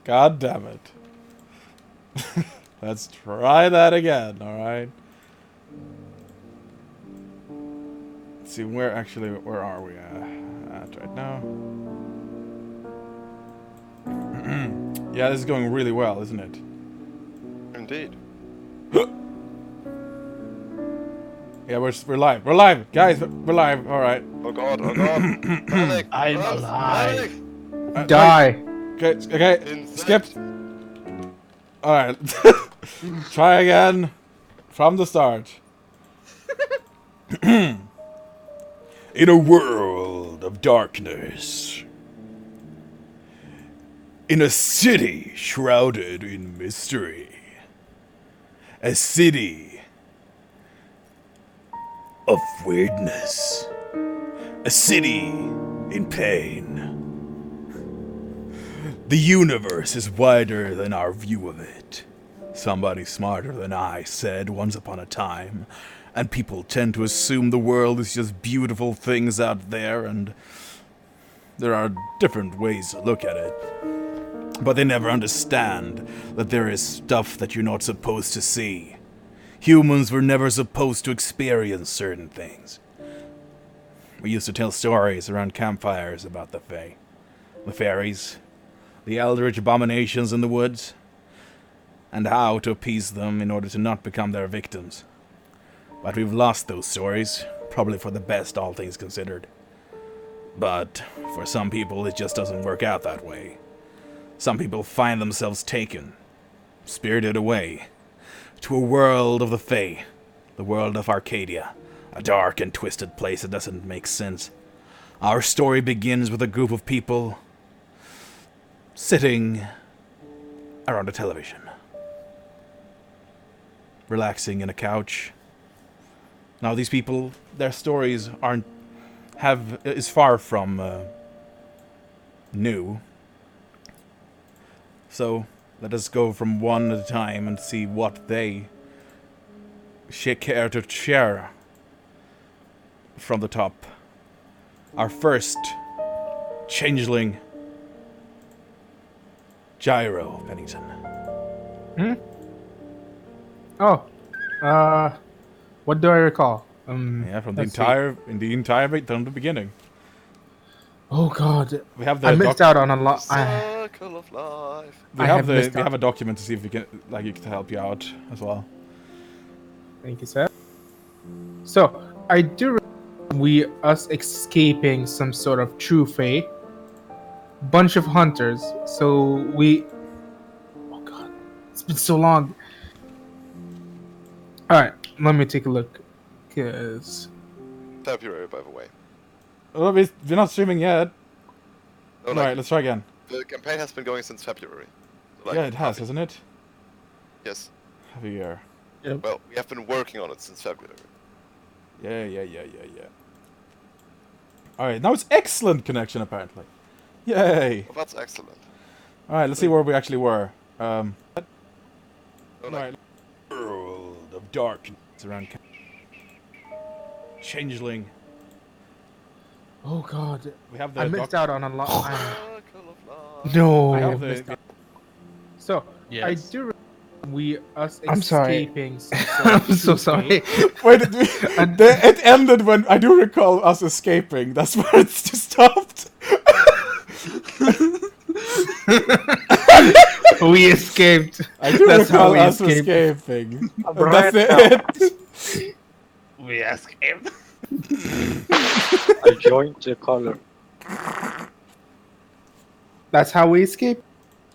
God damn it. Let's try that again, alright? Let's see, where are we at right now? Yeah, this is going really well, isn't it? Indeed. Yeah, we're live. We're live! Guys, we're live, alright. Oh god, oh god. Panic! I'm Run, alive. Panic! Die. Okay, skip! Insect! Alright. Try again. From the start. In a world of darkness. In a city shrouded in mystery. A city of weirdness. A city in pain. The universe is wider than our view of it. Somebody smarter than I said once upon a time, and people tend to assume the world is just beautiful things out there, and there are different ways to look at it. But they never understand that there is stuff that you're not supposed to see. Humans were never supposed to experience certain things. We used to tell stories around campfires about the faeries, the eldritch abominations in the woods, and how to appease them in order to not become their victims. But we've lost those stories, probably for the best, all things considered. But for some people, it just doesn't work out that way. Some people find themselves taken, spirited away, to a world of the Fae, the world of Arcadia, a dark and twisted place that doesn't make sense. Our story begins with a group of people sitting around a television, relaxing in a couch. Now these people, their stories is far from new. So let us go from one at a time and see what they care to share from the top. Our first changeling, Gyro Pennington. Oh, what do I recall? Yeah, from the let's see. from the beginning. Oh God, We have the I missed out on a lot. Circle of life. we I have have missed we out. have a document to see if we can it can help you out as well. Thank you, sir. So I do remember us escaping some sort of true fae, bunch of hunters. So we, oh God, it's been so long. All right, let me take a look, cause February, by the way. Oh, we're not streaming yet. No, Alright, let's try again. the campaign has been going since February. So, Yeah, it has, hasn't it? Yes. Have a year. Well, we have been working on it since February. Yeah. Alright, now it's excellent connection apparently. Yay! Well, that's excellent. Alright, let's see where we actually were. No, Alright. World of darkness around Changeling. oh God, We have the I missed out on a lot. Circle of life. No, I I have missed the out. So Yes. I do remember us I'm sorry. escaping. Some sort of I'm so true sorry. fae. Wait, it ended when I do recall us escaping. That's where it just stopped. We escaped. I do That's how recall we us escaped. escaping. And Right that's it. We escaped. I joined the color. That's how we escaped.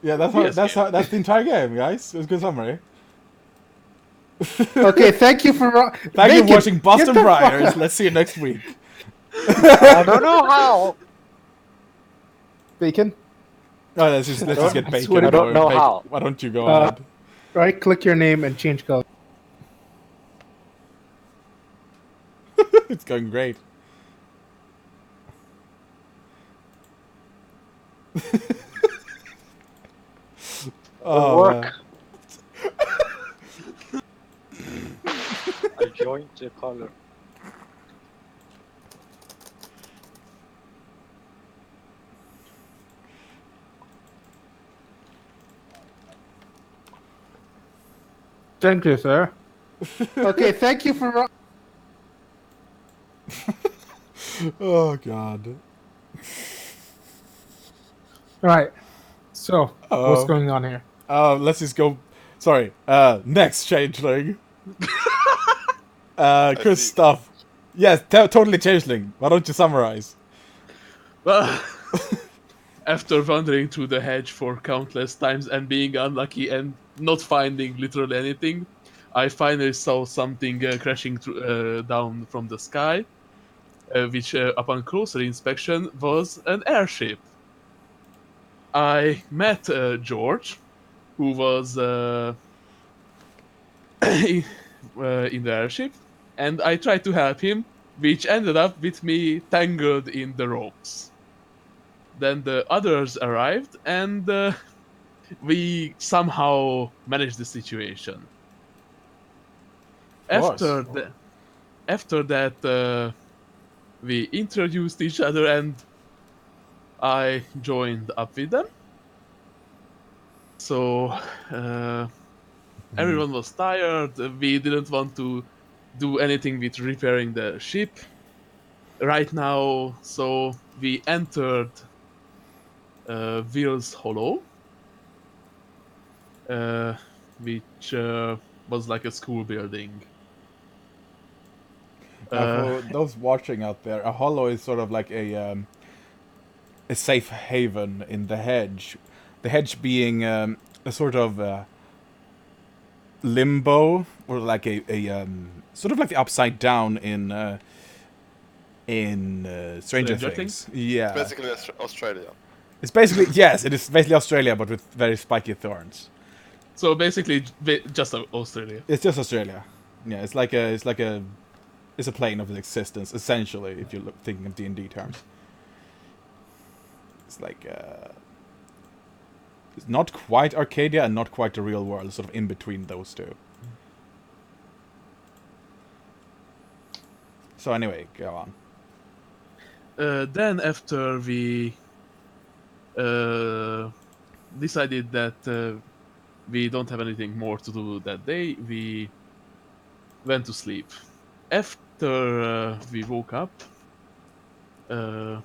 Yeah, that's that's the entire game, guys. It was a good summary. Okay, thank you for Thank you for watching Boston Get the fuck Briars. out. Let's see you next week. I don't know how. Bacon. Oh, let's just get I bacon. swear to I don't know Bacon. how. Why don't you go Uh, ahead? Right, click your name and change color. It's going great. Oh, Work. man. I joined the color. Thank you, sir. Okay, thank you for. Oh god. Right. So, what's Oh. going on here? Let's just go. Sorry. Next changeling. Chris see. stuff. Yes, totally changeling. Why don't you summarize? Well, after wandering through the hedge for countless times and being unlucky and not finding literally anything, I finally saw something crashing down from the sky, which, upon closer inspection, was an airship. I met George, who was in the airship, and I tried to help him, which ended up with me tangled in the ropes. Then the others arrived, and we somehow managed the situation. Of course. After that, we introduced each other, and I joined up with them. So everyone was tired. We didn't want to do anything with repairing the ship right now, so we entered Will's Hollow, which was like a school building. For those watching out there, a hollow is sort of like a safe haven in the hedge. The hedge being a sort of limbo, or like a sort of like the upside down in Stranger Stranger Things. Yeah, Basically, Australia. it's basically yes, it is basically Australia, but with very spiky thorns. So basically, just Australia. It's just Australia. Yeah, it's like a plane of existence essentially. If you're thinking of D&D terms, it's like it's not quite Arcadia and not quite the real world. Sort of in between those two. So anyway, go on. Then after we decided that we don't have anything more to do that day, we went to sleep. After we woke up, Yeah,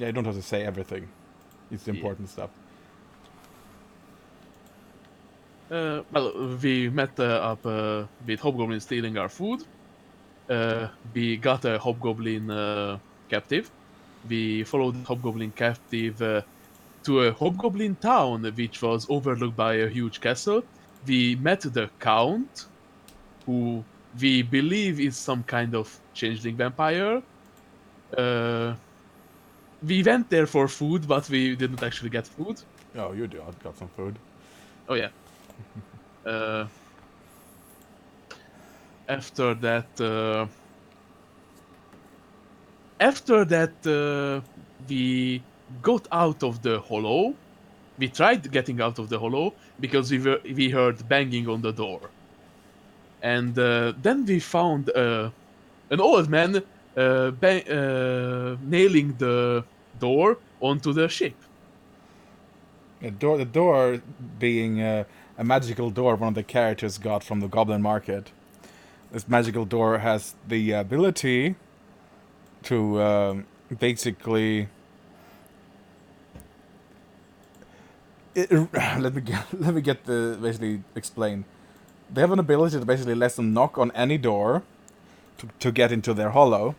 you don't have to say everything. It's the Yeah. important stuff. well, we met up with Hobgoblin stealing our food. We got a Hobgoblin captive. We followed the Hobgoblin captive to a Hobgoblin town, which was overlooked by a huge castle. We met the Count, who we believe is some kind of changeling vampire. We went there for food, but we didn't actually get food. Oh, you do. I've got some food. Oh yeah. Uh, after that, we got out of the hollow. We tried getting out of the hollow because we heard banging on the door, and then we found an old man nailing the door onto the ship. The door being a magical door one of the characters got from the Goblin Market. This magical door has the ability to basically... let me get the basically explain. They have an ability to basically let them knock on any door to get into their hollow.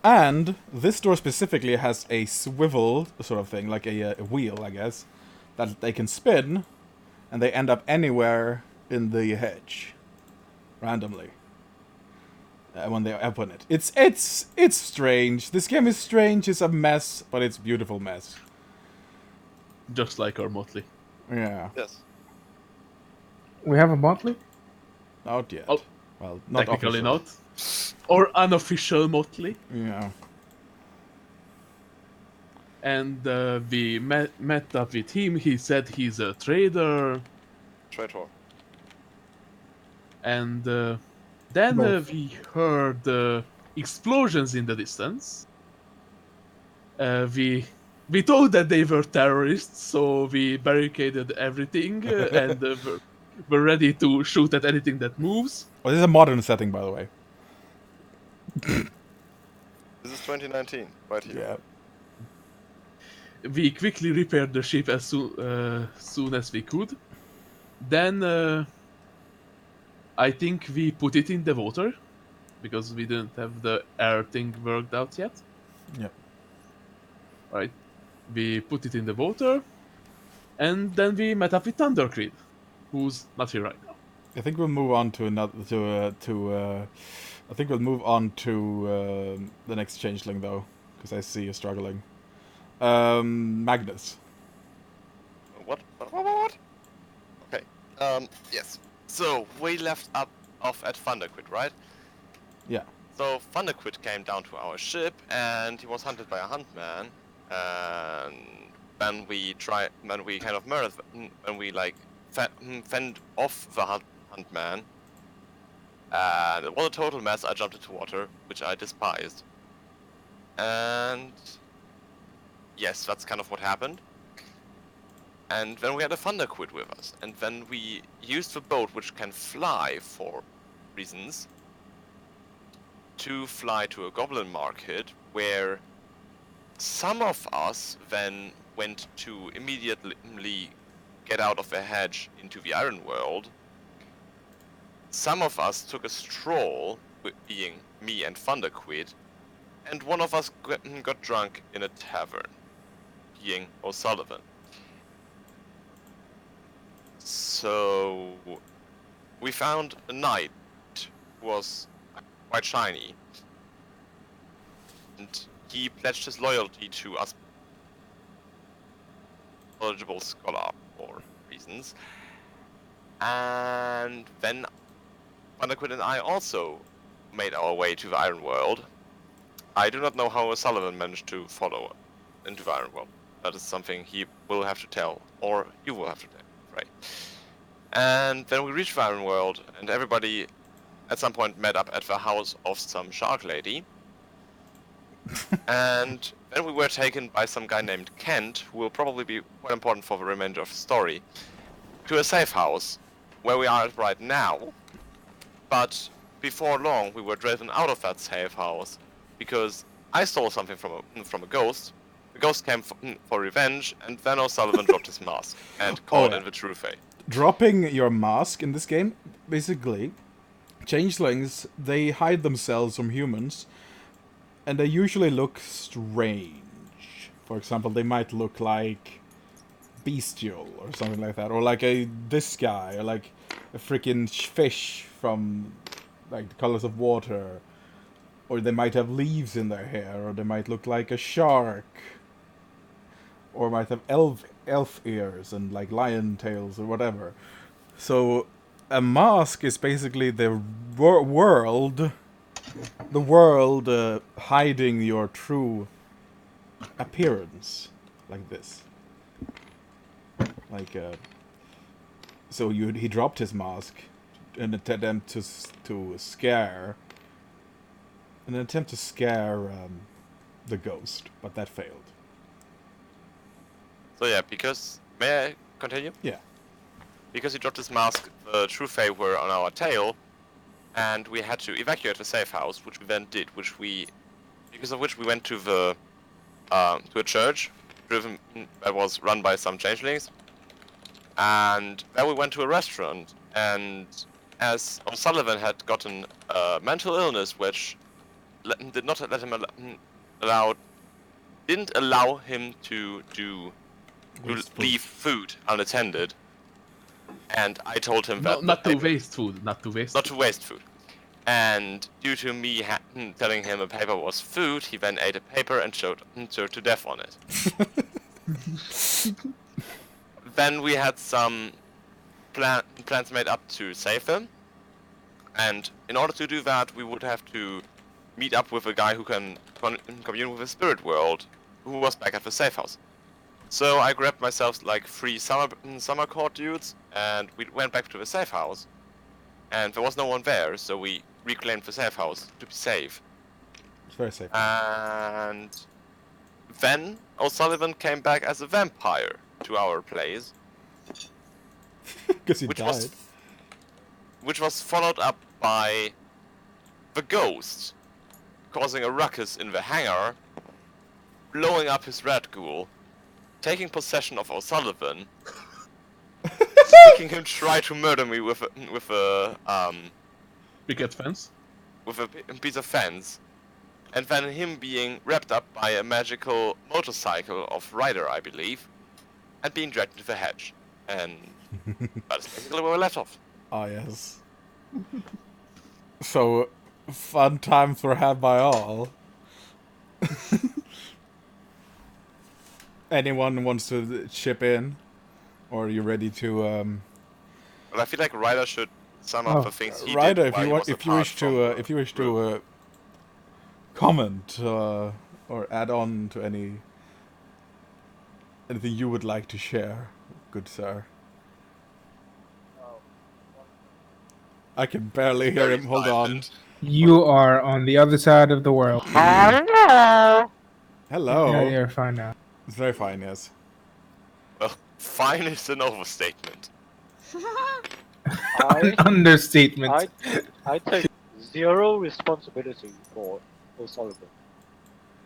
And this door specifically has a swivel sort of thing, like a wheel, I guess, that they can spin, and they end up anywhere in the hedge, randomly. When they open it, it's strange. This game is strange. It's a mess, but it's a beautiful mess. Just like our motley. Yeah, Yes. We have a motley? not yet. Oh, Well, not technically official. not. Or unofficial motley. Yeah. And we met up with him. He said he's a trader. Traitor. And then Both. we heard explosions in the distance. We thought that they were terrorists, so we barricaded everything and we're ready to shoot at anything that moves. Well, this is a modern setting, by the way. This is 2019, right here. Yeah. We quickly repaired the ship as soon as we could. Then I think we put it in the water because we didn't have the air thing worked out yet. Yep. Right. We put it in the water, and then we met up with Thundercreed, who's not here right now. I think we'll move on to another I think we'll move on to the next changeling though, because I see you struggling. Magnus. What? Okay. Yes. So we left off at Thunderquid, right? Yeah. So Thunderquid came down to our ship, and he was hunted by a huntman. And then we kind of murdered, when we like fend off the huntman. And it was a total mess. I jumped into water, which I despised. And yes, that's kind of what happened. And then we had a Thunderquid with us, and then we used the boat, which can fly for reasons, to fly to a goblin market, where some of us then went to immediately get out of the hedge into the Iron World. Some of us took a stroll, being me and Thunderquid, and one of us got drunk in a tavern, being O'Sullivan. So we found a knight who was quite shiny, and he pledged his loyalty to us, eligible scholar for reasons. And then Thunderquid and I also made our way to the Iron World. I do not know how O'Sullivan managed to follow into the Iron World. That is something he will have to tell, or you will have to tell, right? And then we reached the Iron World, and everybody at some point met up at the house of some shark lady. And then we were taken by some guy named Kent, who will probably be quite important for the remainder of the story, to a safe house, where we are right now. But before long, we were driven out of that safe house, because I stole something from a ghost. The ghost came for revenge, and then O'Sullivan dropped his mask and called in the true fate. Dropping your mask in this game, basically, changelings, they hide themselves from humans, and they usually look strange. For example, they might look like bestial or something like that, or like this guy, or like a freaking fish from like the colors of water, or they might have leaves in their hair, or they might look like a shark, or might have elf ears and like lion tails or whatever. So a mask is basically the world hiding your true appearance, like this. Like so he dropped his mask in an attempt to scare the ghost, but that failed. So yeah, because... May I continue? Yeah. Because he dropped his mask, the true Fae were on our tail, and we had to evacuate the safe house, which we then did, because of which we went to a church, that was run by some changelings, and then we went to a restaurant, and as O'Sullivan had gotten a mental illness, which didn't allow him to leave food unattended, and I told him that Not to waste food. not to waste food. And due to me telling him a paper was food, he then ate a paper and choked to death on it. Then we had some plans made up to save him, and in order to do that, we would have to meet up with a guy who can commune with the spirit world, who was back at the safe house. So I grabbed myself like 3 summer court dudes, and we went back to the safe house. And there was no one there, so we reclaimed the safe house to be safe. It's very safe. And then O'Sullivan came back as a vampire to our place. Because he which died. was which was followed up by the ghost, causing a ruckus in the hangar, blowing up his rat ghoul, taking possession of O'Sullivan, making him try to murder me with a Picket fence. piece of fence, and then him being wrapped up by a magical motorcycle of Ryder, I believe, and being dragged into the hedge. And that's basically where we left off. Ah, yes. So, fun times were had by all. Anyone wants to chip in? Or are you ready to, But I feel like Ryder should sum up Oh, the things he Ryder, did if while you he want, was if you apart wish from to, the if you wish group. to comment or add on to anything you would like to share, good sir. I can barely hear Very him. Hold on. silent. You are on the other side of the world. Hello. Hello. Yeah, you're fine now. It's very fine, yes. Well, fine is an overstatement. I Understatement. I take zero responsibility for O'Sullivan.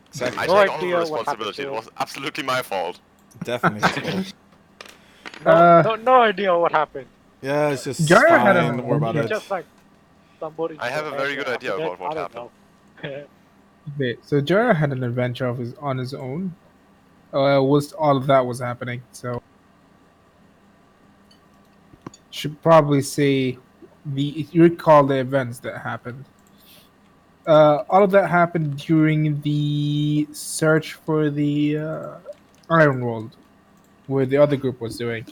Exactly. I No take all the idea what responsibility. It happened was absolutely my fault. Definitely. No idea what happened. Yeah, it's just Gyro had fine. an Don't worry about idea. it. Just like somebody. I have a very good idea about what happened. Okay, so Jara had an adventure on his own. Whilst all of that was happening, so should probably say you recall the events that happened. All of that happened during the search for the Iron World, where the other group was doing.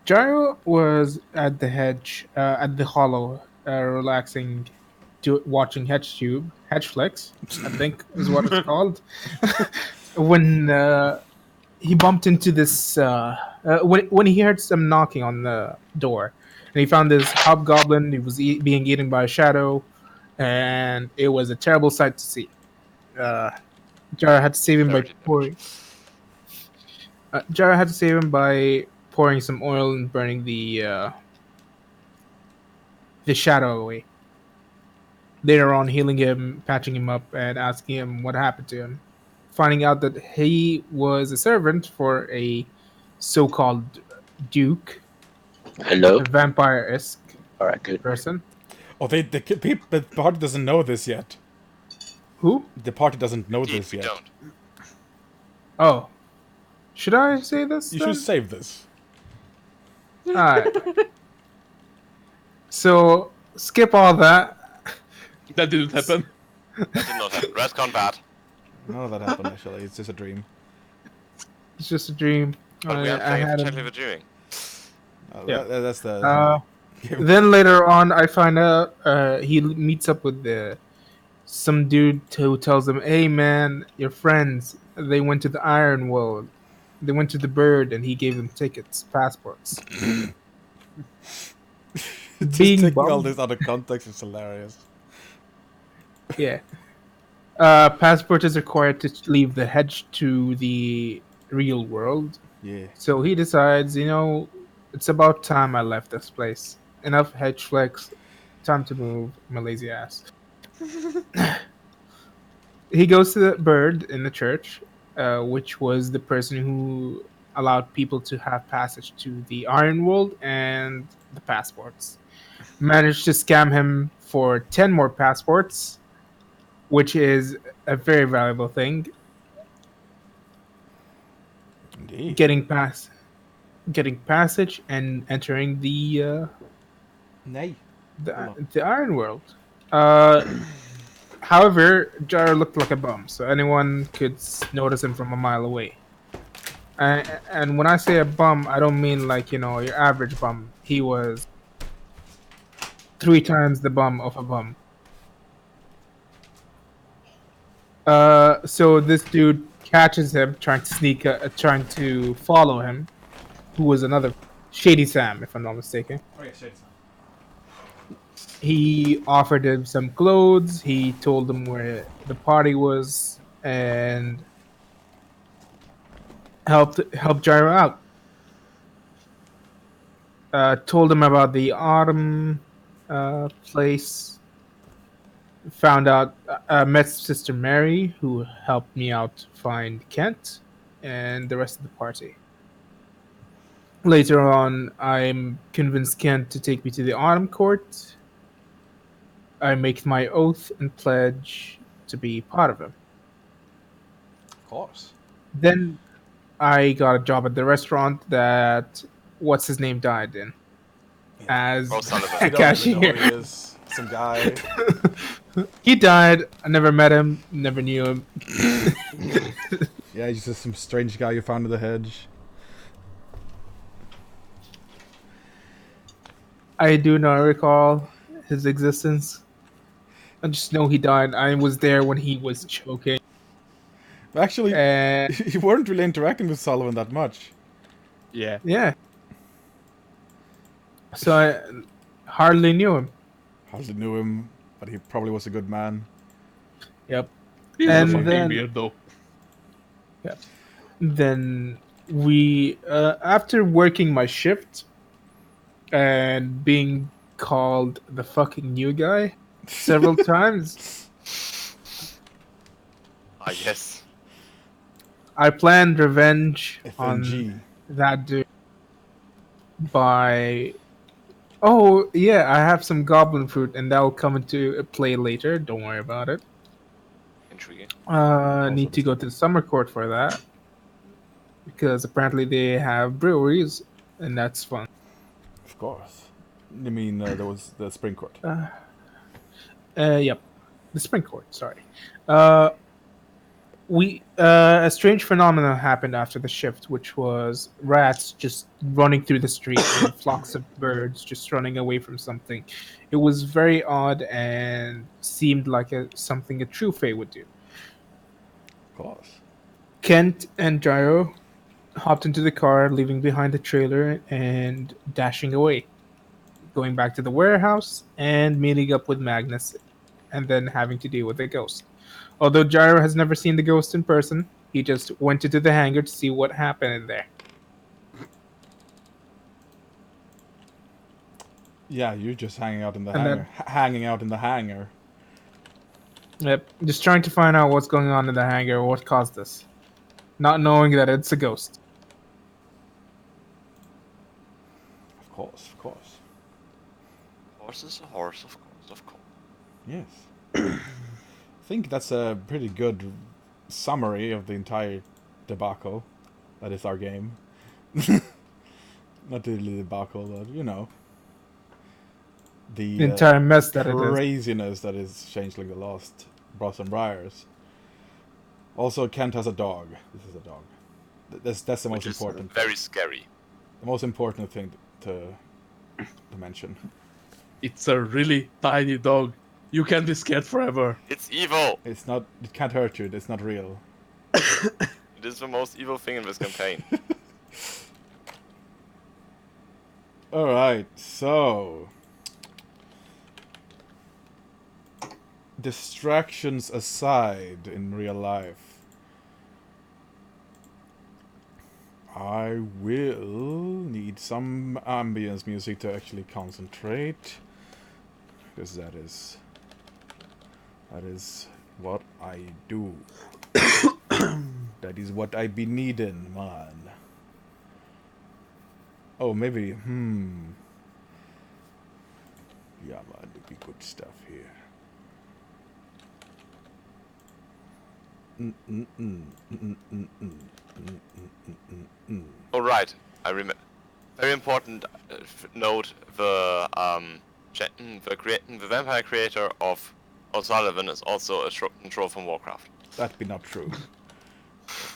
Gyro was at the at the hollow, relaxing, watching Hedgeflex, I think is what it's called. When he bumped into this, when he heard some knocking on the door, and he found this hobgoblin. He was being eaten by a shadow, and it was a terrible sight to see. Gyro had to save him by Clarity pouring. Jara had to save him by pouring some oil and burning the shadow away. Later on, healing him, patching him up, and asking him what happened to him. Finding out that he was a servant for a so-called duke, Hello. a vampire-esque All right, good. person. Oh, the party doesn't know this yet. Who? The party doesn't know Indeed, this we yet. don't. Oh, should I say this? You should save this. Alright. So skip all that. That didn't happen. That did not happen. Retcon bad. None of that happened, actually. It's just a dream. It's just a dream. But we aren't I playing had Changeling him. the Dreaming. Yeah. That's the... Then later on, I find out he meets up with some dude who tells him, "Hey man, your friends, they went to the Iron World. They went to the Bird, and he gave them tickets, passports." Just Being taking all bummed. this out of context is hilarious. Yeah. Passport is required to leave the hedge to the real world. Yeah. So he decides, it's about time I left this place. Enough hedge flex. Time to move, my lazy ass. He goes to the bird in the church, which was the person who allowed people to have passage to the Iron World and the passports. Managed to scam him for 10 more passports, which is a very valuable thing. Indeed. Getting passage and entering the Nay. the Iron World. However, Jar looked like a bum, so anyone could notice him from a mile away. And when I say a bum, I don't mean like your average bum. He was 3 times the bum of a bum. So this dude catches him trying to follow him, who was another Shady Sam, if I'm not mistaken. Oh yeah, shit. He offered him some clothes. He told him where the party was and helped Gyro out. Told him about the autumn place. Found out, met Sister Mary, who helped me out find Kent and the rest of the party. Later on, I'm convinced Kent to take me to the autumn court. I make my oath and pledge to be part of him. Of course. Then I got a job at the restaurant that what's his name died in as Ross Sullivan. a You don't really know who cashier. he is. Some guy. He died. I never met him. Never knew him. Yeah, he's just some strange guy you found in the hedge. I do not recall his existence. I just know he died. I was there when he was choking. Actually, And you weren't really interacting with Sullivan that much. Yeah. yeah. So I hardly knew him. Hardly knew him, but he probably was a good man. Yep. He's And a fucking then- weirdo. Then we, after working my shift and being called the fucking new guy several times, Ah, yes. I planned revenge on FNG. that dude by. Oh, yeah, I have some goblin fruit, and that'll come into play later. Don't worry about it. Intriguing. Need to go to the summer court for that. Because apparently they have breweries, and that's fun. Of course. You mean there was the spring court? Yep. The spring court, sorry. A strange phenomenon happened after the shift, which was rats just running through the street and flocks of birds just running away from something. It was very odd and seemed like something a true fae would do. Of course. Kent and Gyro hopped into the car, leaving behind the trailer and dashing away, going back to the warehouse and meeting up with Magnus, and then having to deal with the ghost. Although Gyro has never seen the ghost in person, he just went into the hangar to see what happened in there. Yeah, you're just hanging out in the And hangar. then- Hanging out in the hangar. Yep, just trying to find out what's going on in the hangar, what caused this, not knowing that it's a ghost. Of course, of course. Horse is a horse, of course, of course. Yes. I think that's a pretty good summary of the entire debacle. That is our game. Not really debacle, but you know. The entire mess that it is. craziness that is Changeling the Lost, Bros and Briars. Also, Kent has a dog. This is a dog. That's the most Which is important. very scary. The most important thing to mention. It's a really tiny dog. You can be scared forever. It's evil! It's not. It can't hurt you. It's not real. It is the most evil thing in this campaign. All right. So, distractions aside, in real life, I will need some ambience music to actually concentrate, because that is what I do. That is what I be needing, man. Oh, maybe, Yeah, man, it'd be good stuff here. Alright, I remember. Very important note: the the vampire creator of O'Sullivan is also a troll from Warcraft. That be not true.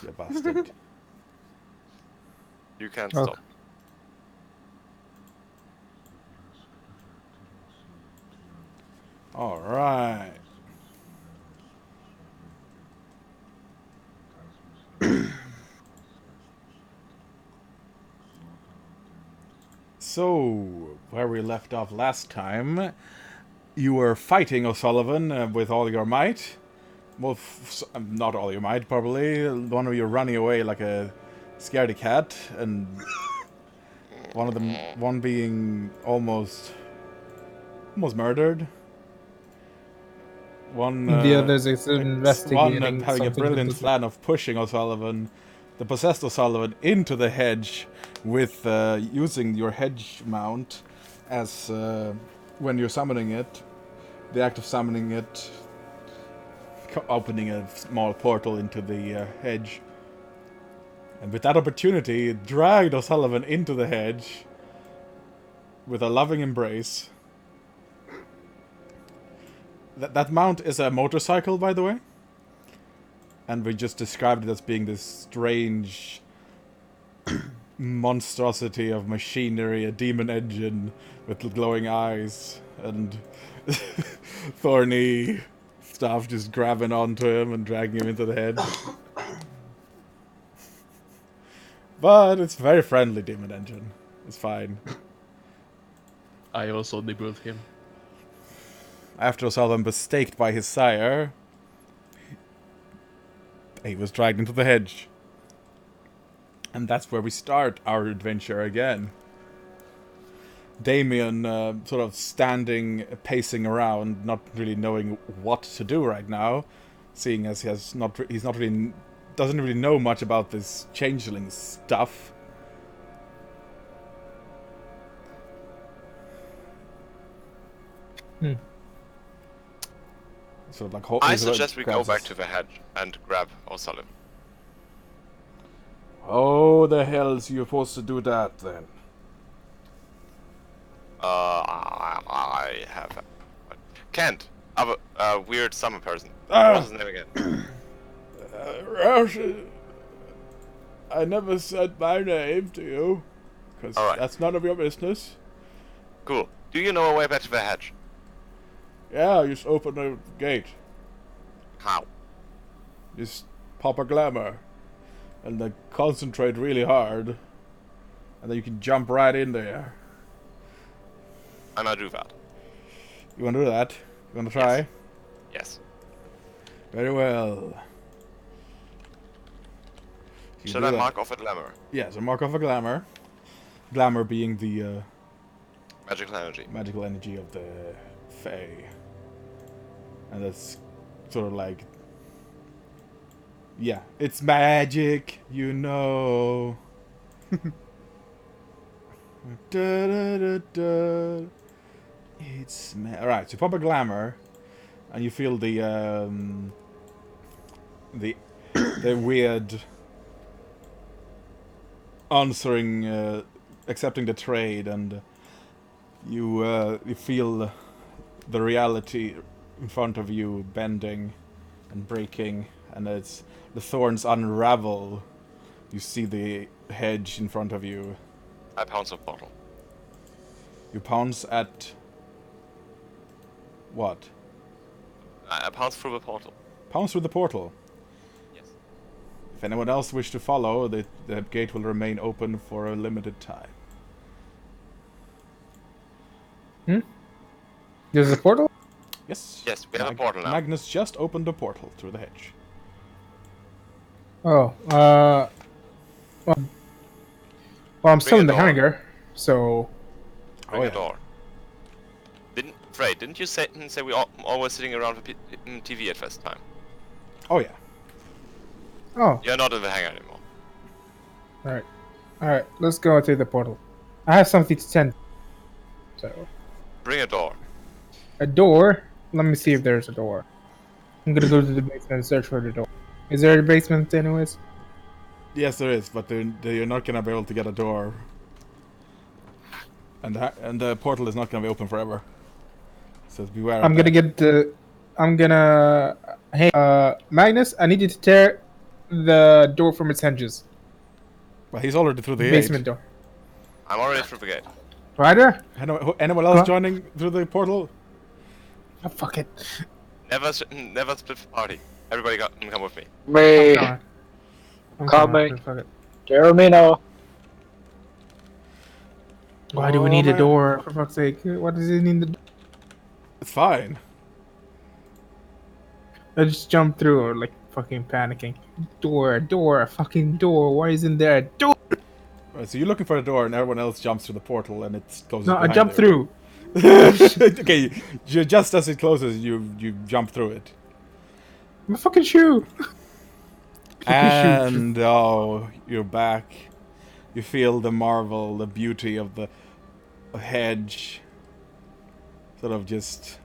You bastard. You can't Okay. stop. All right. So, where we left off last time, you were fighting O'Sullivan with all your might. Well, not all your might, probably. One of you running away like a scaredy cat, and One of them, one being almost murdered. One, The others is one investigating having a something brilliant completely- plan of pushing O'Sullivan, the possessed O'Sullivan, into the hedge with using your hedge mount as when you're summoning it. The act of summoning it, opening a small portal into the hedge. And with that opportunity, it dragged O'Sullivan into the hedge with a loving embrace. That mount is a motorcycle, by the way. And we just described it as being this strange monstrosity of machinery, a demon engine with glowing eyes and thorny stuff just grabbing onto him and dragging him into the hedge. But it's very friendly demon engine. It's fine. I also nibbled him. After O'Sullivan was staked by his sire, he was dragged into the hedge. And that's where we start our adventure again. Damien sort of standing, pacing around, not really knowing what to do right now, seeing as doesn't really know much about this changeling stuff. Sort of like I suggest we go back to the hedge and grab O'Sullivan. Oh, the hell's you supposed to do that then? I have Kent, a weird summer person. Ah! What's his name again? I never said my name to you, because Alright. that's none of your business. Cool. Do you know a way back to the hedge? Yeah, you just open the gate. How? Just pop a glamour. And then concentrate really hard. And then you can jump right in there. And I do that. You wanna do that? You wanna try? Yes. Yes. Very well. You Should do I that. mark off a glamour? Yeah, so mark off a glamour. Glamour being the Magical energy. magical energy of the Fae. And that's sort of like... Yeah, it's magic, you know. Da, da, da, da. It's alright, so you pop a glamour, and you feel the the weird answering, accepting the trade, and you feel the reality in front of you bending and breaking, and as the thorns unravel, you see the hedge in front of you. I pounce a bottle. You pounce at what? I pounce through the portal. Pounce through the portal. Yes. If anyone else wish to follow, the gate will remain open for a limited time. There's a portal? Yes? Yes, we have a portal now. Magnus just opened a portal through the hedge. Oh, well, I'm still Bring in a the door. hangar, so... Bring Oh, a yeah. door. Didn't you say we all always sitting around for TV at first time? Oh yeah. Oh, You're not in the hangar anymore. alright. Alright, let's go through the portal. I have something to tend. So, Bring a door. a door? Let me see if there's a door. I'm gonna go to the basement and search for the door. Is there a basement anyways? Yes, there is, but you're not gonna be able to get a door, and the portal is not gonna be open forever. So beware. I'm of gonna that. get the... I'm gonna... Hey, Magnus, I need you to tear the door from its hinges. Well, he's already through the Basement gate. door. I'm already through the gate. Ryder? Anyone else Huh? joining through the portal? Oh, fuck it. Never split the party. Everybody come with me. Me. I'm Coming. Fuck it. Jeremy, no. Why do we need a man. door? For fuck's sake. What does it need the door? It's fine. I just jumped through, like, fucking panicking. Door, fucking door. Why isn't there a door? Right, so you're looking for a door, and everyone else jumps through the portal, and it closes. No, I behind jumped everyone. through. Okay, just as it closes, you jump through it. My fucking shoe. And oh, you're back. You feel the marvel, the beauty of the hedge sort of just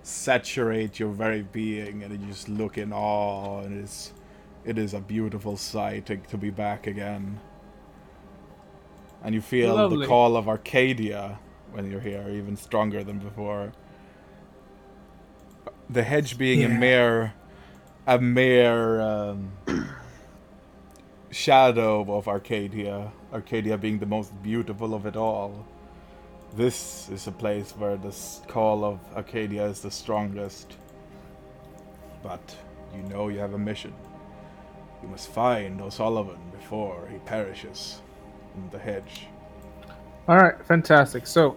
saturate your very being, and you just look in awe, and it is a beautiful sight to be back again. And you feel Lovely. the call of Arcadia when you're here, even stronger than before. The hedge being a mere shadow of Arcadia. Arcadia being the most beautiful of it all. This is a place where the call of Arcadia is the strongest. But you know you have a mission. You must find O'Sullivan before he perishes in the hedge. All right, fantastic. So,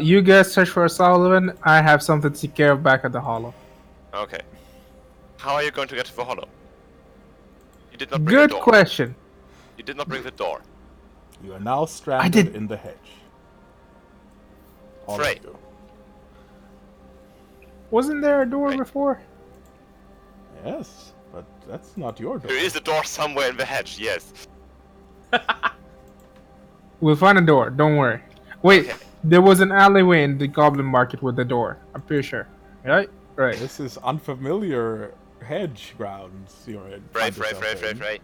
you guys search for Sullivan. I have something to take care of back at the Hollow. Okay. How are you going to get to the hollow? You did not bring the Good door. question. You did not bring the door. You are now stranded did- in the hedge. All Frey. of you. Wasn't there a door Right. before? Yes, but that's not your door. There is a door somewhere in the hedge, yes. We'll find a door. Don't worry. Wait, Okay. there was an alleyway in the Goblin Market with a door. I'm pretty sure. Right? Right. This is unfamiliar hedge grounds you're in. Right, find right, yourself right, right, in. right.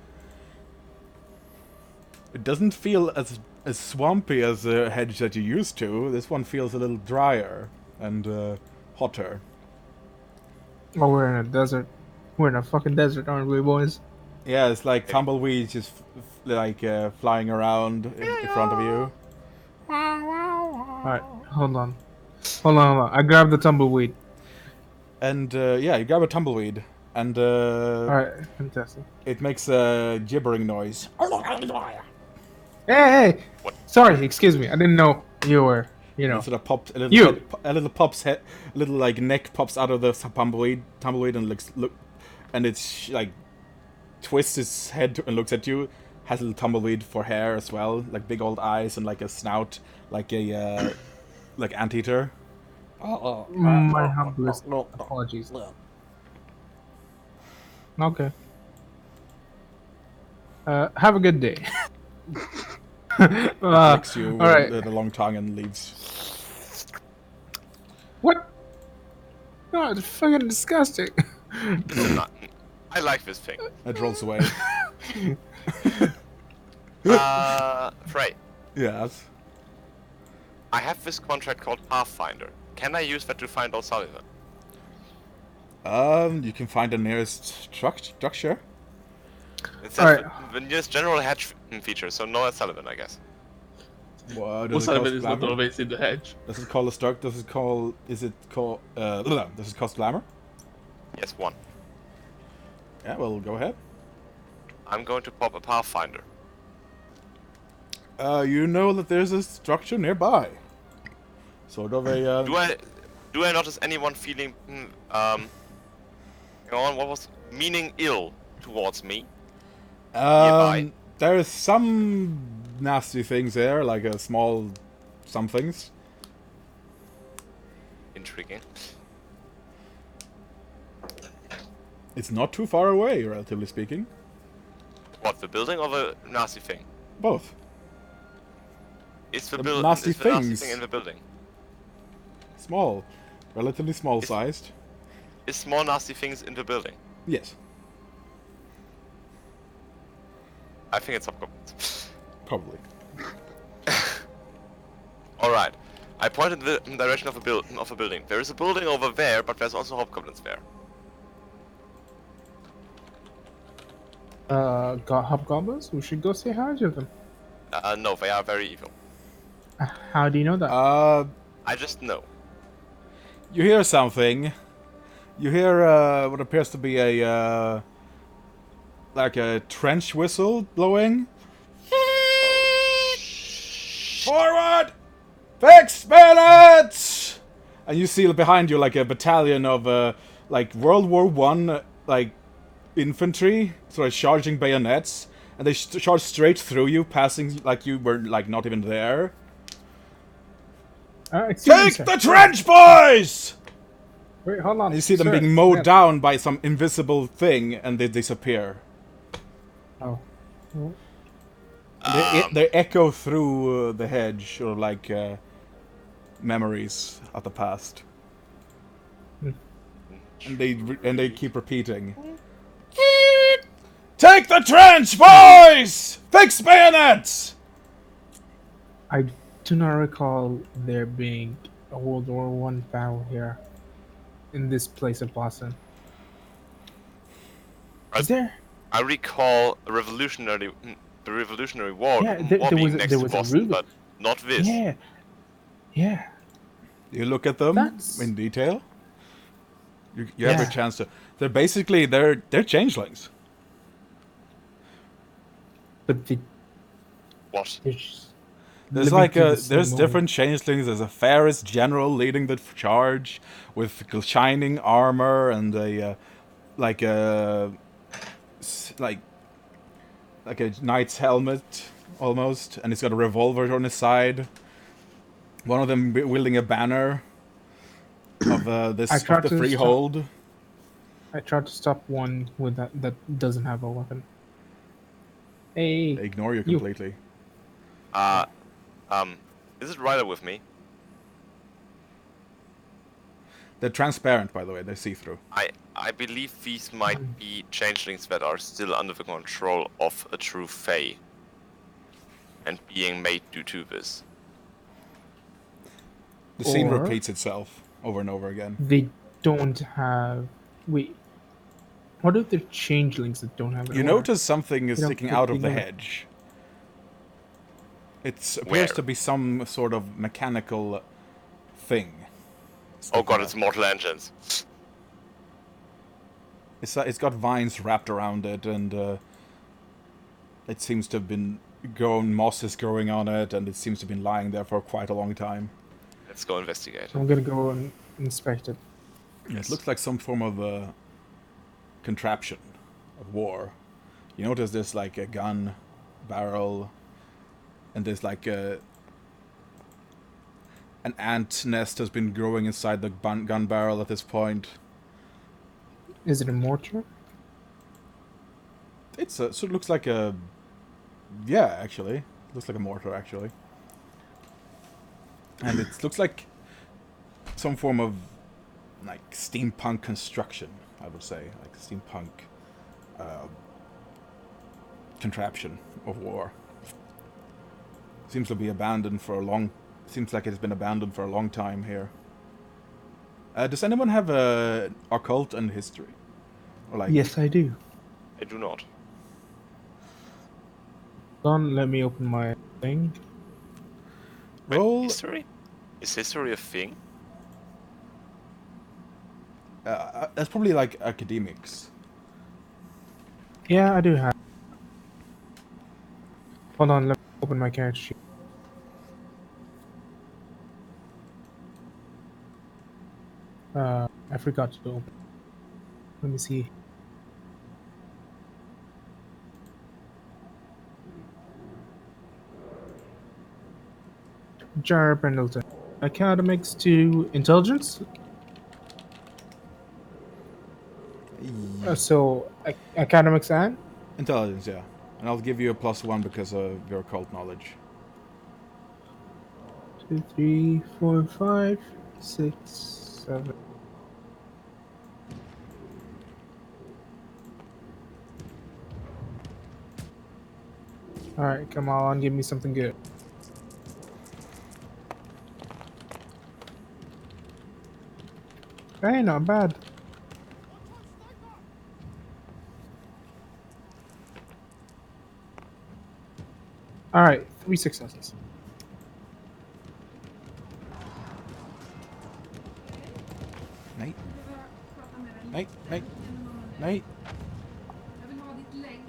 It doesn't feel as swampy as the hedge that you're used to. This one feels a little drier and hotter. Oh, we're in a desert. We're in a fucking desert, aren't we, boys? Yeah, it's like tumbleweeds just flying around in front of you. Alright, hold on. Hold on. I grabbed the tumbleweed. And yeah, you grab a tumbleweed, and Alright, fantastic. it makes a gibbering noise. Hey! What? Sorry, excuse me. I didn't know you were, And sort of pops a little You! head, a little pops head, a little like neck pops out of the tumbleweed, and and it's like twists its head and looks at you. Has a little tumbleweed for hair as well, like big old eyes and like a snout, like a like anteater. My humblest apologies. Okay. Have a good day. Licks you with alright. a long tongue and leaves. What? No, it's fucking disgusting. It's not. I like this thing. It rolls away. Frey, Yes. I have this contract called Pathfinder. Can I use that to find O'Sullivan? You can find the nearest structure. It says Alright. the nearest general hedge feature, so no O'Sullivan, I guess. What O'Sullivan is not always in the hedge. Does it call a struct? Does it call? Is it called? Does it cost glamour? Yes, one. Yeah. Well, go ahead. I'm going to pop a Pathfinder. You know that there's a structure nearby. Sort of a. Do I notice anyone feeling, what was meaning ill towards me? nearby? There is some nasty things there, like a small somethings. Intriguing. It's not too far away, relatively speaking. What, the building or the nasty thing? Both. Is The the nasty nasty things. thing in the building? Small. Relatively small sized. Is small nasty things in the building? Yes. I think it's hobgoblins. Probably. Alright. I pointed in the direction of a building. There is a building over there, but there's also hobgoblins there. Got hobgoblins? We should go say hi to them. No, they are very evil. How do you know that? I just know. You hear something. You hear what appears to be a like a trench whistle blowing. Forward! Fix bayonets! And you see behind you like a battalion of like World War One like infantry, sort of charging bayonets, and they charge straight through you, passing like you were like not even there. Excuse me, Take sir. the trench, boys! Wait, hold on. And you see them Sir, being mowed man. down by some invisible thing, and they disappear. Oh. They echo through the hedge, or like memories of the past, and they keep repeating. Take the trench, boys! Fix bayonets! I do not recall there being a World War One battle here in this place of Boston. Is there? I recall the Revolutionary War, Yeah, war being next to Boston, really- but not this. Yeah. Yeah. You look at them That's- in detail. You have a Yeah. chance to. They're basically they're changelings. But What? There's living like through a the same there's moment. different changelings. There's a faeiries general leading the charge with shining armor and a like a like a knight's helmet almost, and he's got a revolver on his side. One of them wielding a banner of this I of tried the to freehold. I tried to stop one with that doesn't have a weapon. Hey, They ignore you You. completely. Is it Ryder with me? They're transparent, by the way. They're see-through. I believe these might be changelings that are still under the control of a true fae. And being made due to this. The scene Or- repeats itself over and over again. they don't have. Wait, what are the changelings that don't have? You notice something is You don't sticking put out of the together. hedge. It appears Where? to be some sort of mechanical thing. Oh god, sticking it's out. Mortal Engines. It's got vines wrapped around it, and it seems to have been moss is growing on it, and it seems to have been lying there for quite a long time. Let's go investigate. I'm gonna go and inspect it. It looks like some form of contraption of war. You notice there's like a gun barrel, and there's like an ant nest has been growing inside the gun barrel at this point. Is it a mortar? So it looks like a... Yeah, actually. Looks like a mortar, actually. And it looks like some form of, like, steampunk construction, I would say. Like, steampunk contraption of war. Seems to be abandoned for a long... Seems like it's been abandoned for a long time here. Does anyone have occult and history? Or like... Yes, I do. I do not. Don, let me open my thing. Wait, Roll... history? Is history a thing? That's probably like academics. Yeah, I do have. Hold on, let me open my character sheet. I forgot to open. Let me see. Jar Pendleton. Academics to intelligence? So, academics and? Intelligence, yeah. And I'll give you a +1 because of your occult knowledge. 2, 3, 4, 5, 6, 7. Alright, come on, give me something good. Hey, not bad. Alright, 3 successes. Nej. Nej, nej, nej. Jag vill ha ditt lägg.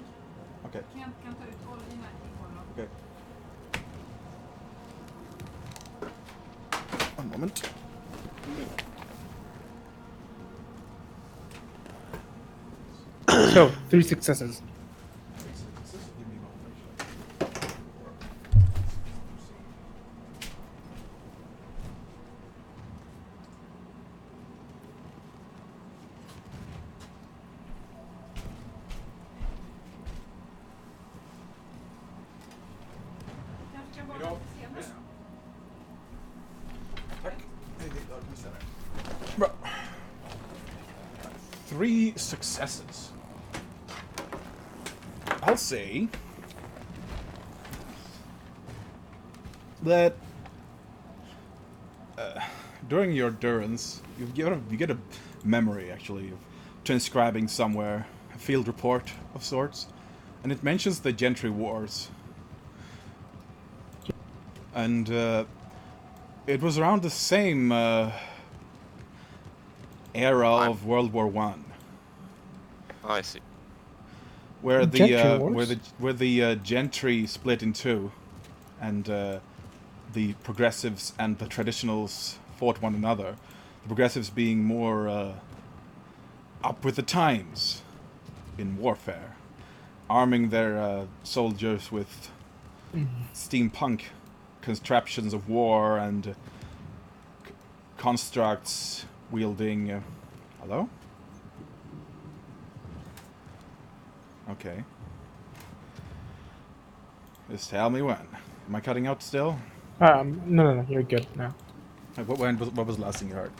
Okej, Kent kan ta ut oljemärken på dem. okej. One moment. So, 3 successes. Give me 3 successes. I'll say that during your endurance, you get a memory actually of transcribing somewhere a field report of sorts, and it mentions the Gentry Wars, and it was around the same era of World War One. I see. Where the Gentry Wars? where the gentry split in two, and the progressives and the traditionals fought one another. The progressives being more up with the times in warfare, arming their soldiers with steampunk contraptions of war and constructs wielding. Hello? Okay. Just tell me when. Am I cutting out still? No, you're good now. What was the last thing you heard?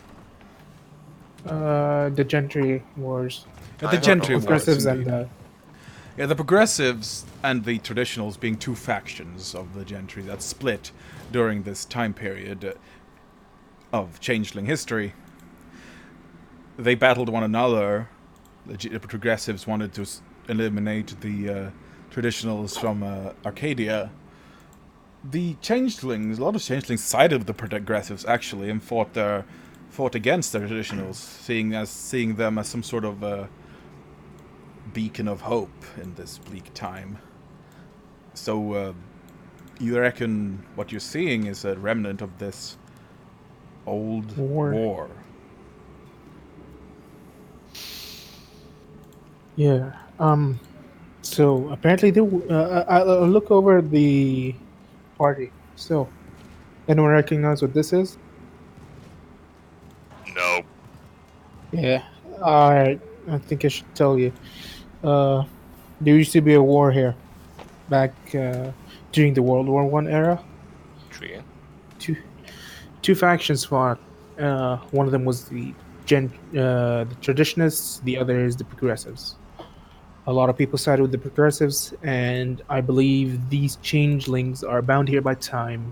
The Gentry Wars. The I heard Gentry of Wars. Progressives Indeed. and Yeah, the progressives and the traditionals being two factions of the gentry that split during this time period of changeling history. They battled one another. The progressives wanted to eliminate the traditionals from Arcadia. The changelings, a lot of changelings sided with the progressives actually and fought against the traditionals, seeing them as some sort of beacon of hope in this bleak time. So, you reckon what you're seeing is a remnant of this old war? Yeah. So apparently, I'll look over the party. So, anyone recognize what this is? No. Yeah. Alright. I think I should tell you. There used to be a war here back during the World War One era. Tree. Two factions fought. One of them was the traditionists. The other is the progressives. A lot of people sided with the progressives, and I believe these changelings are bound here by time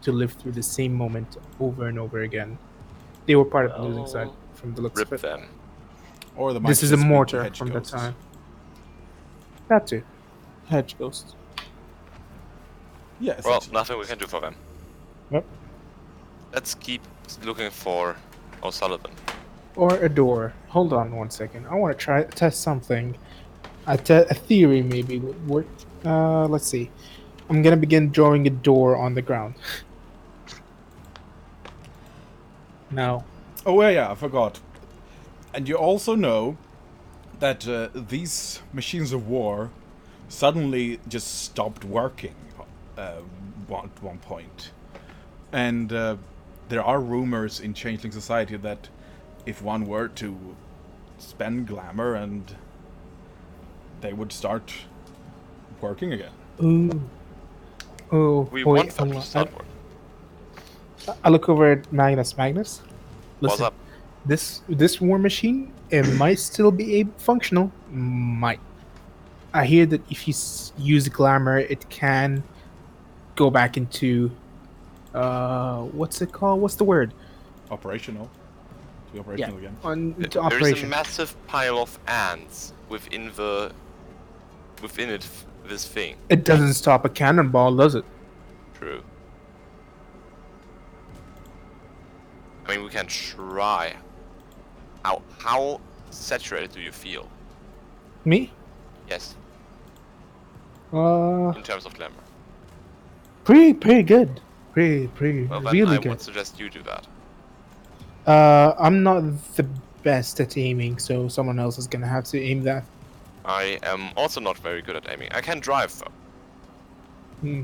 to live through the same moment over and over again. They were part of the losing side from the looks Rip of it. them. Or the This is a just be mortar hedge from ghosts. that time. That too. Hedge ghost. Yeah, Well, essentially. nothing we can do for them. Yep. Let's keep looking for O'Sullivan. Or a door. Hold on one second. I want to try test something. A theory maybe would work. Let's see. I'm gonna begin drawing a door on the ground. Now, Oh yeah, I forgot. And you also know that these machines of war suddenly just stopped working at one point. And there are rumors in Changeling Society that if one were to spend glamour and they would start working again. ooh, oh, We wait, want them hold to on. start work. I look over at Magnus. Magnus, What's listen. up? This war machine, it might still be functional. Might. I hear that if you use glamour, it can go back into what's it called? What's the word? Operational. To be operational again. Into There is a operation. massive pile of ants within this thing. It doesn't stop a cannonball, does it? True. I mean, we can try. How saturated do you feel? Me? Yes, Uh, in terms of glamour. pretty good. Pretty Well, then really I good. would suggest you do that. I'm not the best at aiming, so someone else is gonna have to aim that. I am also not very good at aiming. I can drive though. Hmm.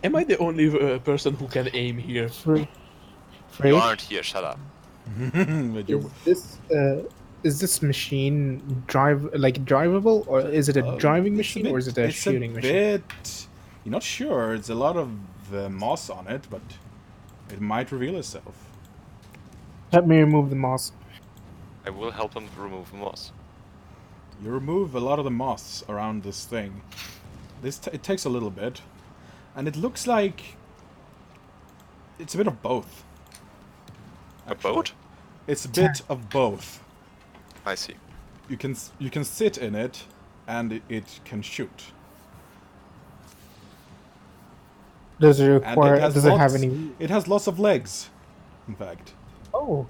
Am I the only person who can aim here? Free. You aren't here. Shut up. But you're- Is this machine drivable, or is it a driving it's machine, or is it a shooting machine? bit... You're not sure. It's a lot of moss on it, but it might reveal itself. Let me remove the moss. I will help him remove moss. You remove a lot of the moss around this thing. It takes a little bit, and it looks like it's a bit of both. A boat? It's a bit of both. I see. You can sit in it, and it can shoot. Does it And require? Does it have lots- any? It has lots of legs, in fact. Oh,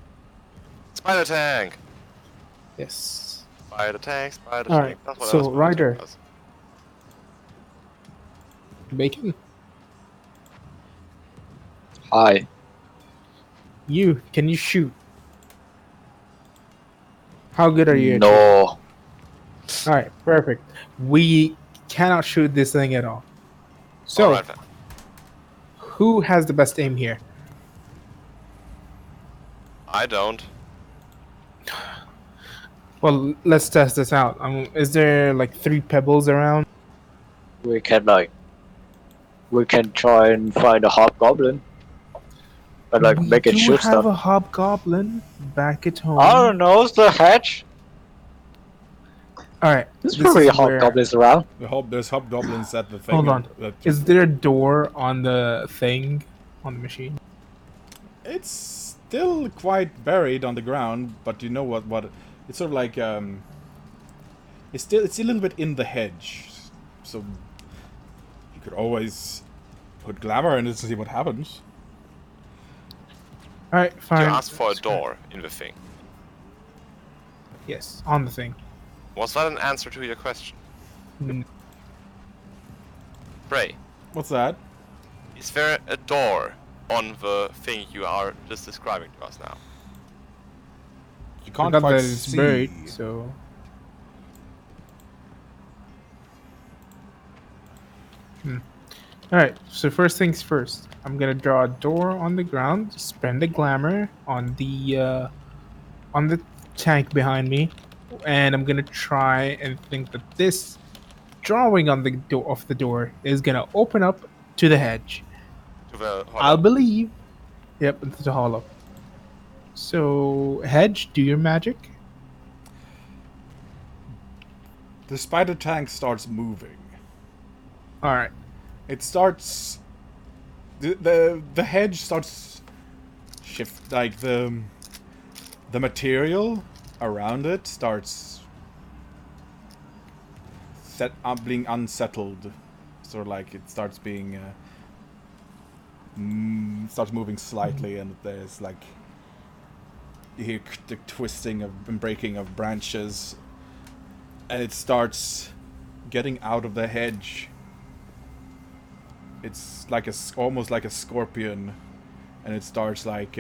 Spider tank! yes. Spider tank, spider All tank. right, That's what so, a spider Ryder. tank does. Bacon. Hi. Can you shoot? How good are you? At No. All right, perfect. We cannot shoot this thing at all. So, Alright then. who has the best aim here? I don't. Well, let's test this out. Is there like 3 pebbles around? We can try and find a hobgoblin. And we make it do shoot have stuff. a hobgoblin back at home. I don't know, it's the hatch. All right, There's this probably is where- hobgoblins around. There's hobgoblins at the thing. Hold on. that- Is there a door on the thing, on the machine? It's still quite buried on the ground, but you know what? It's sort of like it's a little bit in the hedge, so you could always put glamour in it to see what happens. All right, You fine. asked for a door in the thing. Yes, on the thing. Was that an answer to your question? Mm, Bray, What's that? is there a door on the thing you are just describing to us now? You I can't got quite that it's see. buried, so. Alright, so first things first. I'm gonna draw a door on the ground, spend the glamour on the tank behind me, and I'm gonna try and think that this drawing on the door of the door is gonna open up to the hedge. To the I'll believe. Yep, into the hollow. So, hedge, do your magic. The spider tank starts moving. Alright. It starts. The hedge starts shift, like the material around it starts being unsettled, sort of like it starts being starts moving slightly, and there's like you hear the twisting and breaking of branches, and it starts getting out of the hedge. It's like almost like a scorpion, and it starts like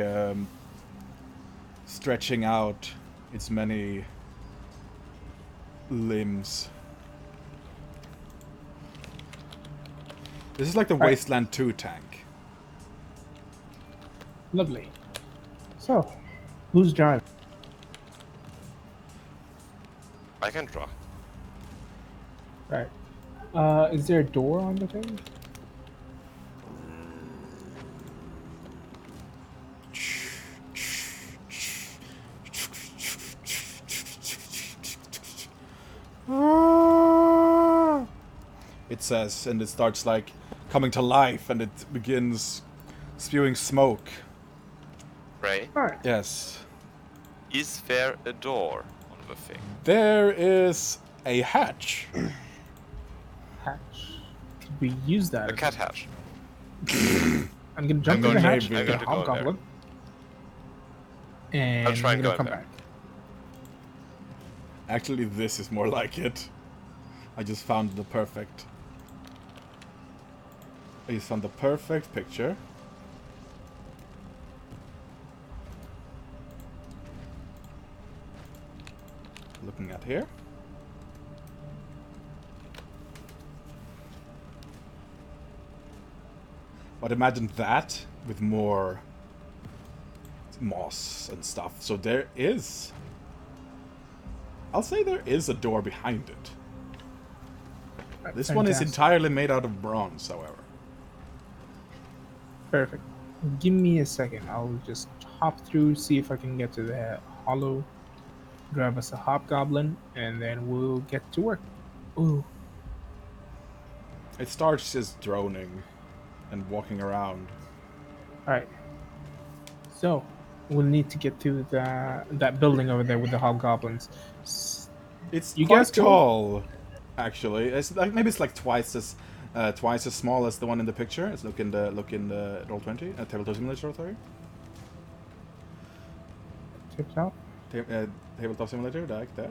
stretching out its many limbs. This is like the Wasteland 2 tank. Lovely. So, who's driving? I can draw. Right. Is there a door on the thing? It says, and it starts like coming to life, and it begins spewing smoke. Bray, Alright. Yes. is there a door on the thing? There is a hatch. Hatch. Could we use that? A cat hatch. I'm gonna jump I'm in the gonna hatch, maybe- get a I'm gonna go hobgoblin. And I'll try I'm and gonna go come in there. back. Actually, this is more like it. I just found the perfect. I just found the perfect picture. Looking at here. But imagine that with more moss and stuff. So there is. I'll say there is a door behind it. This one is Fantastic. entirely made out of bronze, however. Perfect. Give me a second. I'll just hop through, see if I can get to the hollow. grab us a hobgoblin, and then we'll get to work. Ooh. It starts just droning and walking around. Alright. So, we'll need to get to that building over there with the hobgoblins. It's You quite guys go. tall, actually. It's like maybe it's like twice as small as the one in the picture. Let's look in the Roll20, Tabletop Simulator, sorry. Tip top. Tabletop Simulator, like that.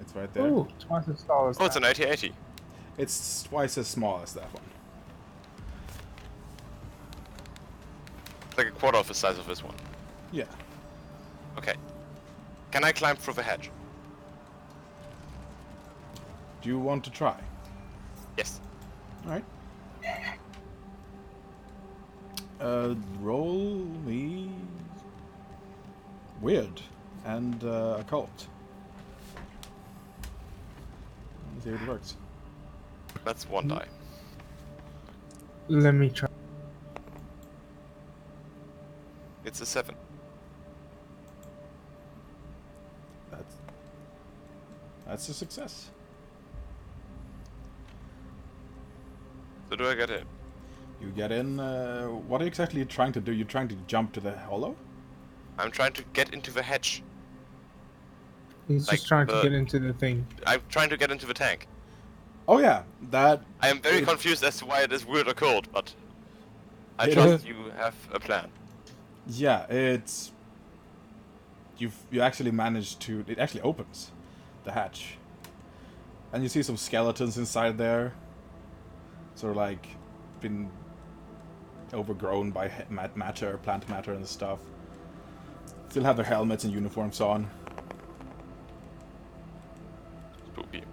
It's right there. Ooh, twice as tall as Oh, it's that. an 80-80. It's twice as small as that one. It's like a quarter of the size of this one. Yeah. Okay. Can I climb through the hedge? Do you want to try? Yes. Alright. Roll me weird and occult. Let's see if it works. That's one die. Let me try. It's a 7. That's a success. So do I get in? You get in. What are you exactly trying to do? You're trying to jump to the hollow? I'm trying to get into the hedge. He's Like just trying to the- get into the thing. I'm trying to get into the tank. Oh yeah, that. I am very confused as to why it is weird or cold, but I It trust you have a plan. Yeah, it's. You actually managed to. It actually opens the hatch, and you see some skeletons inside there. Sort of like been overgrown by matter, plant matter, and stuff. Still have their helmets and uniforms on. Spooky.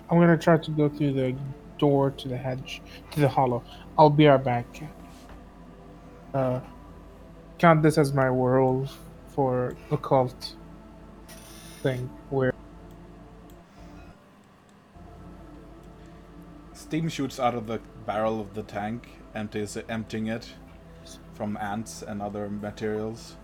I'm gonna try to go through the door to the hedge, to the hollow. I'll be right back. Count this as my roll for occult thing, where Steam shoots out of the barrel of the tank, emptying it from ants and other materials.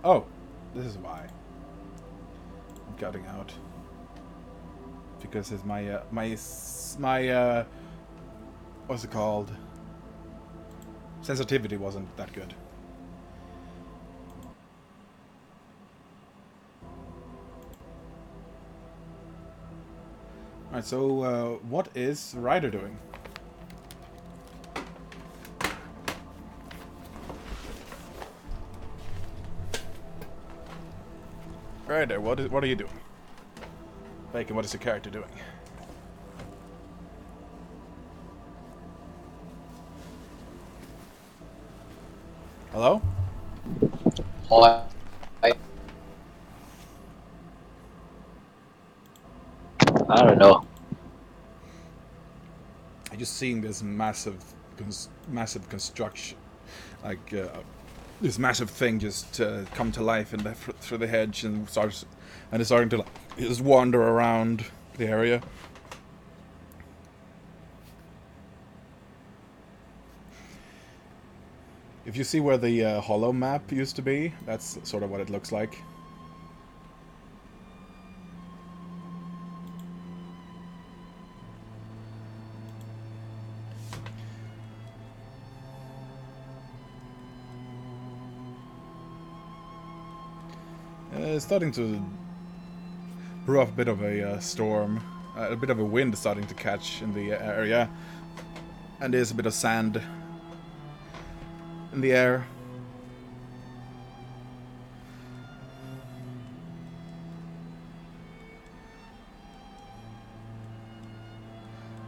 Oh, this is why I'm cutting out, because it's my what's it called? Sensitivity wasn't that good. Alright, so what is Ryder doing? Ryder, what are you doing? Bacon, what is your character doing? Hello? Hi. I don't know. You're just seeing this massive construction, like this massive thing just come to life in through the hedge and it's starting to like, just wander around the area. If you see where the hollow map used to be, that's sort of what it looks like. It's starting to brew up a bit of a storm. A bit of a wind starting to catch in the area. And there's a bit of sand in the air.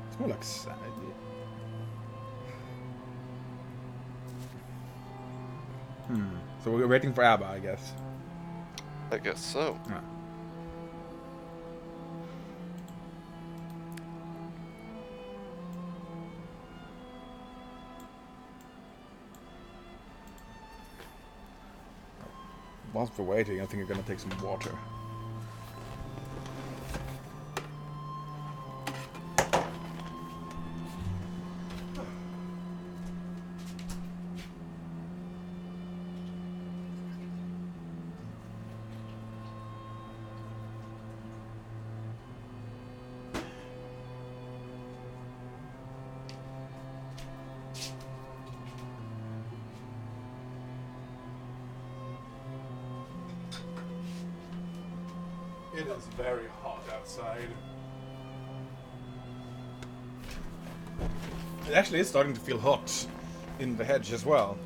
It's more like sand. So we're waiting for Abba, I guess. I guess so. Yeah. Whilst we're waiting, I think I'm gonna take some water. It is very hot outside. It actually is starting to feel hot in the hedge as well.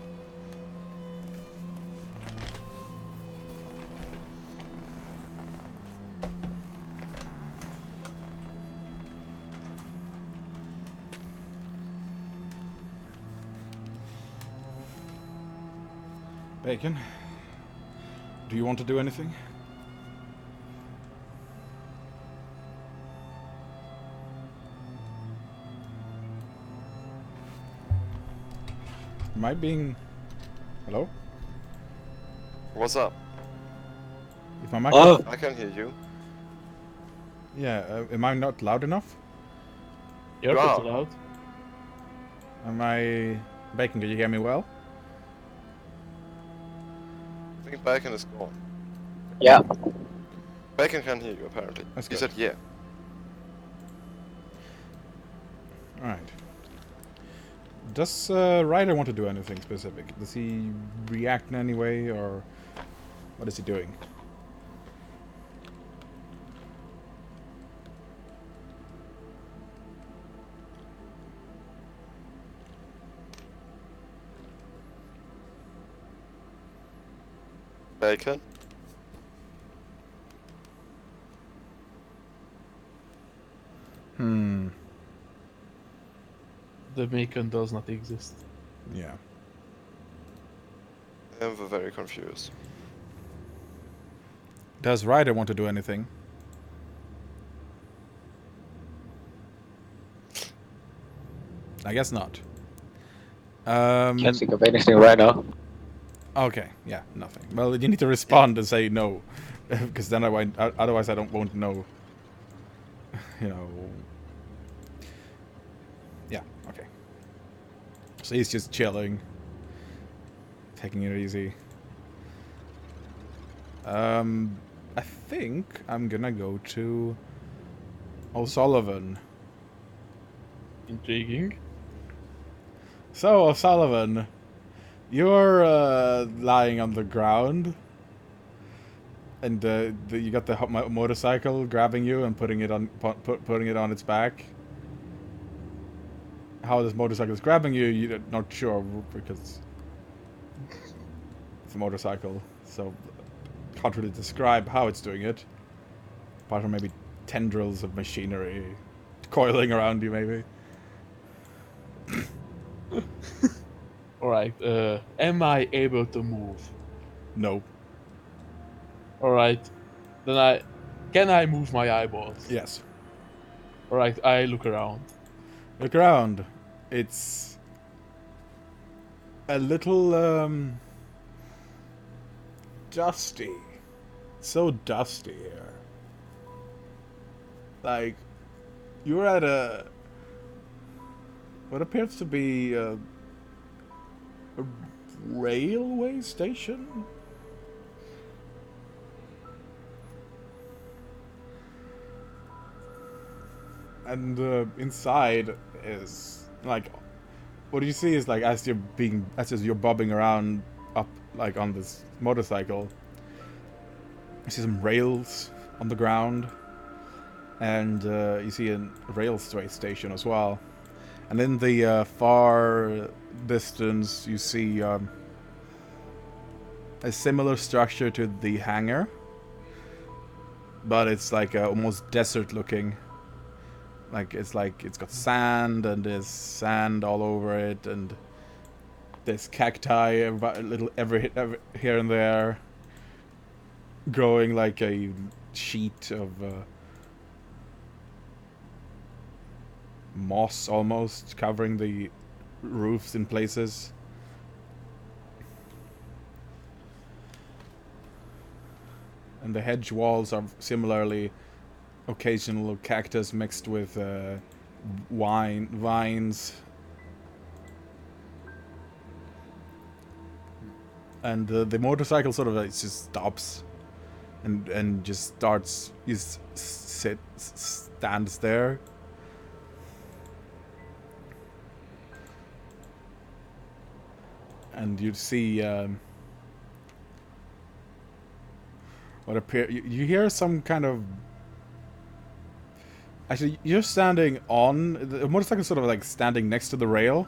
Bacon, do you want to do anything? Am I being... Hello? What's up? If my mic... I can hear you. Yeah, am I not loud enough? You're Wow. pretty loud. Am I... Bacon, can you hear me well? I think Bacon is gone. Yeah. Bacon can hear you apparently. That's He good. said yeah. Alright. Does Ryder want to do anything specific? Does he react in any way, or what is he doing? Bacon? Hmm. The bacon does not exist. Yeah. I am very confused. Does Ryder want to do anything? I guess not. Can't think of anything right now. Okay, yeah, nothing. Well, you need to respond and say no, because then otherwise I won't know. You know. Yeah. Okay. So he's just chilling, taking it easy. I think I'm gonna go to O'Sullivan. Intriguing. So, O'Sullivan, you're lying on the ground, and you got the motorcycle grabbing you and putting it on its back. How this motorcycle is grabbing you, you're not sure because it's a motorcycle, so can't really describe how it's doing it. Apart from maybe tendrils of machinery coiling around you, maybe. Alright, am I able to move? No. Alright, then can I move my eyeballs? Yes. Alright, I look around. Look around. It's a little dusty. So dusty here. Like you're at what appears to be a railway station. And inside is like, what you see is like as you're bobbing around up like on this motorcycle, you see some rails on the ground, and you see a railway station as well. And in the far distance, you see a similar structure to the hangar, but it's like almost desert looking. Like it's got sand, and there's sand all over it, and there's cacti every here and there, growing like a sheet of moss almost covering the roofs in places. and the hedge walls are similarly occasional cactus mixed with vines. And the motorcycle sort of like just stops and just starts, stands there. And you see what appear. You hear some kind of. Actually, you're standing on the motorcycle, sort of like standing next to the rail,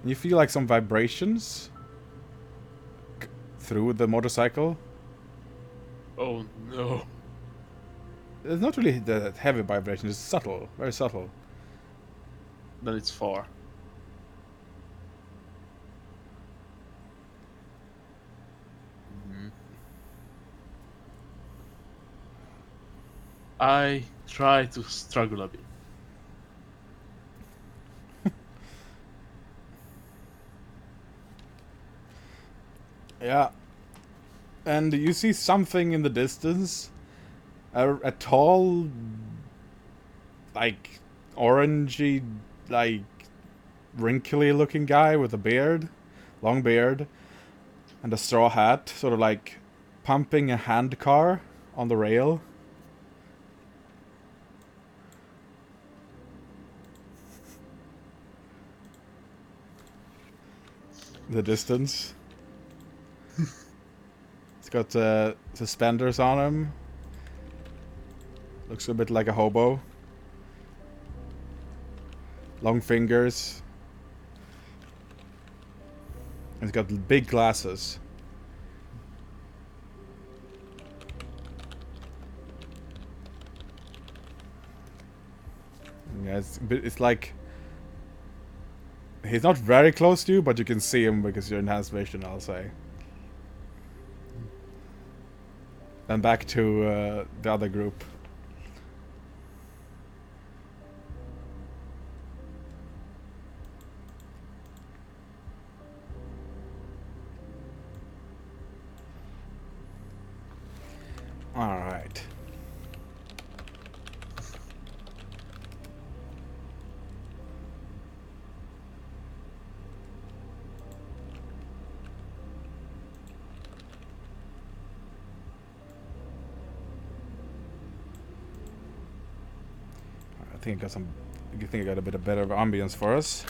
and you feel like some vibrations through the motorcycle. Oh no. It's not really that heavy vibration. It's subtle, very subtle. Then it's far. I try to struggle a bit. Yeah. And you see something in the distance. A tall, like, orangey, like, wrinkly looking guy with a beard. Long beard. And a straw hat. Sort of like pumping a hand car on the rail. The distance. It's got suspenders on him. Looks a bit like a hobo. Long fingers. And he's got big glasses. Yeah, it's like. He's not very close to you, but you can see him because you're enhanced vision, I'll say. Then back to the other group. Alright. I think I got a bit of better ambience for us.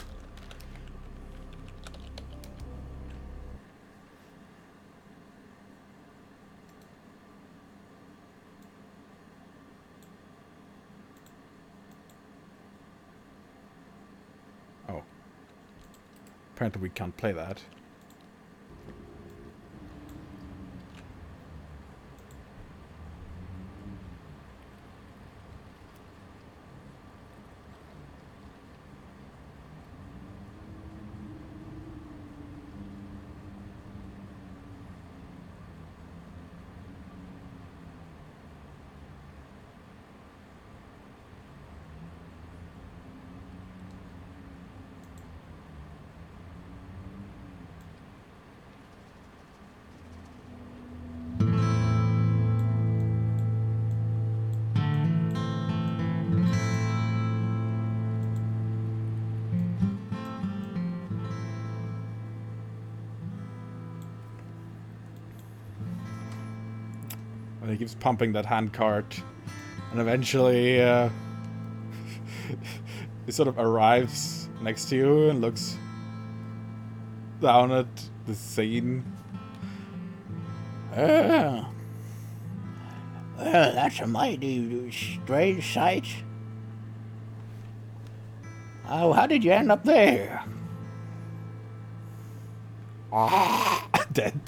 Oh. Apparently we can't play that. And he keeps pumping that hand cart. And eventually, he sort of arrives next to you and looks down at the scene. Well, that's a mighty strange sight. Oh, how did you end up there? Dead.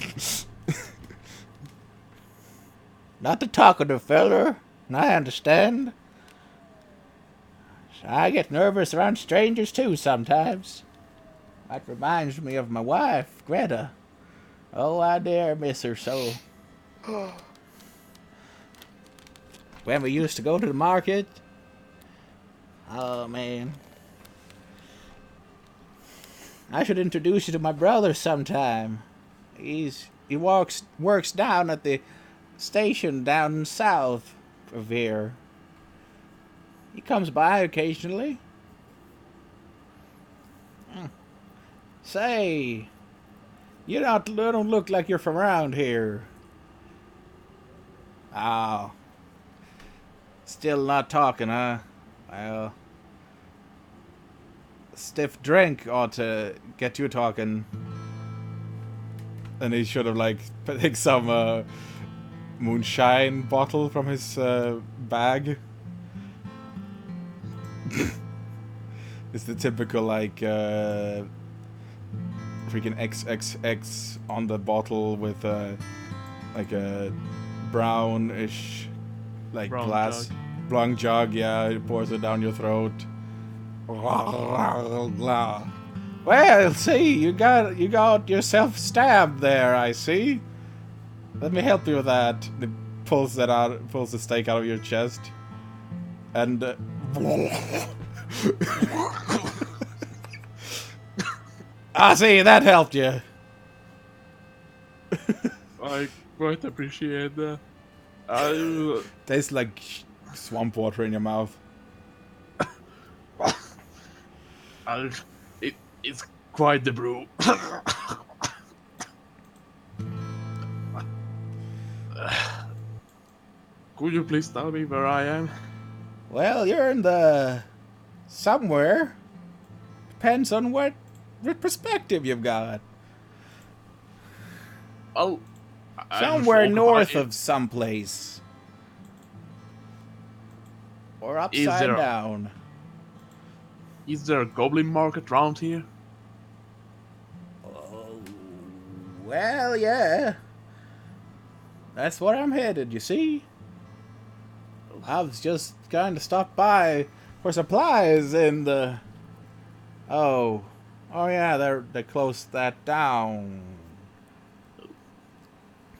Not the talkative feller, I understand. I get nervous around strangers too sometimes. That reminds me of my wife, Greta. Oh, I dare miss her so. When we used to go to the market. Oh, man. I should introduce you to my brother sometime. He works down at the stationed down south of here. He comes by occasionally. Say, you don't look like you're from around here. Oh. Still not talking, huh? Well, stiff drink ought to get you talking. And he should have, like, picked some moonshine bottle from his bag. It's the typical, like, freaking XXX on the bottle with, like a brownish, like, Brown glass. jug. Brown jug, yeah, it pours it down your throat. Well, see, you got yourself stabbed there, I see. Let me help you with that. He pulls the stake out of your chest. And see, that helped you. I quite appreciate that. I Tastes like swamp water in your mouth. it's quite the brew. Could you please tell me where I am? Well, you're in the somewhere. Depends on what perspective you've got. Well, Somewhere north of someplace. Or upside there- down. Is there a goblin market round here? Oh, well, yeah. That's where I'm headed, you see? I was just going to stop by for supplies in the... Oh yeah, they closed that down.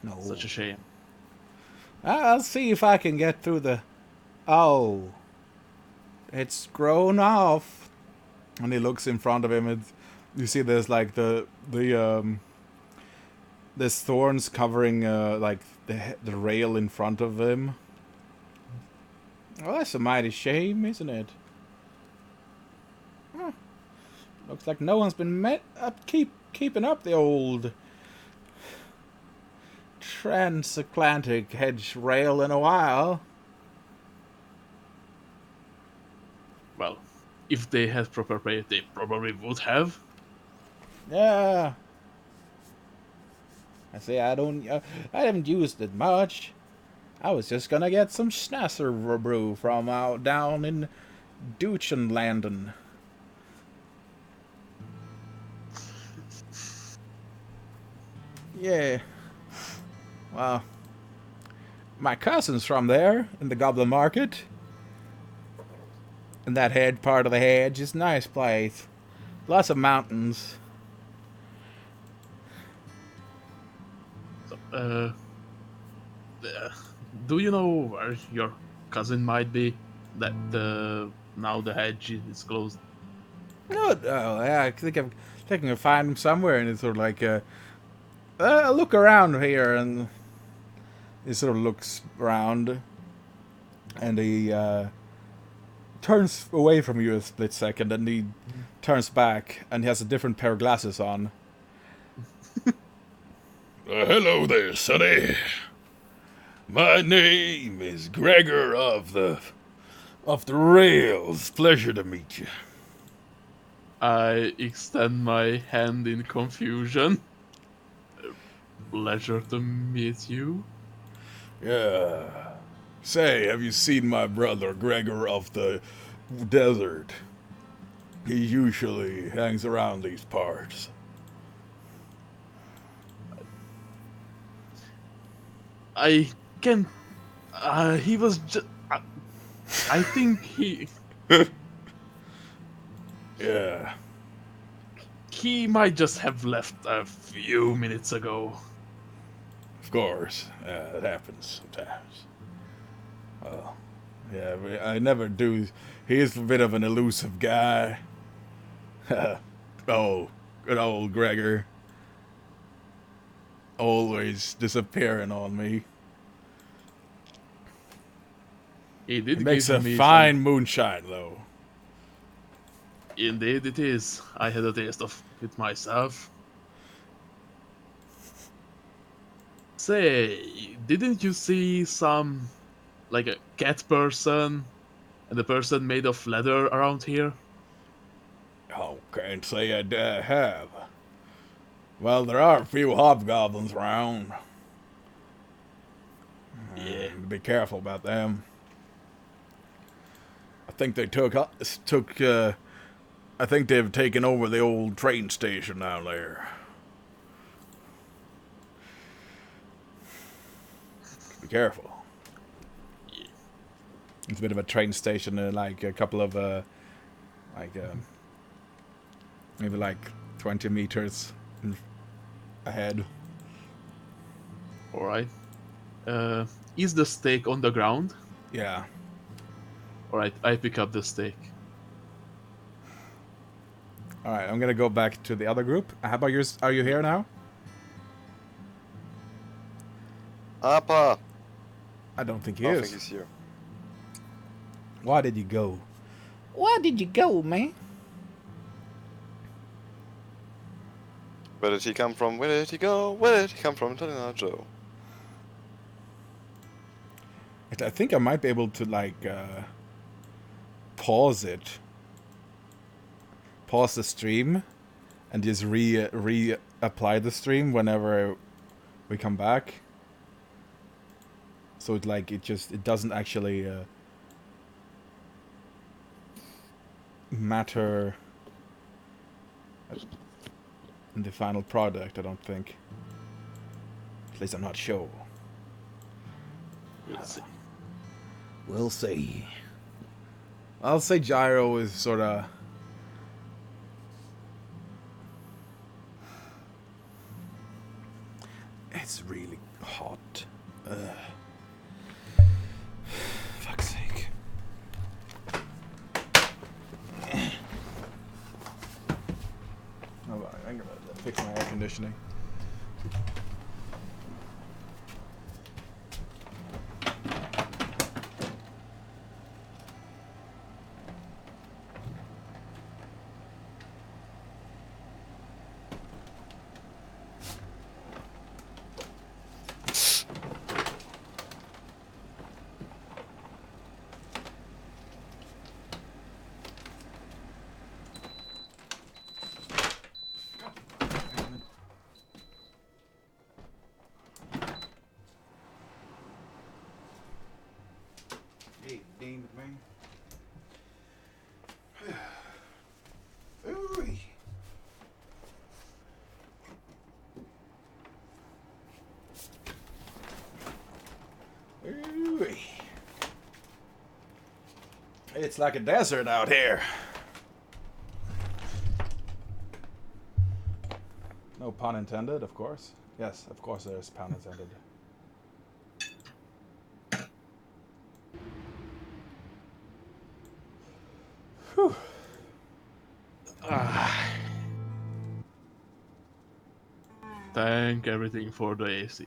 No. Such a shame. I'll see if I can get through the... Oh. It's grown off. And he looks in front of him and you see there's like there's thorns covering like the rail in front of him. Well, that's a mighty shame, isn't it? Huh. Looks like no one's been keeping up the old transatlantic hedge rail in a while. Well, if they had proper pay, they probably would have. Yeah. I say I haven't used it much. I was just gonna get some schnasser brew from out down in Duchenlanden. Yeah. Well, my cousin's from there in the Goblin Market. And that head part of the hedge is a nice place. Lots of mountains. So, do you know where your cousin might be? That now the hedge is closed. No, yeah, I think I'm thinking of find him somewhere, and it's sort of like, look around here, and he sort of looks around, and he turns away from you a split second, and he turns back, and he has a different pair of glasses on. Hello there, sonny. My name is Gregor of the Rails. Pleasure to meet you. I extend my hand in confusion. Pleasure to meet you. Yeah. Say, have you seen my brother Gregor of the desert? He usually hangs around these parts. I can. He was just. I think he. Yeah. He might just have left a few minutes ago. Of course. It happens sometimes. Well, yeah, I never do. He is a bit of an elusive guy. Oh, good old Gregor. Always disappearing on me. He did It makes give a me fine moonshine, though. Indeed it is. I had a taste of it myself. Say, didn't you see some, like a cat person and a person made of leather around here? Oh, can't say I have. Well, there are a few hobgoblins around. Yeah. Be careful about them. I think they I think they've taken over the old train station down there. Be careful. Yeah. It's a bit of a train station, like a couple of, maybe like 20 meters ahead. Alright. Is the stake on the ground? Yeah. Alright, I pick up the stake. All right, I'm gonna go back to the other group. How about yours? Are you here now? Appa! I don't think I he don't is. think he's here. Why did you go? Where did you go, man? Where did he come from? Where did he go? Where did he come from? Tell me now, Joe. I think I might be able to like pause the stream, and just reapply the stream whenever we come back. So it doesn't actually matter in the final product. I don't think. At least I'm not sure. We'll see. We'll see. I'll say Gyro is sort of... It's really hot. Fuck's sake. I'm gonna fix my air conditioning. Hey, damn it, man. Ooh. Ooh. It's like a desert out here. No pun intended, of course. Yes, of course there's pun intended. Whew. Thank everything for the AC.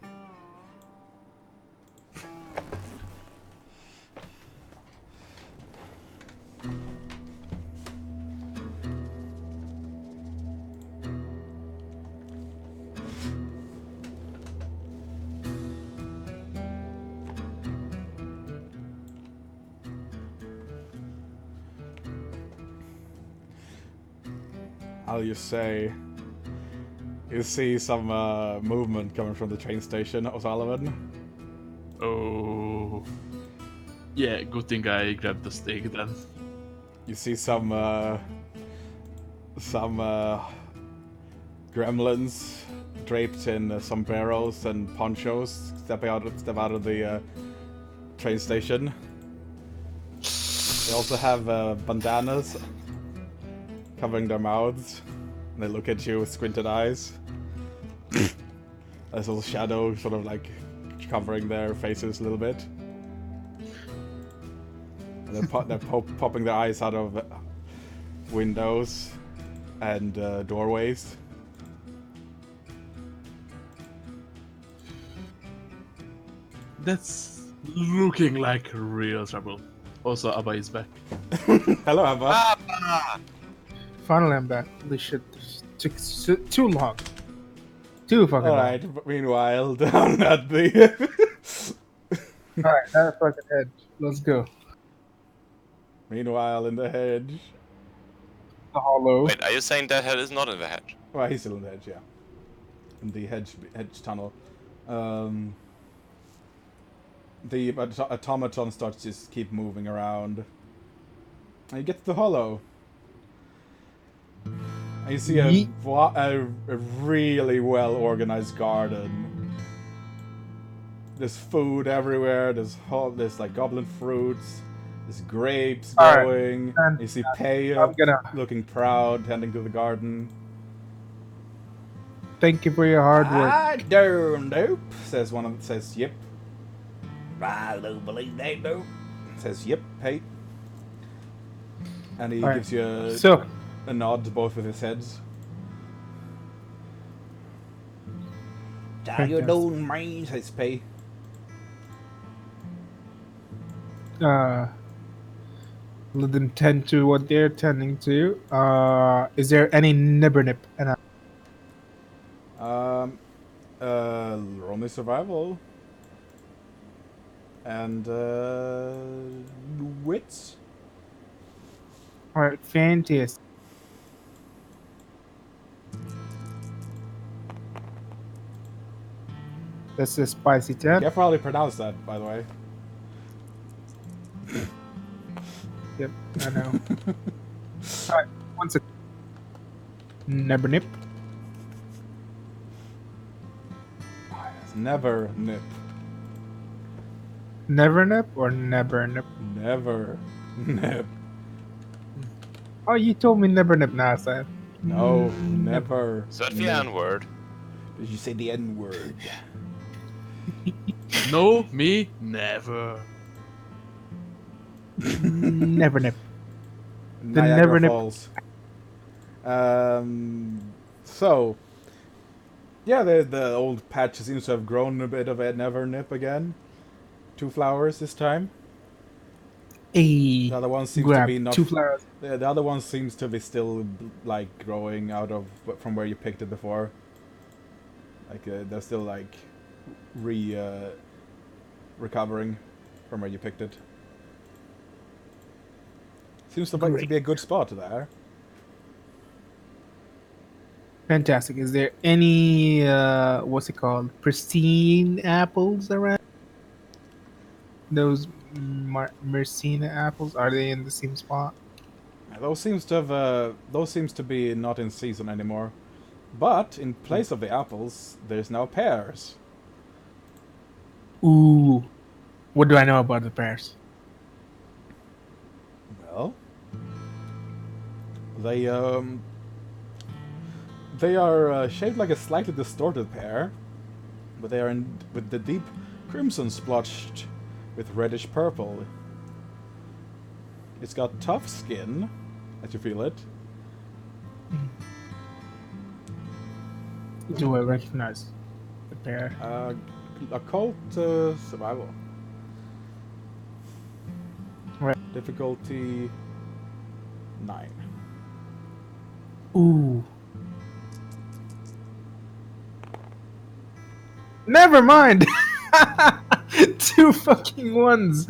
I'll just say, you see some movement coming from the train station, O'Sullivan. Oh. Yeah, good thing I grabbed the stake then. You see some gremlins draped in sombreros and ponchos step out of the train station. They also have bandanas covering their mouths, and they look at you with squinted eyes. There's a little shadow sort of like covering their faces a little bit. And they're popping their eyes out of windows and doorways. That's looking like real trouble. Also, Abba is back. Hello, Abba. Abba! Finally, I'm back. This shit took too long. Too fucking long. Alright, but meanwhile, down at the... Alright, that fucking head. Let's go. meanwhile, in the hedge. The hollow. Wait, are you saying that head is not in the hedge? Well, he's still in the hedge, yeah. In the hedge tunnel. The automaton starts to just keep moving around. And you get to the hollow. And you see a really well organized garden. There's food everywhere. There's like goblin fruits. There's grapes Alright, growing. You see Pei I'm gonna looking proud, tending to the garden. thank you for your hard work. I don't know, says one of them. Says yep. I don't believe that, though. Says yep, Pei. And he Alright, gives you So, a nod to both of his heads. How you Fantastic. doing, man? Says Pei. let them tend to what they're tending to. Is there any nibbernip? And Roll me survival. And, wits. alright, fantastic. That's a spicy 10. Can't probably pronounce that, by the way. Yep, I know. Alright, one second. Nibbernip. Never nip. Never nip or never nip? Never nip. Oh, you told me never nip last time. No, never. Is that the N-word? Did you say the N word? No, me, never. Never nip. The Niagara never nip. Falls. So, yeah, the old patch seems to have grown a bit of a never nip again. 2 flowers this time. Hey, The other one seems to grab be not. 2 flowers. The other one seems to be still like growing out of from where you picked it before. Like they're still like recovering from where you picked it. Seems to be a good spot there. Fantastic. Is there any what's it called? Pristine apples around? Those Mercina apples, are they in the same spot? Those seems to be not in season anymore. But in place of the apples, there's now pears. Ooh. What do I know about the pears? Well, they are shaped like a slightly distorted pear, but they are with the deep crimson splotched with reddish purple. It's got tough skin, as you feel it. Do I recognize the pear? Occult survival. Right. Difficulty 9. Ooh. Never mind. 2 fucking ones.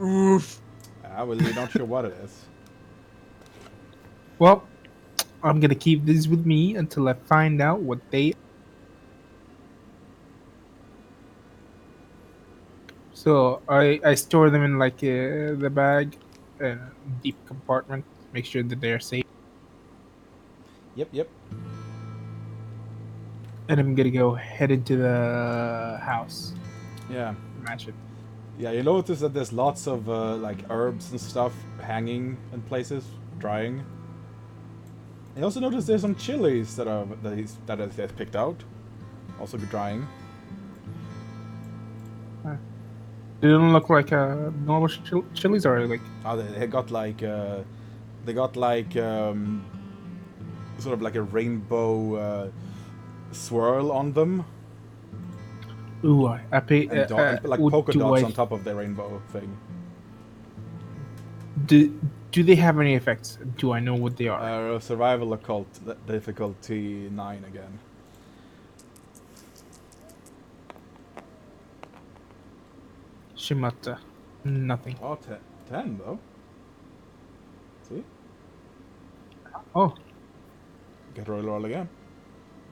Oof. Well, you're not sure what it is. Well, I'm gonna keep these with me until I find out what they. So I store them in like the bag, deep compartment. Make sure that they're safe. Yep. And I'm gonna go head into the house. Yeah. Match it. Yeah, you notice that there's lots of like herbs and stuff hanging in places, drying. You also notice there's some chilies that he's picked out, also drying. They don't look like normal chilies, or like Oh, they got like sort of like a rainbow swirl on them. Ooh, I pay. And like Would- polka do dots I on top of the rainbow thing. do they have any effects? Do I know what they are? Survival occult difficulty 9 again. Shimata. Nothing. Oh, 10 though. See? Oh, Get roll again.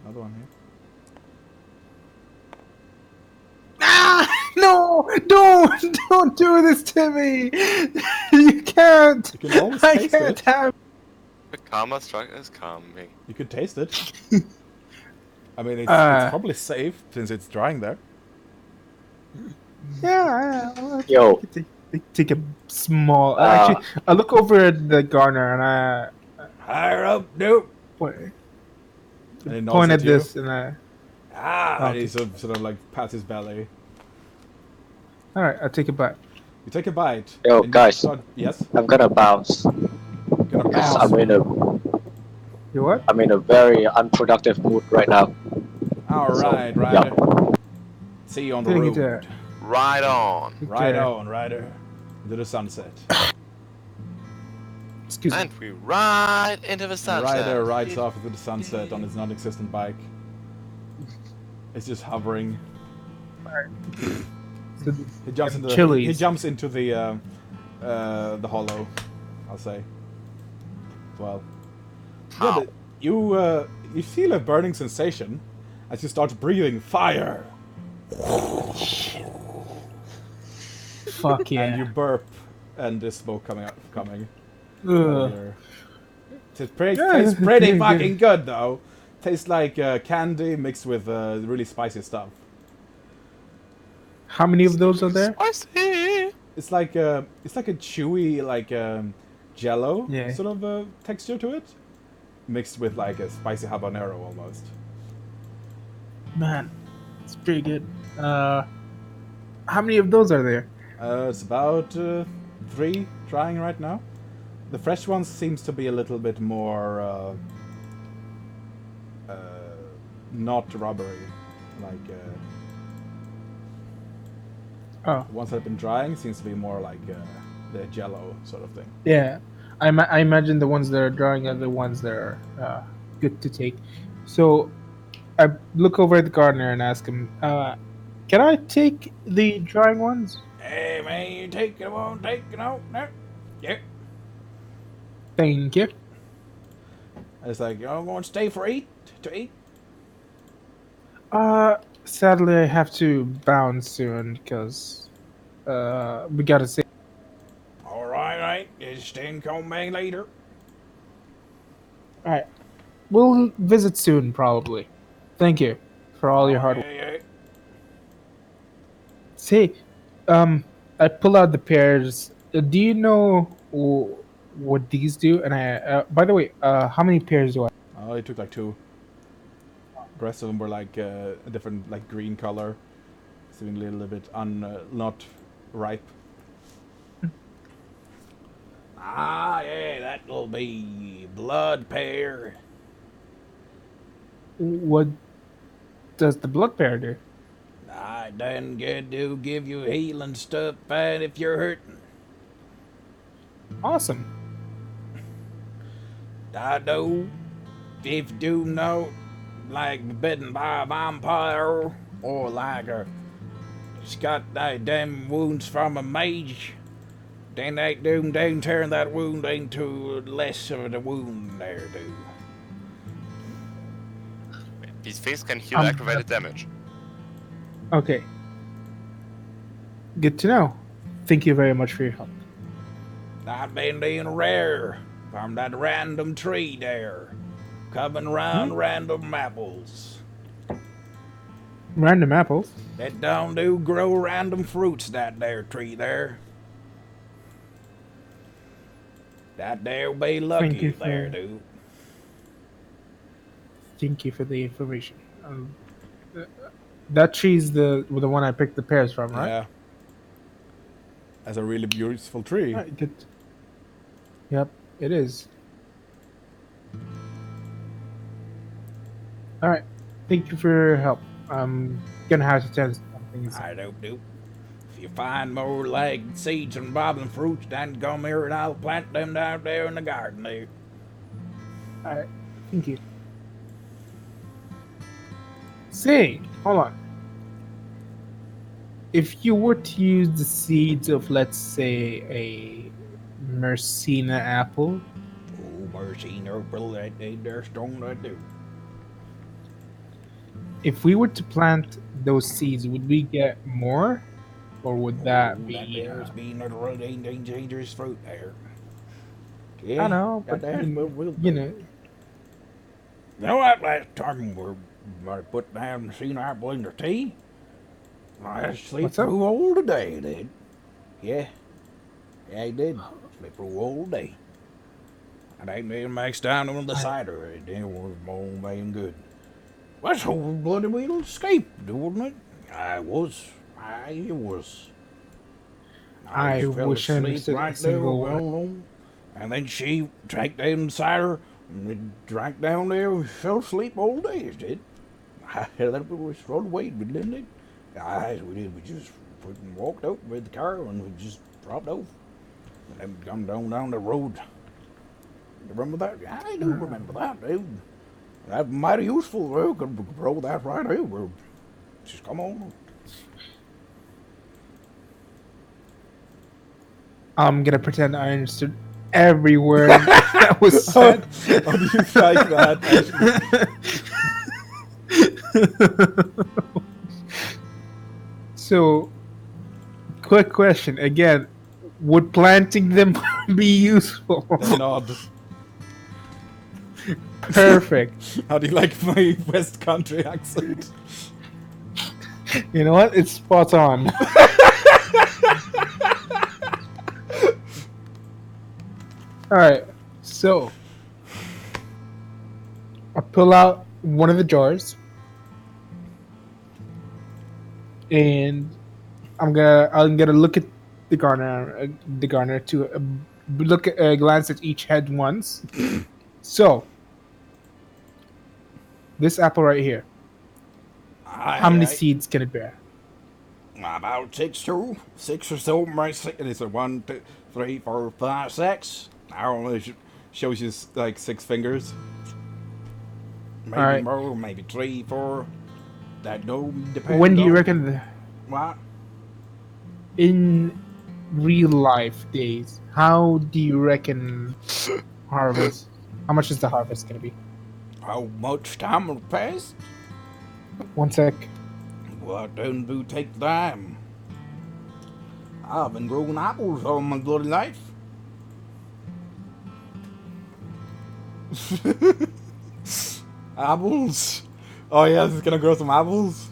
Another one here. no! Don't do this to me! You can't! You can always I taste can't it. have. The karma strike is coming. You could taste it. I mean, it's Uh. probably safe since it's drying there. Yeah, I'll Yo. take a small. Ah. Actually, I look over at the gardener and I Higher up, nope. point, And he nods point at you. this and I. Ah, and he Okay. sort of like pats his belly. All right, I take a bite. You take a bite. Yo, and you guys. yes. I'm gonna bounce. Gonna Yes, bounce. You what? I'm in a very unproductive mood right now. All So, right, yeah. Ryder. See you on the Getting road. into Right on. Right Okay. on, Ryder. Into the sunset. Excuse me. And we ride into the And sunset. Ryder rides off into the sunset on his non-existent bike. It's just hovering. So, He jumps into Chili's. he jumps into the hollow, I'll say. Well, yeah, How? but you feel a burning sensation as you start breathing fire, fuck yeah. and you burp, and there's smoke coming. Out of Ugh. your- Tastes Yeah, tastes pretty good. fucking good though. Tastes like candy mixed with really spicy stuff. How many of those are there? Spicy. It's like a chewy like Jello Yeah. sort of texture to it, mixed with like a spicy habanero almost. Man, it's pretty good. How many of those are there? It's about 3 drying right now. The fresh ones seems to be a little bit more not rubbery, like Oh, the ones that have been drying seems to be more like the Jello sort of thing. yeah. I imagine the ones that are drying are the ones that are good to take. So I look over at the gardener and ask him, can I take the drying ones? Hey man, you take it, won't take it, no. Yeah. Thank you. It's like, you're going to stay to eat? Sadly, I have to bounce soon because we gotta see. Alright, just stay come back later. All right, we'll visit soon, probably. Thank you for all your hard work. Yeah. Say, I pull out the pears. Do you know what these do? And by the way, how many pears do I? Oh, it took like 2. The rest of them were like a different, like green color, seeming a little bit not ripe. Ah, yeah, that'll be blood pear. What does the blood pear do? I done good to give you healing stuff, and if you're hurting, Awesome. I know if you do know, like bitten by a vampire or like it's got that damn wounds from a mage. Then that doom don't turn that wound into less of a wound there, dude. These things can heal aggravated damage. Okay. Good to know. Thank you very much for your help. I've been being rare from that random tree there, coming round random apples. Random apples. That don't do grow random fruits, that there tree there. That there'll be lucky you there, for- dude. Thank you for the information. That tree's the one I picked the pears from, right? Yeah. That's a really beautiful tree. All right, good. Yep, it is. All right. Thank you for your help. I'm gonna have to tend to them. I don't know. If you find more like seeds and bobbling fruits, then come here and I'll plant them down there in the garden there. All right. Thank you. Say, hold on. If you were to use the seeds of, let's say, a Mercina apple, Oh, mercy, no, they're strong, I do. if we were to plant those seeds, would we get more, or would that That be? there's been a really dangerous fruit there. I Yeah, know, but there's, you know, You know that last time we put down seen apple in the tea? I sleep What's up? through all the day, did. Yeah. Yeah, I did. Sleep through all day. And I made max down on the cider. It was more damn good. That's whole bloody wheel escaped, wasn't it? I was. I was. I fell wish I asleep understood a right there, single well word. known. And then she drank down the cider, and we drank down there, we fell asleep all day, it did. That was run away, didn't it? Aye, we did. We just walked out with the car, and we just dropped off. And then come down the road. You remember that? I do remember that, dude. That's mighty useful, we could roll that right over. Just come on. I'm gonna pretend I understood every word that was said. How do you like that? So, quick question again: would planting them be useful? Nod. Perfect. How do you like my West Country accent? You know what? It's spot on. All right. So, I pull out one of the jars, and I'm gonna look at the gardener to look at glance at each head once. So, this apple right here. How many seeds can it bear? About 6 or so. Right, it's a 1, 2, 3, 4, 5, 6. I don't know. It shows you like 6 fingers. Maybe Alright. more, maybe 3, 4. That don't depend. When do you on- reckon What? in real life days? How do you reckon harvest? How much is the harvest gonna be? How much time will pass? 1 sec. What don't you take time? I've been growing apples all my bloody life. Apples? Oh yeah, it's gonna grow some apples?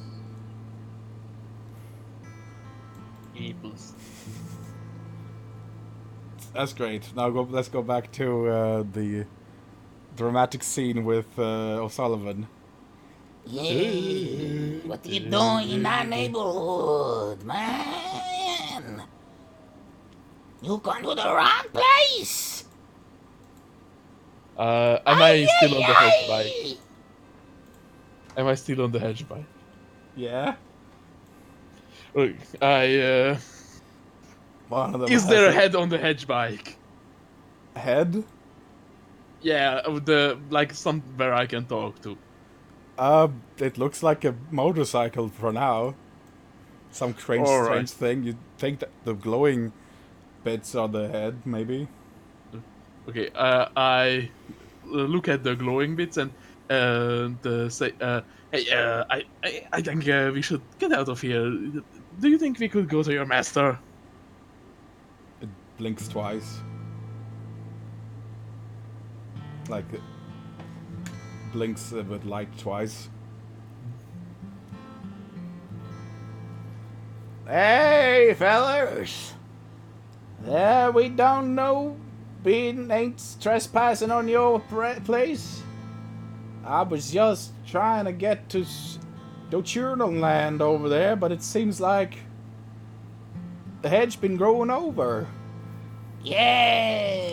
Apples. That's great. Now let's go back to the dramatic scene with O'Sullivan. Yeah, what you doing in our neighborhood, man? You come to the wrong place. Am I still on the hedge bike? Am I still on the hedge bike? Yeah? Look, One of them is has there a head on the hedge bike? head? Yeah, like somewhere I can talk to. It looks like a motorcycle for now. Some strange Alright. thing. You'd think that the glowing bits are the head, maybe. Okay, I look at the glowing bits and say, "Hey, I think we should get out of here. Do you think we could go to your master?" It blinks twice. Like, it blinks with light twice. Hey, fellas! Yeah, we don't know. Being ain't trespassing on your place. I was just trying to get to Dochurnal land over there, but it seems like the hedge been growing over. Yeah,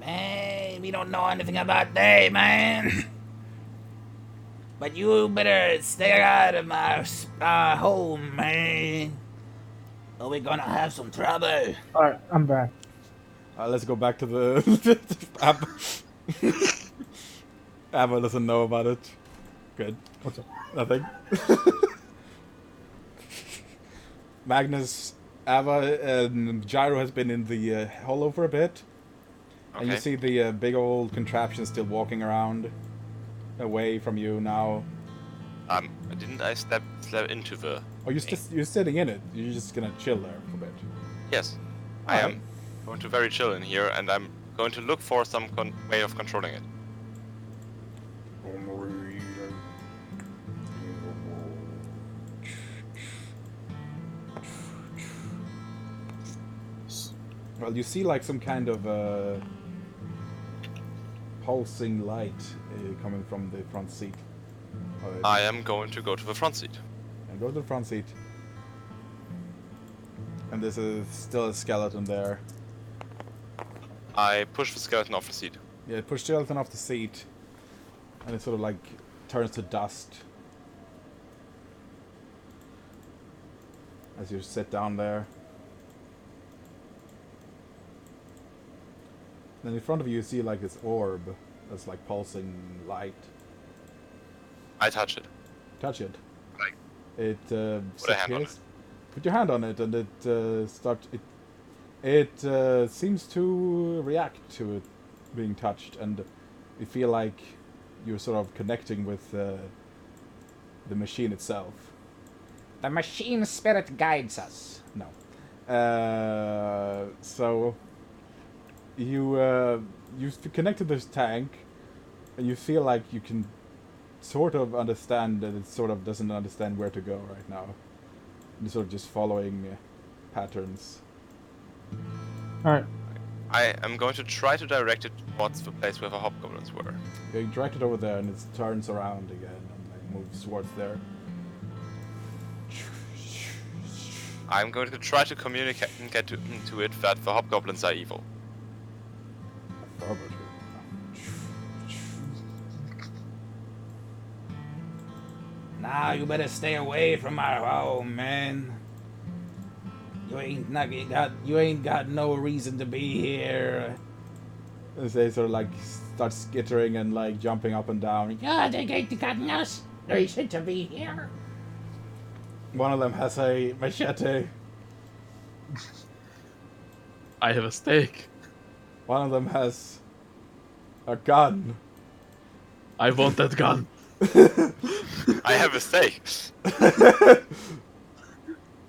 man. We don't know anything about that, man. But you better stay out of my home, man. Or we're gonna have some trouble. Alright, I'm back. Let's go back to the app. Abba doesn't know about it. Good. What's up? Nothing. Magnus, Ava, and Gyro has been in the hollow for a bit. And you Okay. see the big old contraption still walking around away from you now. Didn't I step into the? Oh, you're sitting in it. You're just gonna chill there for a bit. Yes, I am going to very chill in here, and I'm going to look for some way of controlling it. Well, you see like some kind of pulsing light coming from the front seat. I am going to go to the front seat. And go to the front seat. And there's still a skeleton there. I push the skeleton off the seat. Yeah, push the skeleton off the seat. And it sort of like turns to dust. As you sit down there. Then in front of you, you see like this orb that's like pulsing light. I touch it. Touch it. Like, It put a hand on appears- Put your hand on it, and it starts. It seems to react to it being touched, and you feel like you're sort of connecting with the machine itself. The machine spirit guides us. No. So you've connected this tank, and you feel like you can sort of understand that it sort of doesn't understand where to go right now. You're sort of just following patterns. Alright. I am going to try to direct it towards the place where the hobgoblins were. You direct it over there, and it turns around again and like, moves towards there. I'm going to try to communicate and get to it that the hobgoblins are evil. Now you better stay away from our home, man. You ain't got no reason to be here. As they sort of like start skittering and like jumping up and down. Yeah, they ain't got no reason to be here. One of them has a machete. I have a stake. One of them has a gun. I want that gun. I have a stake.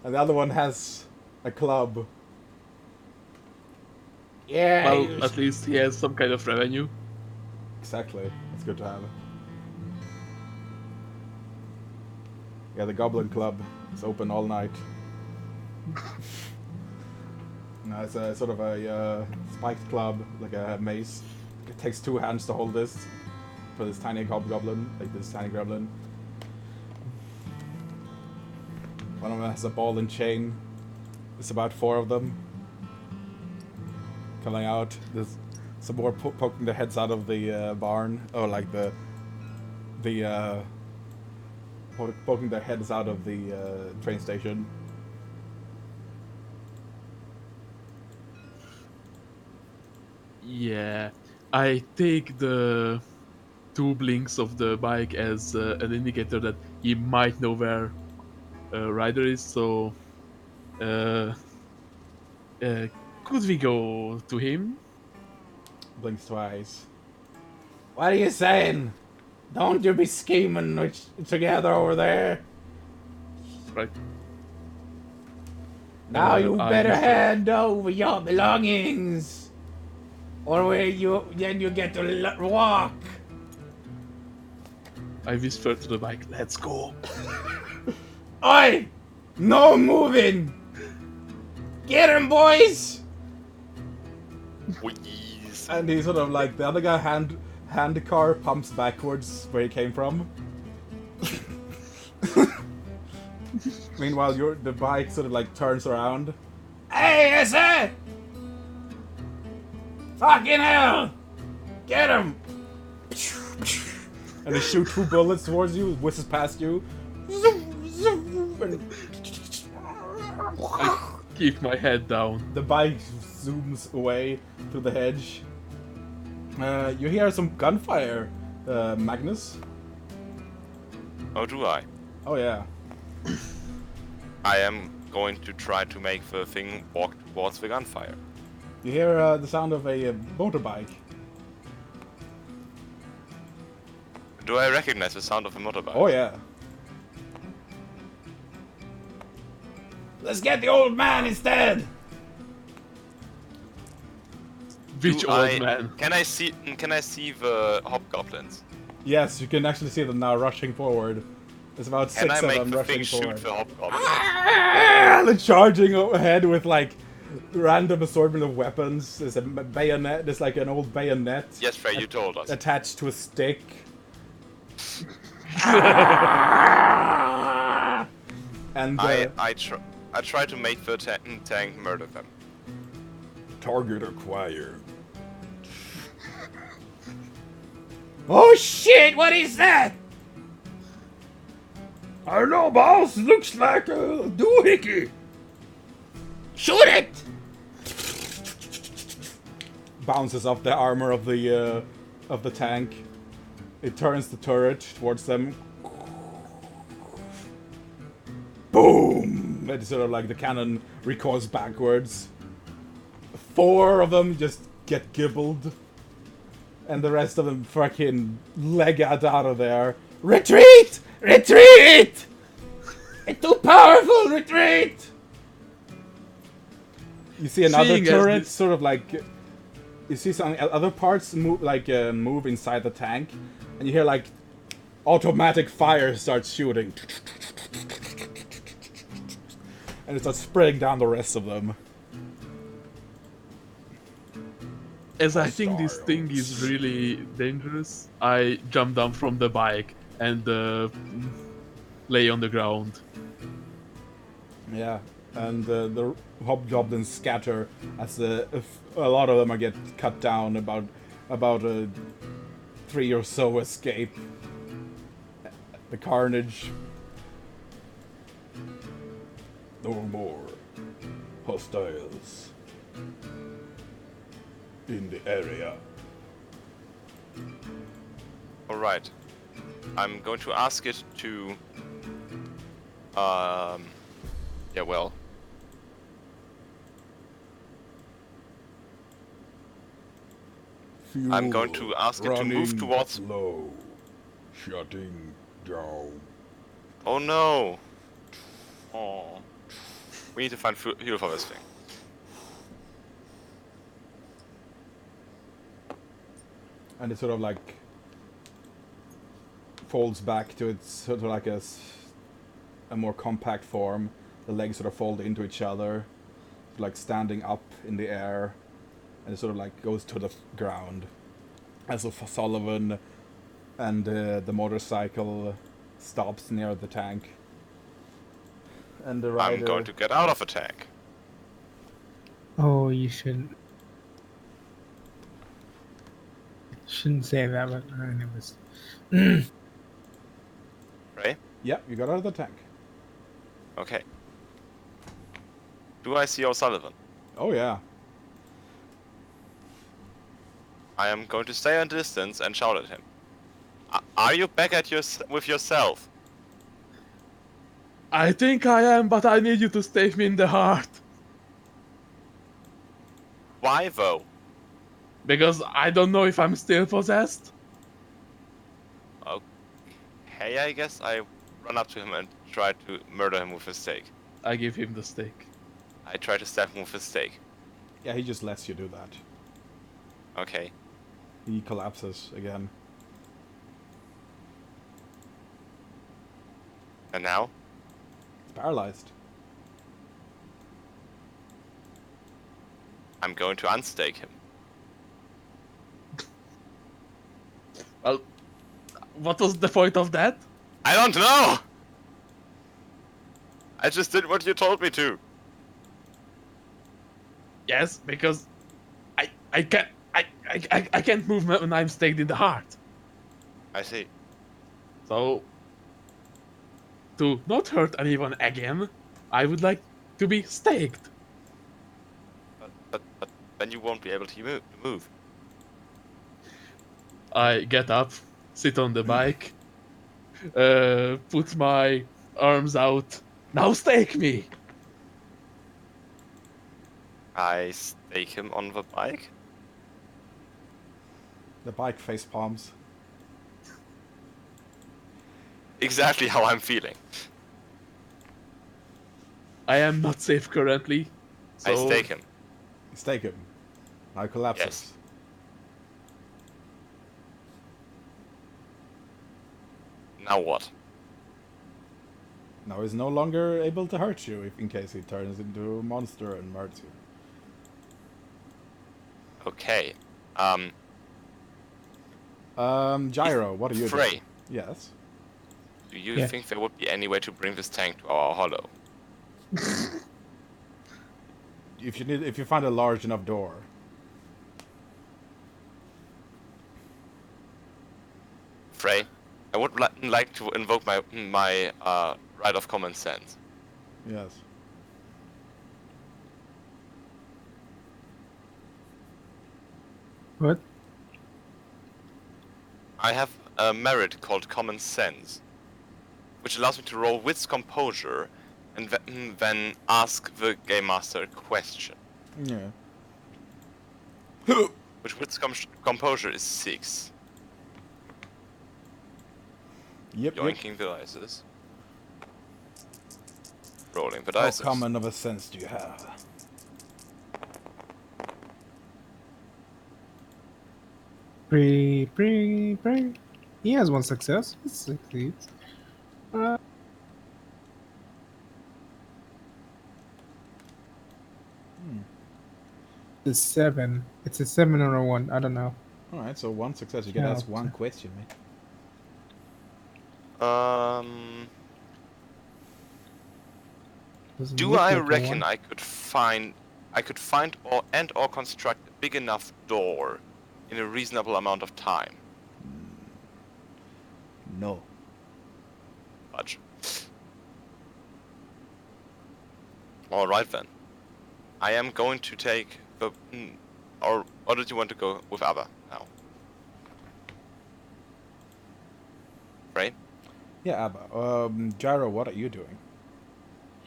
And the other one has a club. Yeah. Well, at least he has some kind of revenue. Exactly. It's good to have. Yeah, the Goblin Club is open all night. No, it's a sort of a spiked club, like a mace. It takes 2 hands to hold this for this tiny hobgoblin, like this tiny gremlin. One of them has a ball and chain. There's about 4 of them coming out. There's some more poking their heads out of the barn, or like poking their heads out of the train station. Yeah, I take the 2 blinks of the bike as an indicator that he might know where Ryder is, so could we go to him? Blinks twice. What are you saying? Don't you be scheming together over there. Right. Now you I'm better sure. hand over your belongings, or then you get to walk. I whisper to the bike, let's go. Oi! No moving! Get him, boys! Please. And he sort of like, the other guy hand the car pumps backwards where he came from. Meanwhile, the bike sort of like turns around. Hey, is it? Fucking hell! Get him! and they shoot 2 bullets towards you, whizzes past you. Zoom, zoom, and I keep my head down. the bike zooms away through the hedge. You hear some gunfire, Magnus. Oh, do I? Oh yeah. I am going to try to make the thing walk towards the gunfire. You hear the sound of a motorbike. Do I recognize the sound of a motorbike? Oh yeah. Let's get the old man instead. Which Do old man? Can I see the hobgoblins? Yes, you can actually see them now rushing forward. There's about Can 6 I of make them the rushing thing shoot forward. the hobgoblins? They're charging ahead with like random assortment of weapons. There's a bayonet. There's like an old bayonet Yes, Frey, you told us. attached to a stick. And I try to make the tank murder them. Target acquired. Oh shit! What is that? I don't know, boss. Looks like a doohickey. Shoot it! bounces off the armor of the tank. It turns the turret towards them. Boom! It's sort of like the cannon recoils backwards. 4 of them just get gibbled. And the rest of them fucking leg out of there. Retreat! Retreat! It's too powerful! Retreat! You see another Seeing as turret, this- sort of like... You see some other parts move, move inside the tank. And you hear like... automatic fire starts shooting. And it starts spraying down the rest of them. As I think this thing is really dangerous, I jump down from the bike and lay on the ground. Yeah, and the hobgoblins scatter as a lot of them are get cut down. About 3 or so escape. The carnage. No more hostiles in the area. Alright. I'm going to ask it to... Yeah, well... I'm going to ask it to move Running towards... low. Shutting down. Oh no! Oh. We need to find fuel for this thing. And it sort of like folds back to its sort of like a more compact form. The legs sort of fold into each other, like standing up in the air, and it sort of like goes to the ground. As Sullivan and the motorcycle stops near the tank. And the rider... I'm going to get out of the tank. Oh, you shouldn't say that, but anyways. Right? Yeah, you got out of the tank. Okay. Do I see O'Sullivan? Oh yeah. I am going to stay at a distance and shout at him. Are you back at with yourself? I think I am, but I need you to stave me in the heart. Why though? Because I don't know if I'm still possessed. Okay, I guess I run up to him and try to murder him with a stake. I give him the stake. I try to stab him with a stake. Yeah, he just lets you do that. Okay. He collapses again. And now? He's paralyzed. I'm going to unstake him. Well, what was the point of that? I don't know! I just did what you told me to. Yes, because I can't move when I'm staked in the heart. I see. So, to not hurt anyone again, I would like to be staked. But then you won't be able to move. I get up, sit on the bike, put my arms out. Now stake me! I stake him on the bike. The bike face palms. Exactly how I'm feeling. I am not safe currently. So I stake him. Stake him. Now collapses. Yes. Now what? Now he's no longer able to hurt you if in case he turns into a monster and murders you. Okay. Gyro, what are you Frey, doing? Yes. do you Yeah. think there would be any way to bring this tank to our hollow? If you find a large enough door. Frey, I would like to invoke my right of common sense. Yes. What? I have a merit called common sense, which allows me to roll with composure and then ask the game master a question. Yeah. Which with composure is 6. Yep. Yoinking the dices. Rolling the How dices. common of a sense do you have? Pretty. He has one success. He succeeds. It's 7. It's a 7 or a 1. I don't know. Alright, so one success. You get Yeah, asked one question, man. Doesn't Do look I like a reckon 1. I could find or construct a big enough door in a reasonable amount of time? No. Fudge. All right then. I am going to take the. Or did you want to go with other now? Right? Yeah, Abba. Gyro, what are you doing?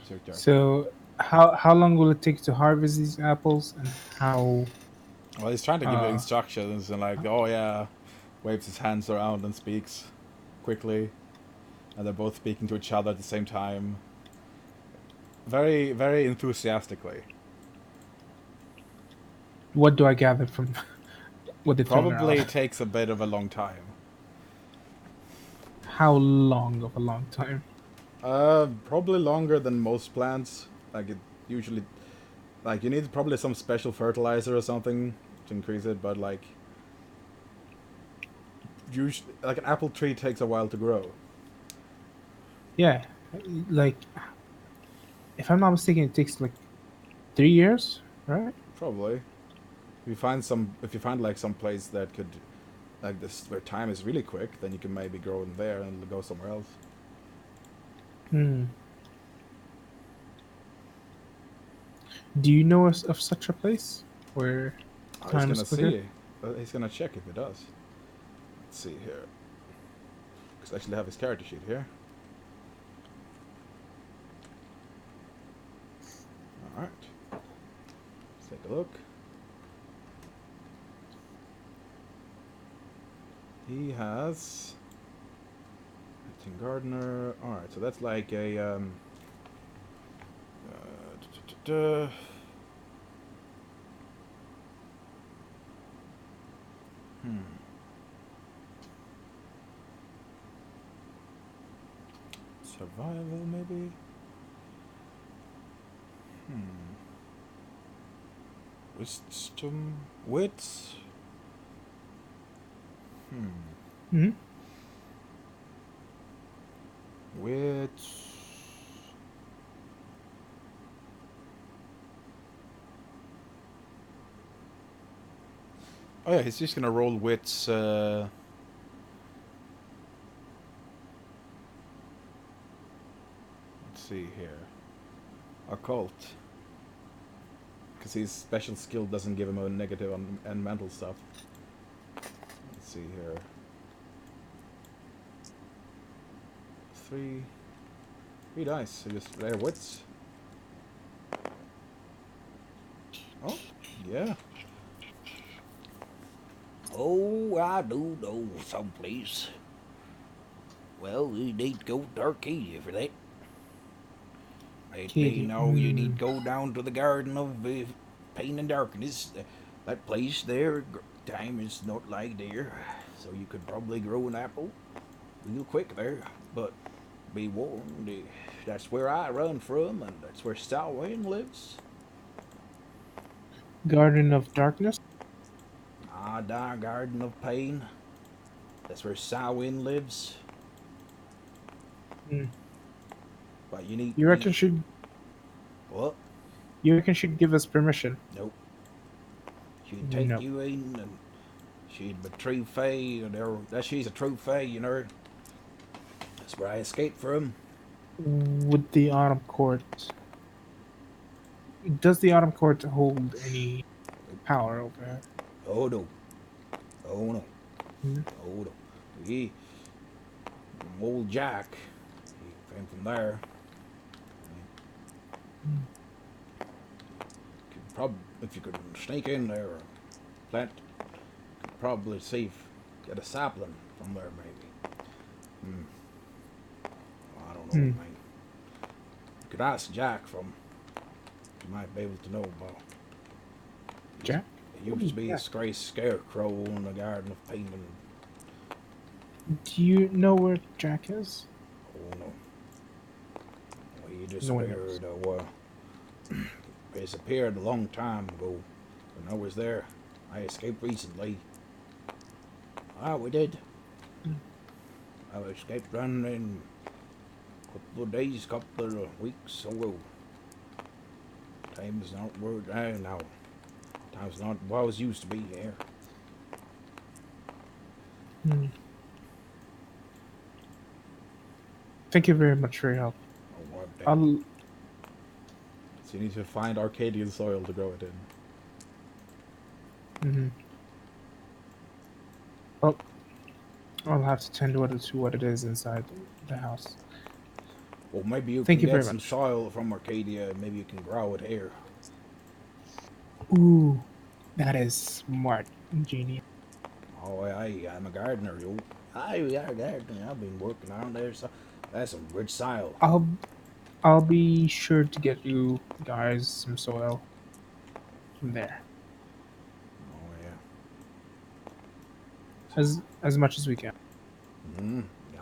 Zergtar. So, how long will it take to harvest these apples, and how? Well, he's trying to give you Uh, instructions and like, oh yeah, waves his hands around and speaks quickly, and they're both speaking to each other at the same time. Very, very enthusiastically. What do I gather from what they told me? Probably takes a bit of a long time. How long of a long time? Probably longer than most plants. Like it usually, like you need probably some special fertilizer or something to increase it, but like, usually, like an apple tree takes a while to grow. Yeah, like if I'm not mistaken, it takes like 3 years, right? Probably. If you find like some place that could, like this where time is really quick, then you can maybe grow in there and go somewhere else. Hmm. Do you know of such a place where I time was is gonna quicker? see. He's gonna check if it does. Let's see here. Because I actually have his character sheet here. Alright. Let's take a look. He has Tim Gardner. Alright, so that's like a survival maybe? Wisdom, wits. Hmm. Wits. Oh yeah, he's just gonna roll wits. occult. Because his special skill doesn't give him a negative on mental stuff. Let's see here. 3 dice. So just their wits. Oh, yeah. Oh, I do know someplace. Well, you need to go to Arcadia for that. You know, you need to go down to the Garden of Pain and Darkness. That place there, time is not like there. So you could probably grow an apple real quick there. But be warned, that's where I run from, and that's where Salwyn lives. Garden of Darkness. Ah, darn Garden of Pain. That's where Salwyn lives. Hmm. But you need. You reckon should What? you reckon she'd give us permission? Nope. She'd take No. you in, and she'd be true fae, that she's a true fae, you know. That's where I escaped from. Would the Autumn Court? Does the Autumn Court hold any power over her? Oh no. Oh no. Hmm. Oh no. He, old Jack, he came from there. Could if you could sneak in there or plant, could probably see get a sapling from there maybe. I don't know, man. You could ask Jack from. You might be able to know about. Jack? It used to be a stray scarecrow in the Garden of Pain. Do you know where Jack is? Oh no. He No one knows. disappeared. He disappeared a long time ago. When I was there, I escaped recently. Ah, we did. I escaped running in a couple of days, couple of weeks ago. Time's not word now. Time's not what was used to be here. Thank you very much for your help. Oh, what the- I'll So you need to find Arcadian soil to grow it in. Oh, I'll have to tend to what it is inside the house. Well, maybe you Thank can you get very some much. soil from Arcadia, and maybe you can grow it here. Ooh, that is smart, ingenious. Oh, I'm a gardener, yo. We are gardening. I've been working around there, so that's some rich soil. I'll be sure to get you guys some soil from there, Oh, yeah. as much as we can.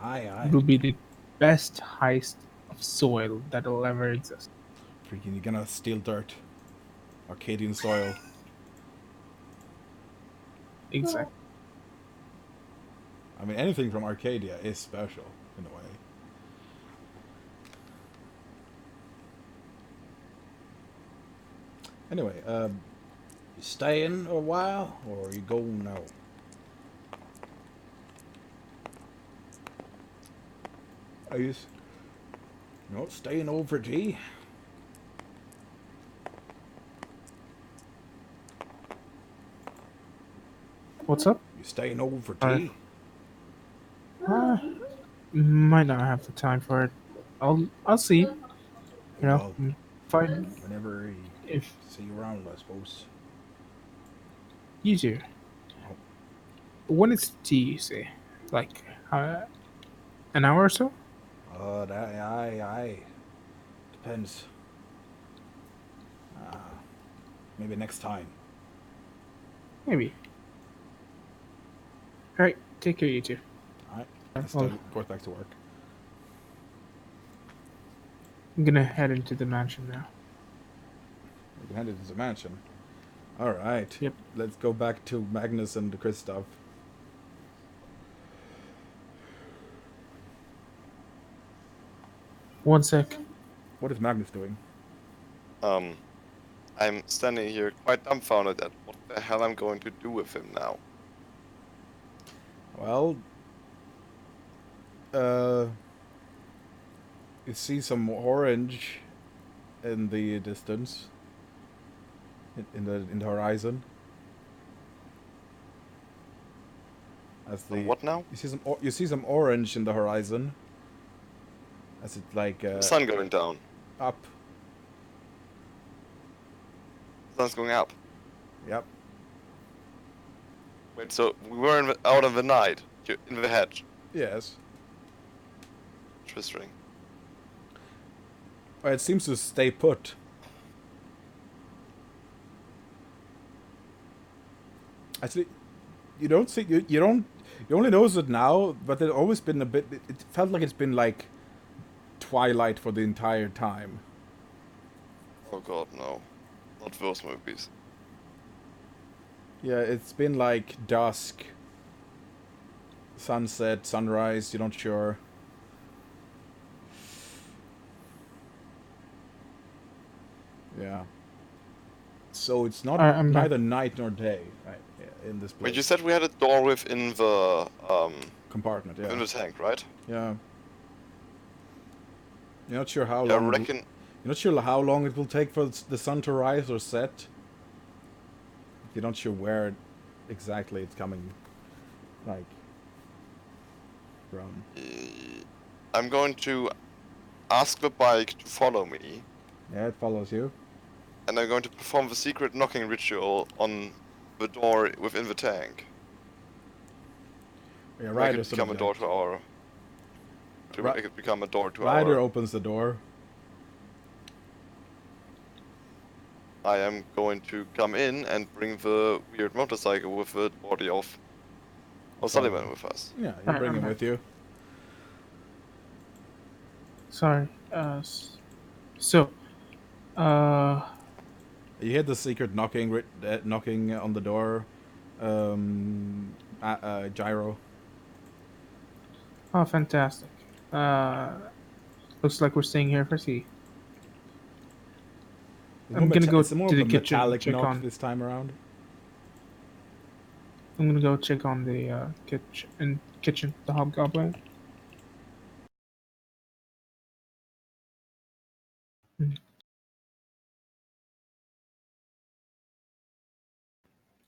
Aye. It'll be the best heist of soil that'll ever exist. Freaking, you're gonna steal dirt. Arcadian soil. Exactly. I mean, anything from Arcadia is special, in a way. Anyway, you staying a while, or you going now? Are you not staying over tea? What's up? You staying over for tea? Might not have the time for it. I'll see. You know, Well, fine whenever you if see you around, I suppose. you do. When it's tea, you say, like an hour or so. Aye. Depends. Maybe next time. Maybe. All right. Take care, you two. Alright. Let's go back to work. I'm gonna head into the mansion now. We can head into the mansion. Alright. Yep. Let's go back to Magnus and Kristoff. One sec. What is Magnus doing? I'm standing here quite dumbfounded at what the hell I'm going to do with him now. Well, you see some orange in the distance, in the horizon. As the What now? you see some orange in the horizon. As it like The sun going down. up. Sun's going up. Yep. Wait, so we were out of the night, in the hedge. Yes. Interesting. Well, it seems to stay put. Actually, you don't see you don't you only notice it now, but it's always been a bit. It felt like it's been like twilight for the entire time. Oh god, no. Not those movies. Yeah, it's been like dusk, sunset, sunrise. You're not sure. Yeah. So it's not I'm back. neither night nor day, right? In this place. Wait, you said we had a door within the Compartment, within yeah. the tank, right? Yeah. You're not sure how Yeah, I long. reckon. You're not sure how long it will take for the sun to rise or set. You're not sure where exactly it's coming, like, from. I'm going to ask the bike to follow me, Yeah, it follows you. and I'm going to perform the secret knocking ritual on the door within the tank. Yeah, Make Ryder it sort become of a door like, to our. To Ri- make it become a door to Ryder our. opens the door. I am going to come in and bring the weird motorcycle with the body of Sullivan with us. Yeah, you Alright, bring I'm him back. with you. Sorry. So, You hear the secret knocking, knocking on the door. Gyro. oh, fantastic. Looks like we're staying here for tea. I'm gonna go It's more to of the a kitchen and metallic check knock on. this time around. I'm gonna go check on the kitchen, the hobgoblin. Hmm.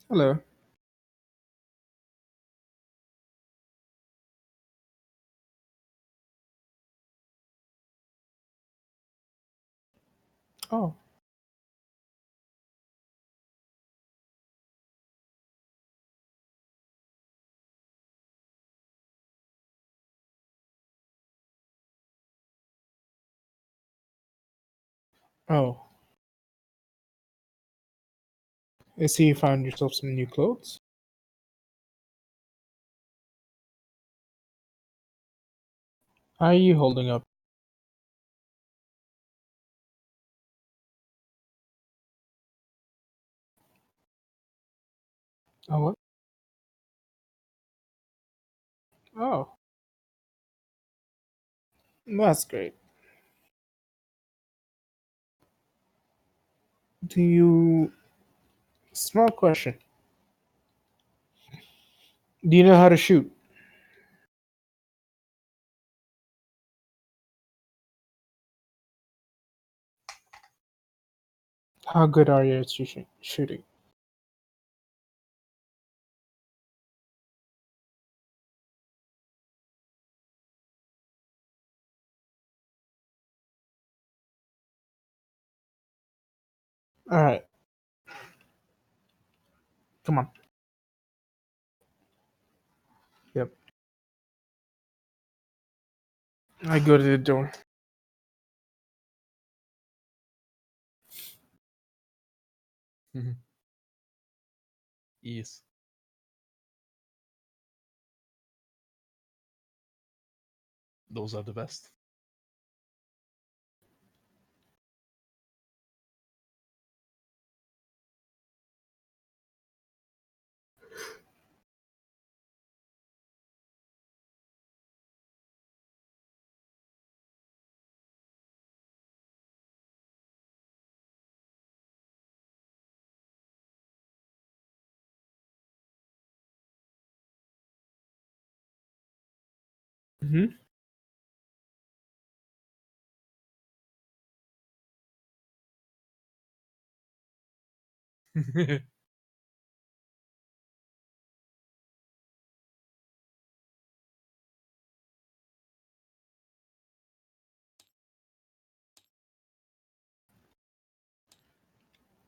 Hello. Oh, oh. I see you found yourself some new clothes. How are you holding up? Oh, what? Oh, that's great. Do you? Small question. Do you know how to shoot? How good are you at shooting? All right, come on. Yep. I go to the door. Yes. Those are the best. Mm-hmm.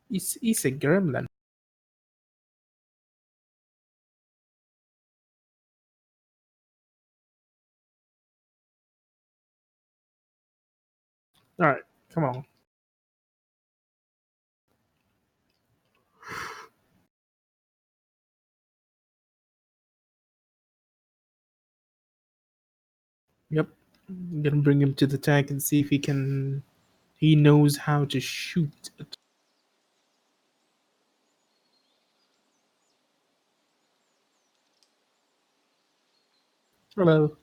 He's a gremlin. All right, come on. Yep. I'm gonna bring him to the tank and see if he can. He knows how to shoot. Hello.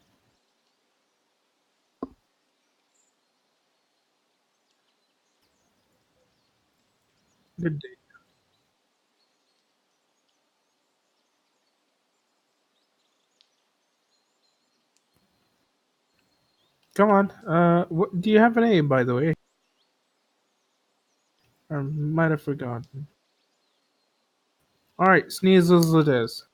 Good day. Come on. What do you have a name, by the way? I might have forgotten. All right, Sneezels it is.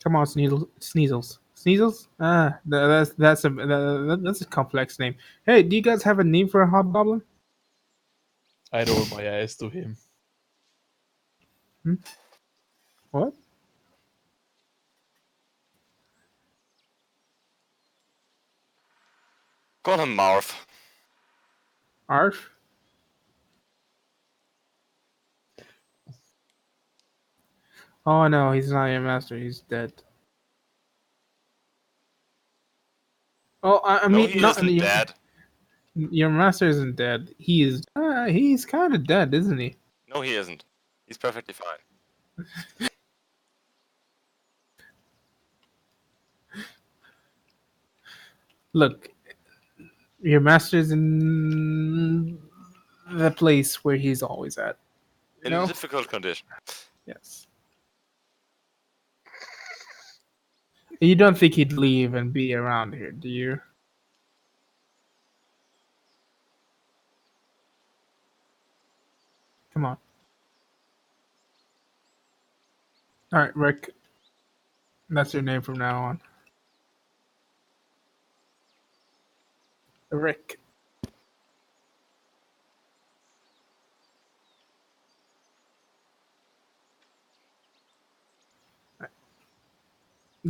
Come on, Sneezels. Sneezels? Ah, that's a complex name. Hey, do you guys have a name for a hobgoblin? I roll my eyes to him. What? Call him Marv. Arf? Oh no, he's not your master. He's dead. Oh, I No, mean, he not isn't dead. your master isn't dead. He is. He's kind of dead, isn't he? No, he isn't. He's perfectly fine. Look, your master's in the place where he's always at. You In a know? difficult condition. Yes. You don't think he'd leave and be around here, do you? Come on. All right, Rick. That's your name from now on. Rick.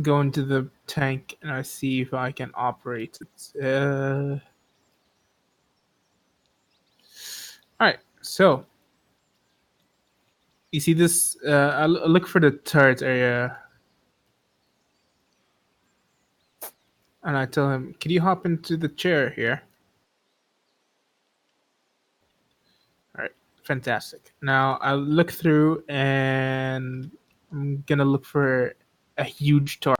Go into the tank and I see if I can operate it. All right. So you see this? I'll look for the turret area, and I tell him, "Can you hop into the chair here?" All right. Fantastic. Now I'll look through, and I'm gonna look for a huge target.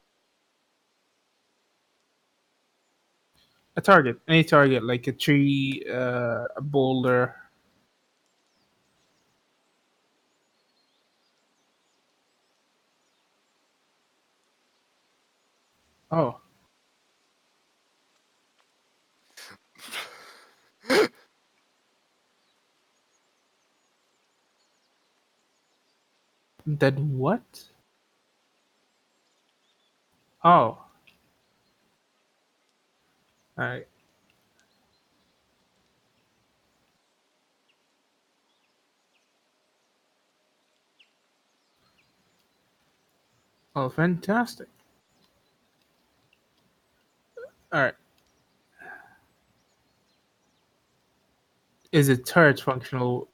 A target, any target, like a tree, a boulder. Oh, that what? Oh, alright. Oh, fantastic. Alright. Is it turret functional?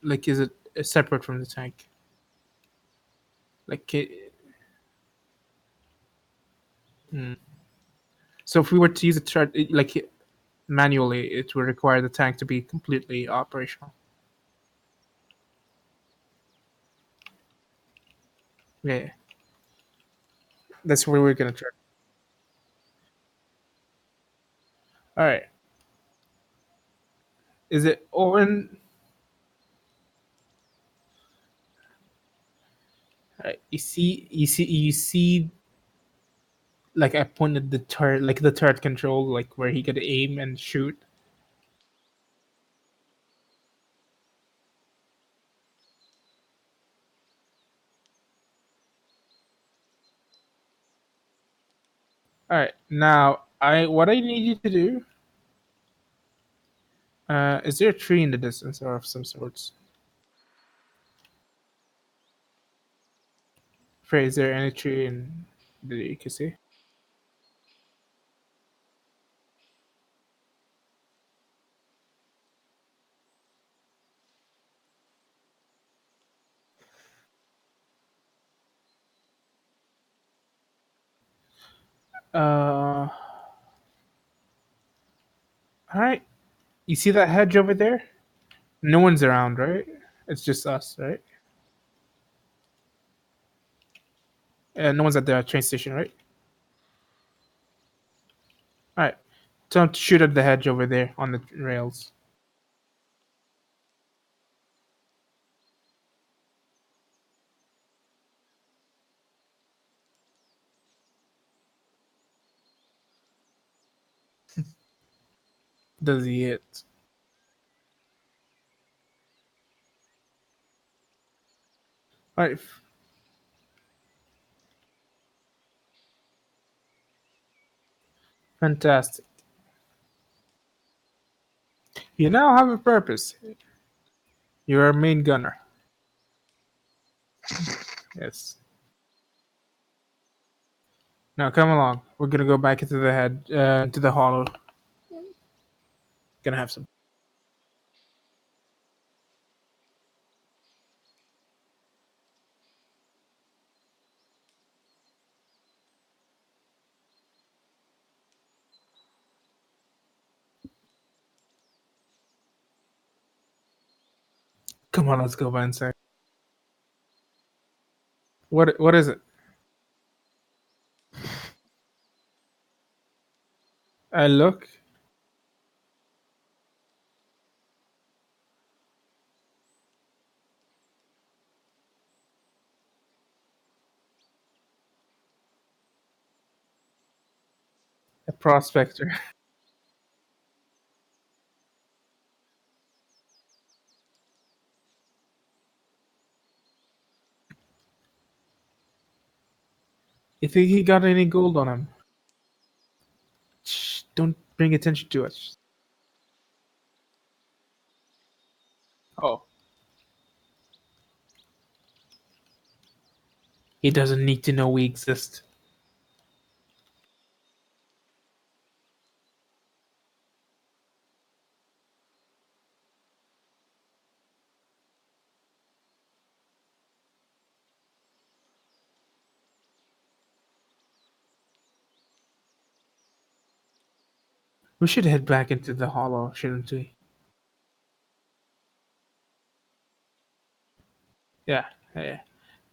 Like, is it separate from the tank? Like, hmm. So if we were to use a turret, like manually, it would require the tank to be completely operational. Yeah, that's where we're gonna try. All right. Is it Owen? You see, like I pointed the turret, like the turret control, like where he could aim and shoot. All right. Now, what I need you to do. Is there a tree in the distance or of some sorts? Frey, is there any tree in that you can see? All right. You see that hedge over there? No one's around, right? It's just us, right? No one's at the train station, right? All right. Tell him to shoot at the hedge over there on the rails. Does he hit? All right. Fantastic. You now have a purpose. You're our main gunner. Yes. Now come along. We're gonna go back into the head, into the hollow. Gonna have some. Come on, let's go by inside. What is it? I look. A prospector. You think he got any gold on him? Shh, don't bring attention to us. Oh. He doesn't need to know we exist. We should head back into the hollow, shouldn't we? Yeah, yeah.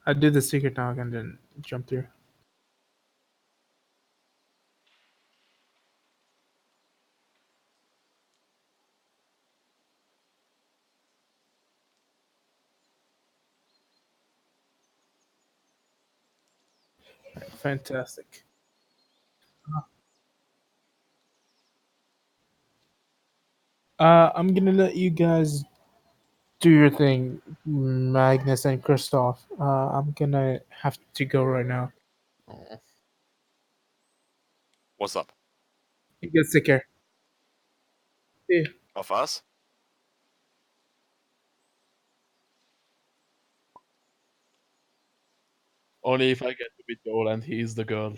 I'll do the secret knock and then jump through. Fantastic. I'm gonna let you guys do your thing, Magnus and Christoph. I'm gonna have to go right now. Oh. What's up? You guys take care. See ya. Of us? Only if I get to be Joel and he's the girl.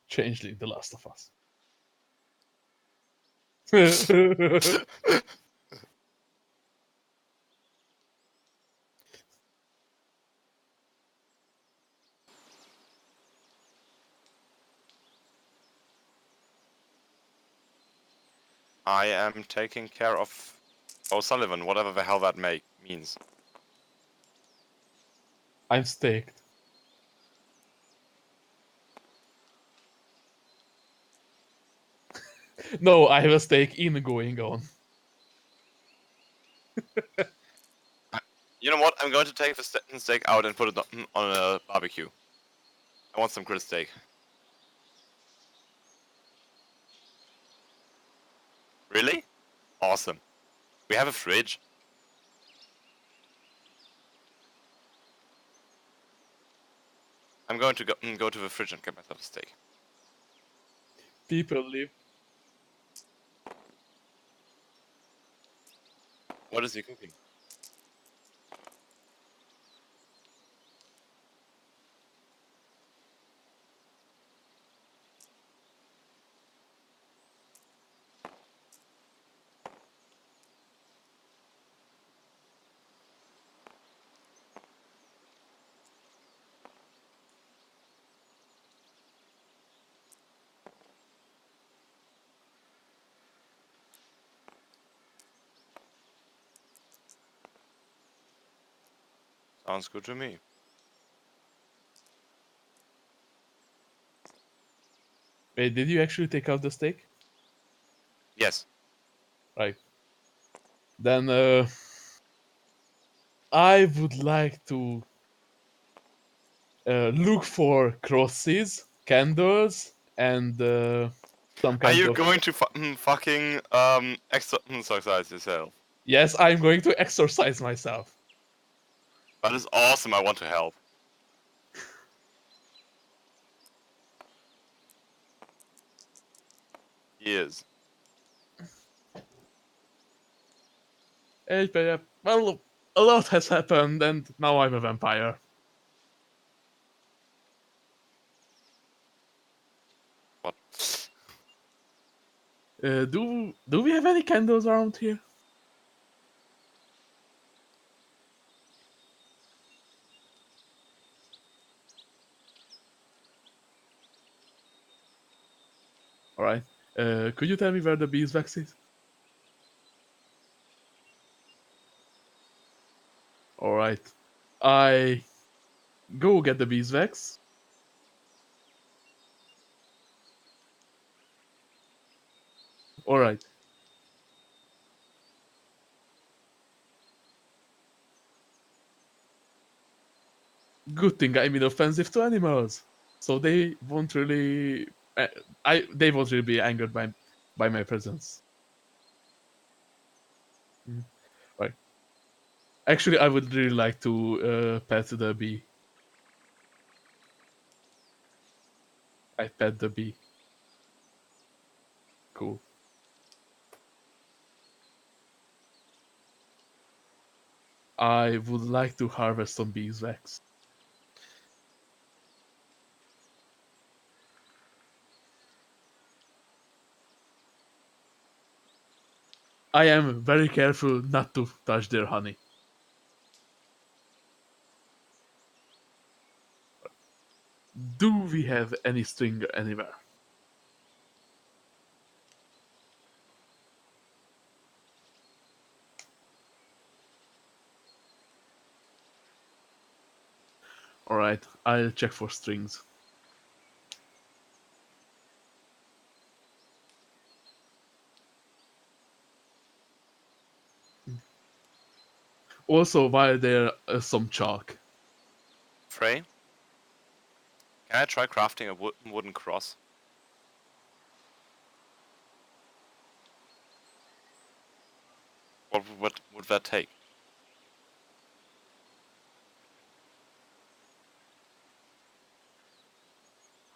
Changeling, The Last of Us. I am taking care of O'Sullivan, whatever the hell that means. I'm staked. No, I have a stake in going on. You know what? I'm going to take the steak out and put it on a barbecue. I want some grilled steak. Really? Awesome. We have a fridge. I'm going to go to the fridge and get myself a steak. People live. What is he cooking? Sounds good to me. Wait, did you actually take out the steak? Yes. Right. Then I would like to look for crosses, candles, and some Are kind you of. going to fucking exercise yourself? Yes, I'm going to exercise myself. That is awesome. I want to help. He is. Well, a lot has happened, and now I'm a vampire. What? Do we have any candles around here? All right. Could you tell me where the beeswax is? All right. I go get the beeswax. All right. Good thing I'm inoffensive to animals, so they won't really. They won't really be angered by my presence. Mm, right. Actually, I would really like to pet the bee. I pet the bee. Cool. I would like to harvest some beeswax. I am very careful not to touch their honey. Do we have any string anywhere? Alright, I'll check for strings. Also, while there some chalk. Frey? Can I try crafting a wooden cross? What would that take?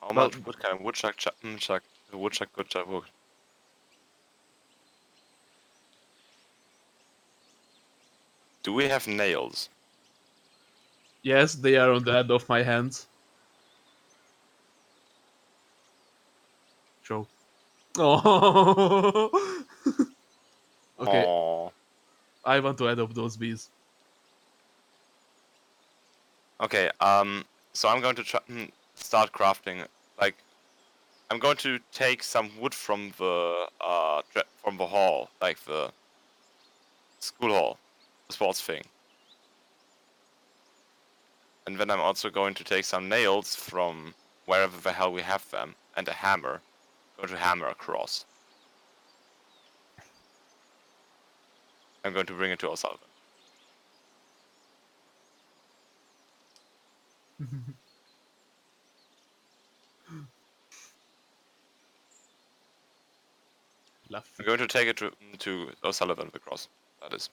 How Well, much wood can a woodchuck the woodchuck good chuck wood? Do we have nails? yes, they are on the end of my hands. Show. Oh. Okay, Aww. I want to adopt those bees. Okay, so I'm going to start crafting, like, I'm going to take some wood from the hall, like the school hall, the sports thing. And then I'm also going to take some nails from wherever the hell we have them, and a hammer. I'm going to hammer across. I'm going to bring it to O'Sullivan. Laugh. I'm going to take it to O'Sullivan, the cross. That is.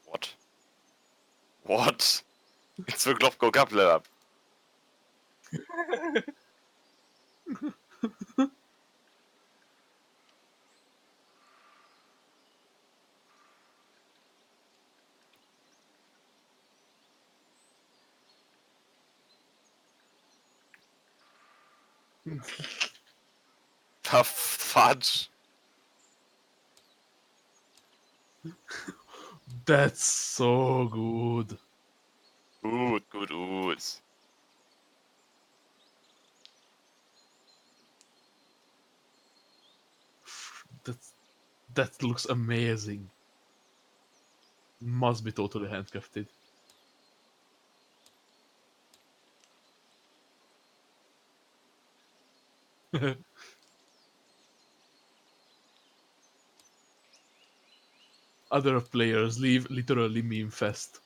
What? What? It's the Globgo Gabler. The fudge. That's so good. Good ooze. That looks amazing. Must be totally handcrafted. Other players leave literally meme fest.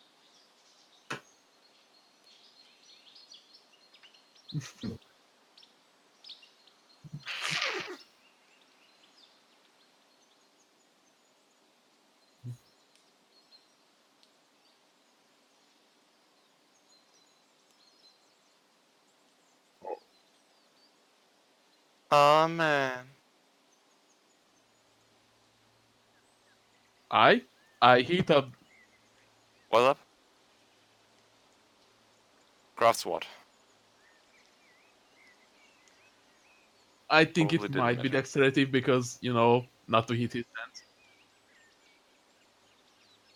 Oh man. I heat up. What's up? Craft sword. I think Probably it didn't might be matter. dexterity because, you know, not to hit his hands.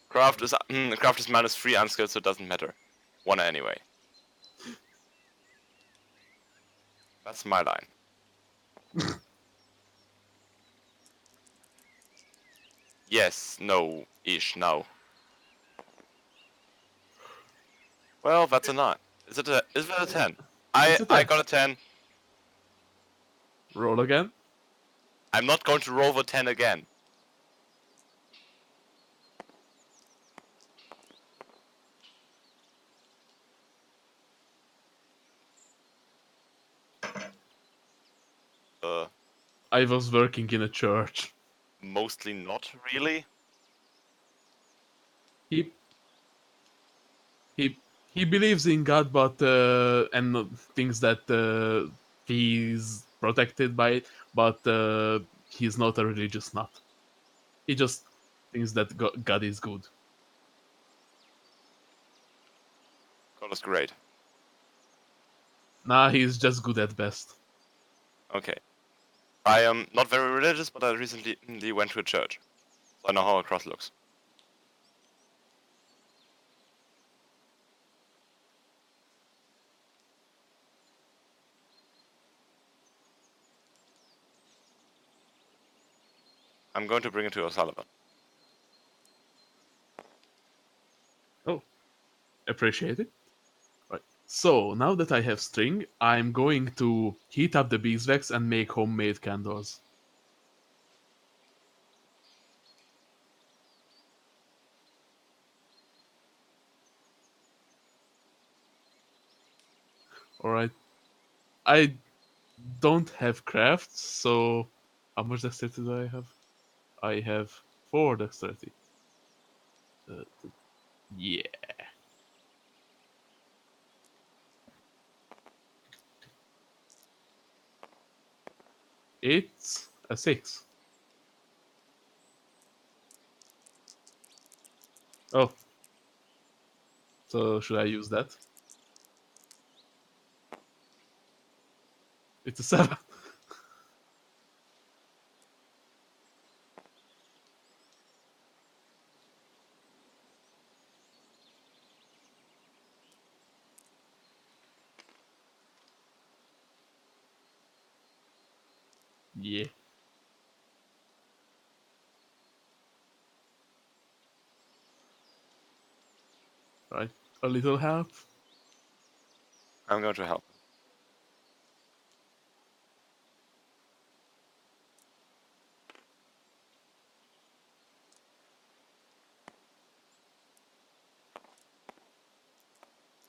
Craft is -3 unskilled, so it doesn't matter. One anyway. That's my line. Yes, no, ish, no. Well, that's a 9. Is it a 10? It's a I 10. got a 10. Roll again. I'm not going to roll the 10 again. I was working in a church. Mostly not really. He he he believes in God, but and thinks that he's protected by it, but he's not a religious nut. He just thinks that God is good. God is great. Nah, he's just good at best. Okay. I am not very religious, but I recently went to a church. So I know how a cross looks. I'm going to bring it to O'Sullivan. Oh, appreciate it. Right. So now that I have string, I'm going to heat up the beeswax and make homemade candles. Alright. I don't have crafts, so how much dexterity do I have? I have 4 dexterity. Uh, yeah. It's a 6. Oh, so should I use that? It's a 7. Yeah. Right. A little help. I'm going to help.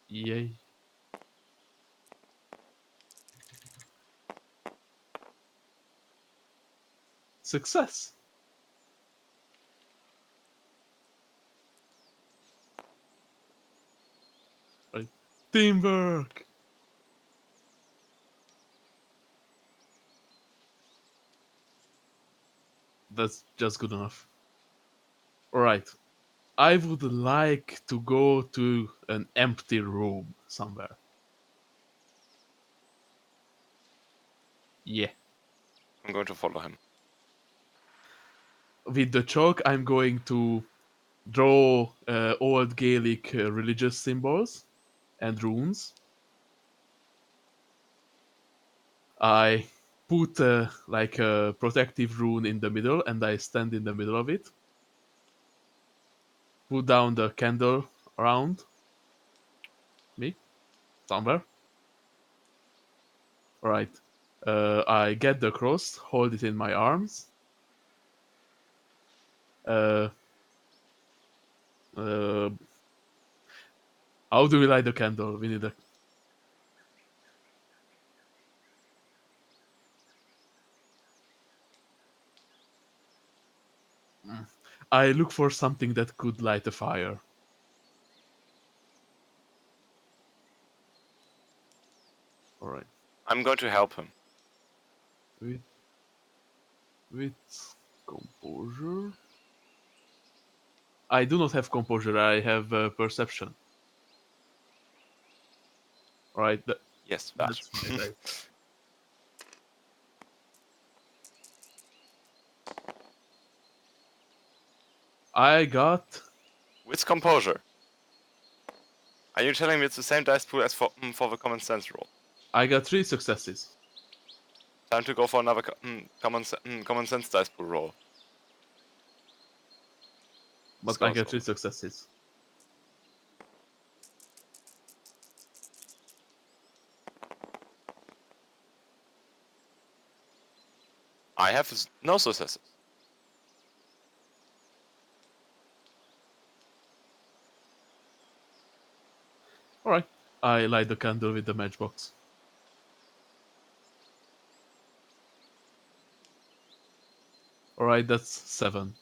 Yay. Success. Teamwork! That's just good enough. Alright. I would like to go to an empty room somewhere. Yeah. I'm going to follow him. With the chalk, I'm going to draw old Gaelic religious symbols and runes. I put like a protective rune in the middle and I stand in the middle of it. Put down the candle around me somewhere. Alright. I get the cross, hold it in my arms. Uh, uh, how do we light the candle? We need a. I look for something that could light a fire. Alright. I'm going to help him. With composure. I do not have composure. I have perception. Alright. Yes, that. That's my right. I got. With composure. Are you telling me it's the same dice pool as for the common sense roll? I got 3 successes. Time to go for another common sense dice pool roll. But I got 3 successes. I have no successes. Alright. I light the candle with the matchbox. Alright, that's 7.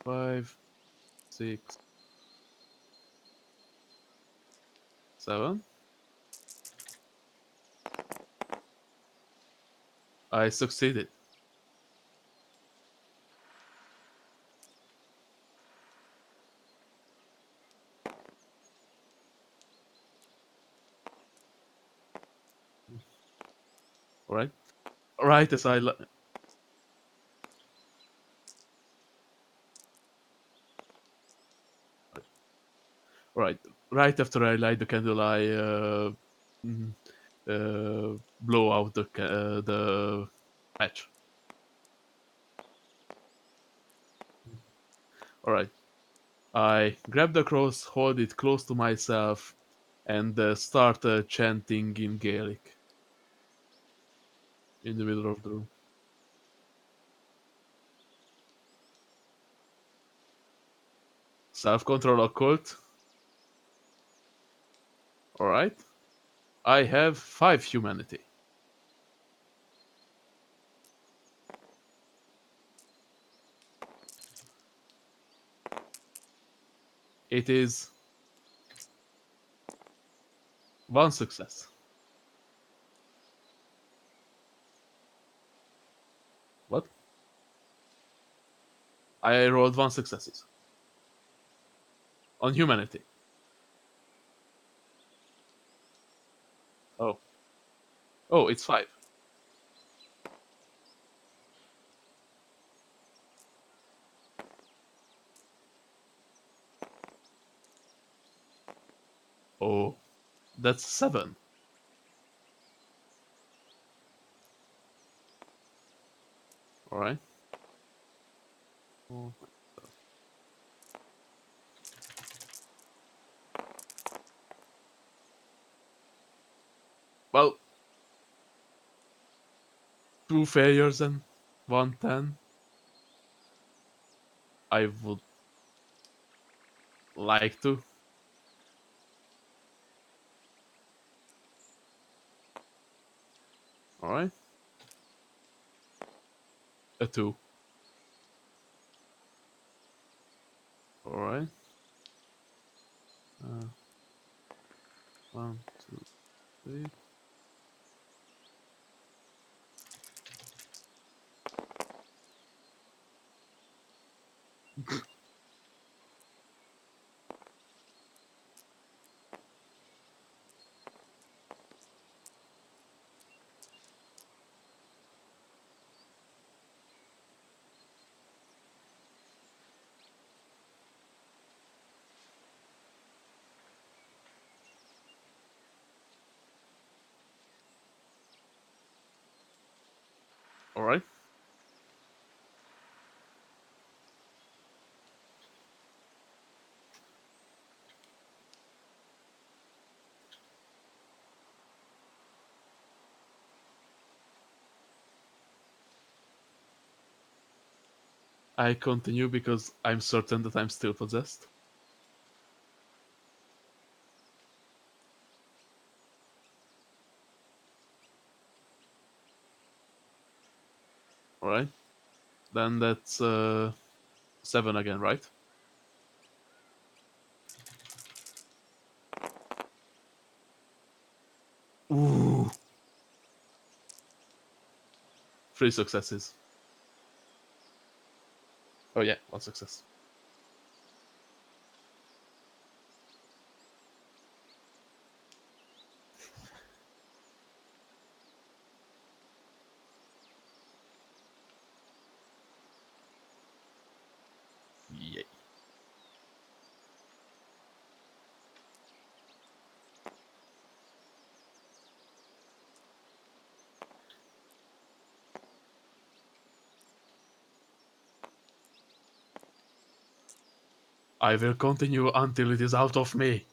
5, 6, 7. I succeeded. Alright. Right as I Right. Right after I light the candle, I mm, blow out the match. Alright. I grab the cross, hold it close to myself, and start chanting in Gaelic in the middle of the room. Self-control occult. Alright. I have 5 humanity. It is 1 success. What? I rolled 1 successes. On humanity. Oh. Oh, it's 5. Oh. That's 7. Alright. Oh. Well, 2 failures and 1 10. I would like to. Alright. A 2. Alright. 1, 2, 3. All right. I continue because I'm certain that I'm still possessed. All right. Then that's 7 again, right? Ooh. 3 successes. Oh yeah, 1 success. Yay. I will continue until it is out of me.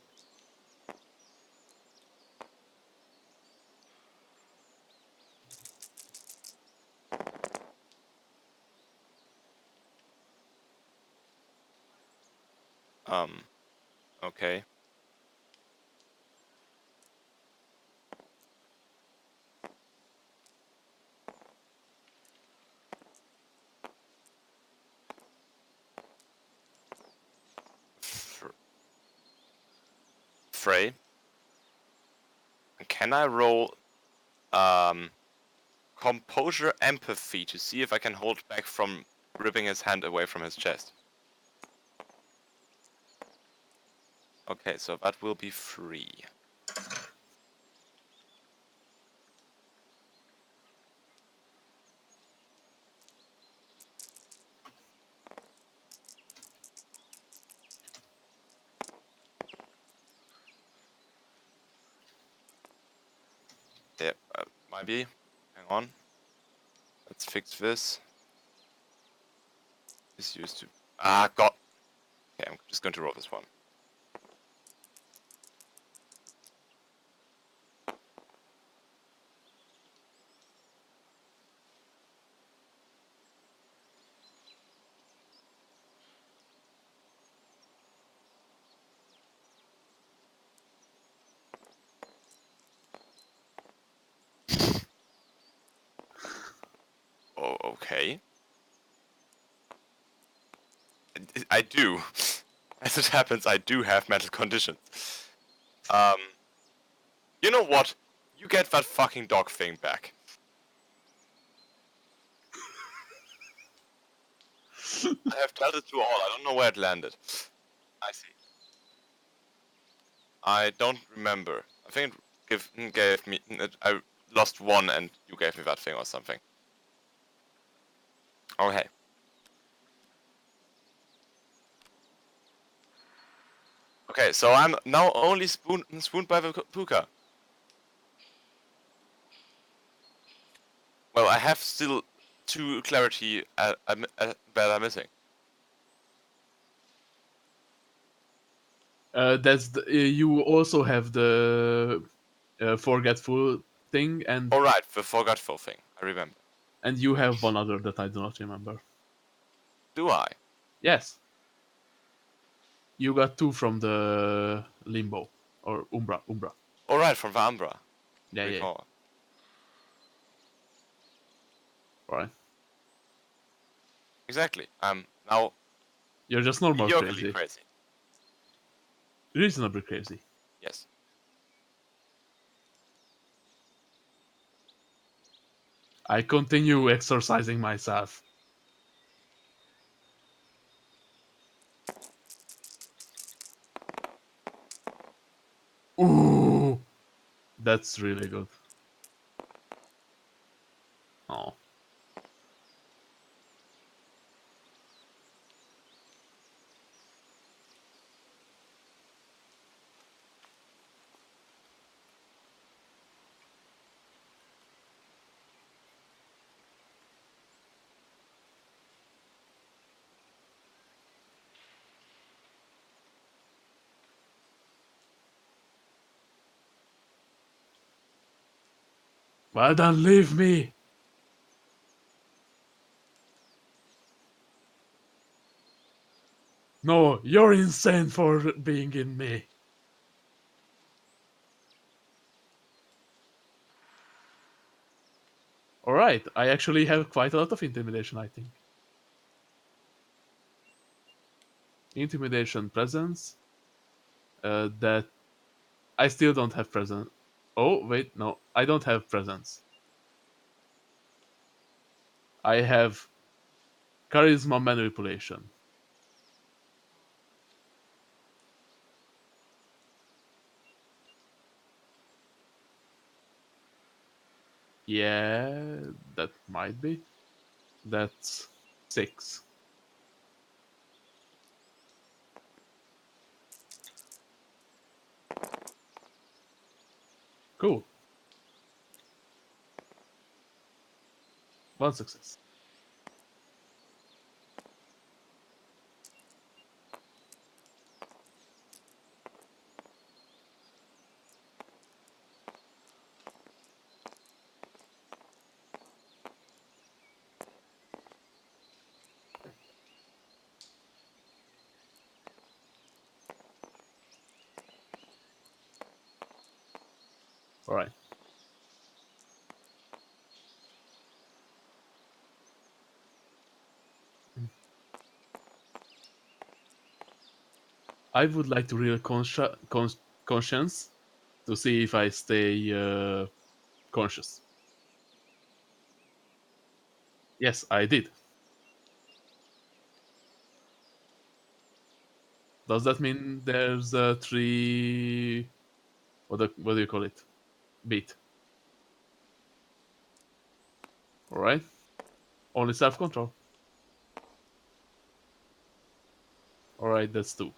Okay. Frey, can I roll composure empathy to see if I can hold back from ripping his hand away from his chest? Okay, so that will be 3. Yeah, might be. Hang on. Let's fix this. This used to. Ah, God. Okay, I'm just going to roll this one. Oh, okay. I do. As it happens, I do have mental conditions. Um, you know what? You get that fucking dog thing back. I have dealt it to all. I don't know where it landed. I see. I don't remember. I think it gave me. I lost 1 and you gave me that thing or something. Okay. Okay, so I'm now only spooned by the puka. Well, I have still 2 clarity that are missing. That's you also have the forgetful thing, and Alright, the forgetful thing. I remember. you have one other that I do not remember. Do I? Yes, you got 2 from the limbo or umbra. Alright, from the Umbra. Yeah, yeah. Recall. All right. Exactly. I'm now You're just normal mediocrely crazy, crazy. reasonably crazy. Yes. I continue exercising myself. Ooh, that's really good. Oh. Well then, leave me. No, you're insane for being in me. Alright, I actually have quite a lot of intimidation, I think. Intimidation, presence. That I still don't have presence. Oh, wait, no, I don't have presence. I have charisma manipulation. Yeah, that might be. That's 6. Cool. 1 success. Alright. I would like to real conscience to see if I stay conscious. Yes, I did. Does that mean there's a 3... What do you call it? Beat. Alright. Only self-control. Alright, that's 2.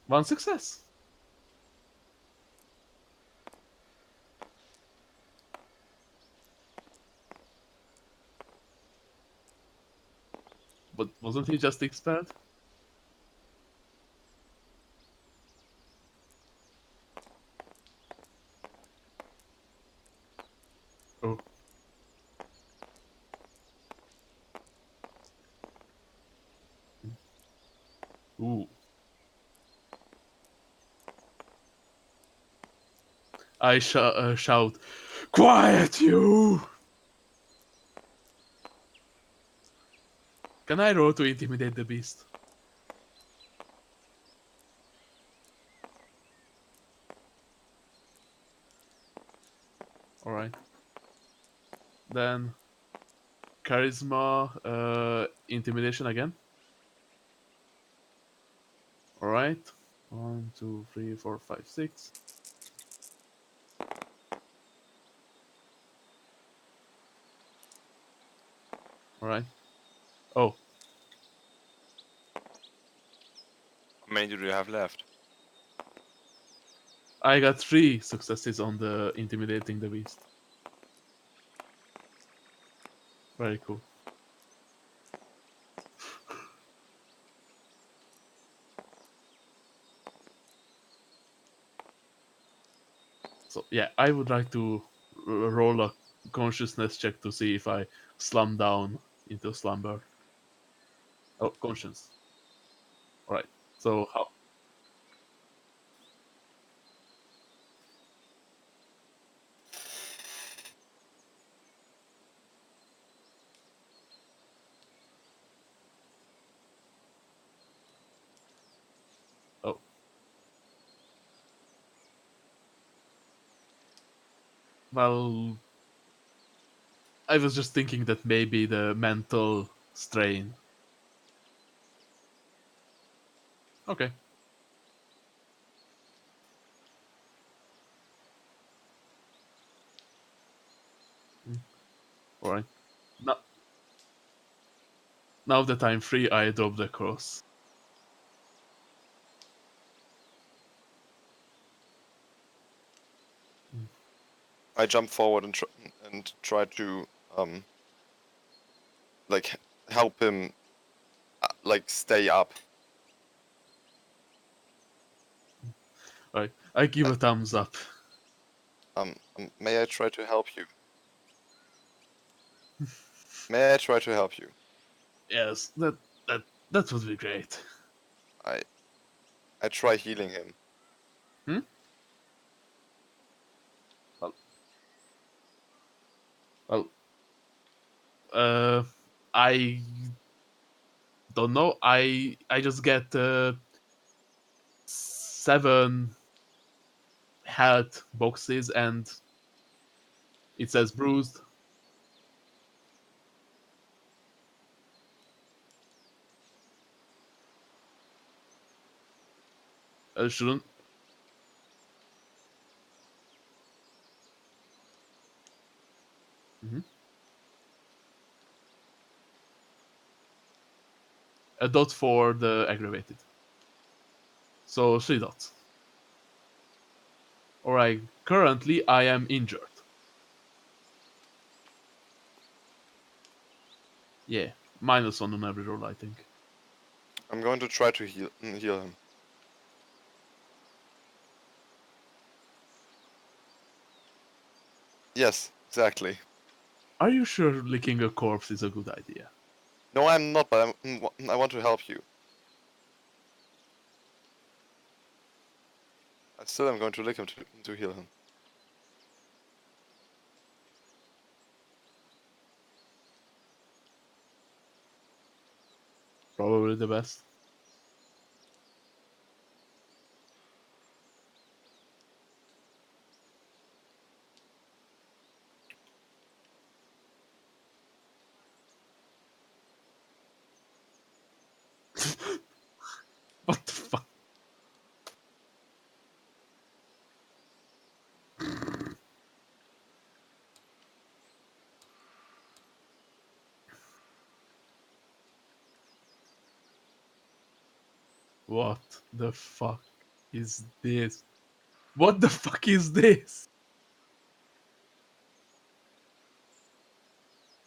1 success. But wasn't he just expelled? Oh. Ooh. I shout, "Quiet, you!" Can I roll to intimidate the beast? Alright. Then charisma, intimidation again. Alright. 1, 2, 3, 4, 5, 6. Alright. Oh, How many do you have left? I got 3 successes on the intimidating the beast. Very cool. So yeah, I would like to roll a consciousness check to see if I slump down into slumber. Oh, conscience. Alright. So how? Oh. Well, I was just thinking that maybe the mental strain. Okay. Alright. Now, now that I'm free, I drop the cross. I jump forward and try to like help him like stay up. Alright. I give a thumbs up. May I try to help you? May I try to help you? Yes, that would be great. I try healing him. Hmm? Well, I don't know. I just get 7 health boxes and it says bruised. Shouldn't. Mhm. A dot for the aggravated. So 3 dots. Alright, currently I am injured. Yeah, -1 on every roll, I think. I'm going to try to heal him. Yes, exactly. Are you sure licking a corpse is a good idea? No, I'm not, but I want to help you. I still am going to lick him to heal him. Probably the best. What the fuck? What the fuck is this? What the fuck is this?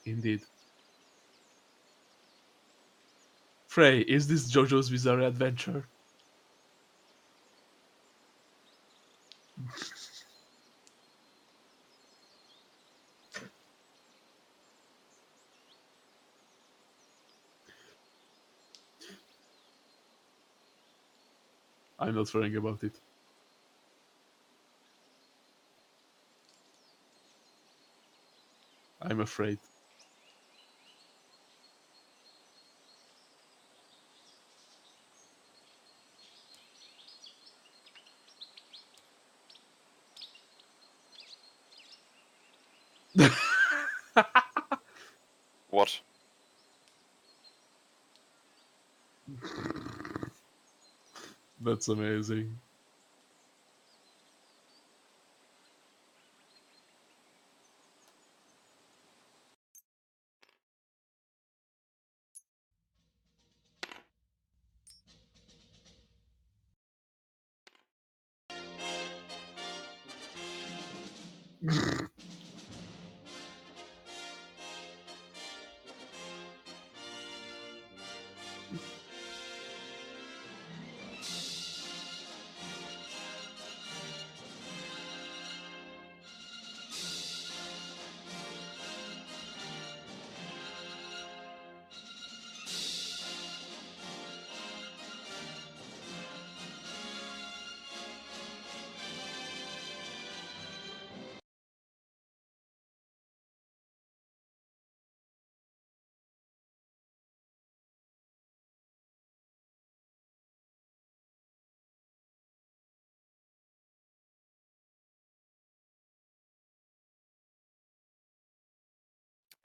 Indeed. Frey, is this JoJo's Bizarre Adventure? I'm not worrying about it. I'm afraid. What? That's amazing.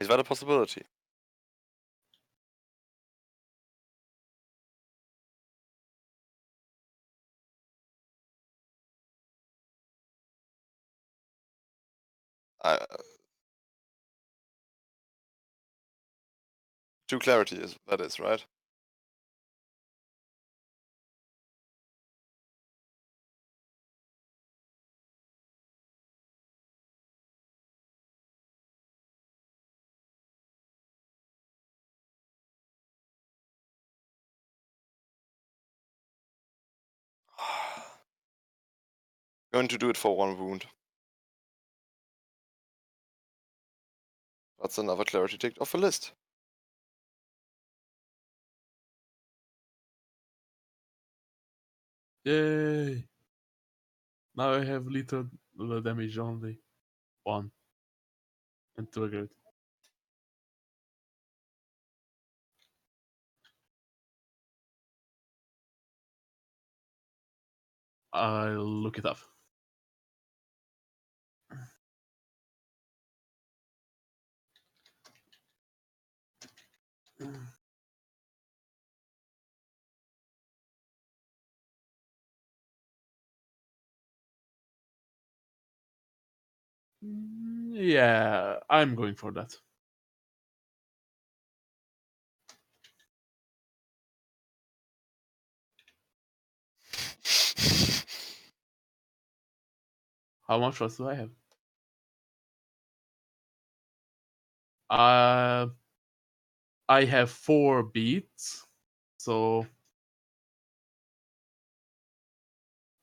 Is that a possibility? Two clarity is that is right. Going to do it for 1 wound. That's another clarity ticked off the list. Yay! Now I have little damage only. 1. And triggered. I'll look it up. Yeah, I'm going for that. How much trust do I have? I have 4 beats, so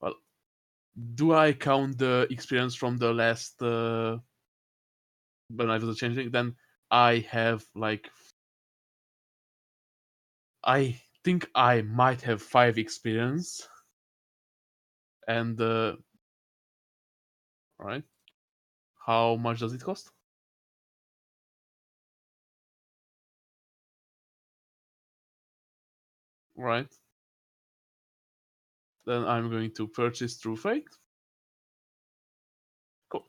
well, do I count the experience from the last when I was a changeling? Then I have like I think I might have 5 experience, and right. How much does it cost? Right. Then I'm going to purchase True Fate. Cool.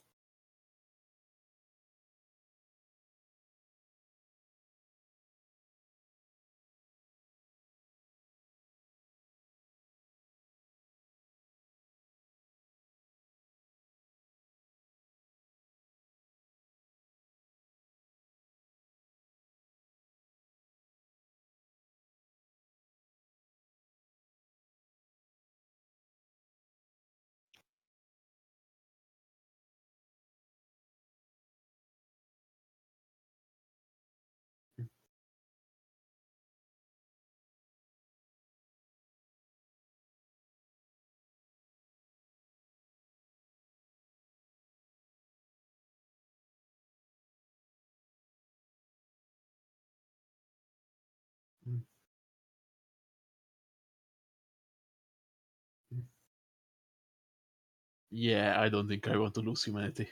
Yeah, I don't think I want to lose humanity.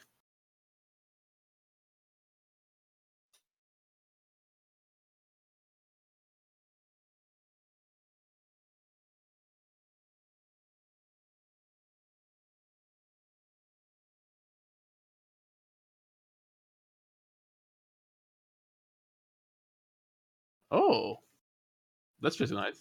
Oh, that's pretty nice.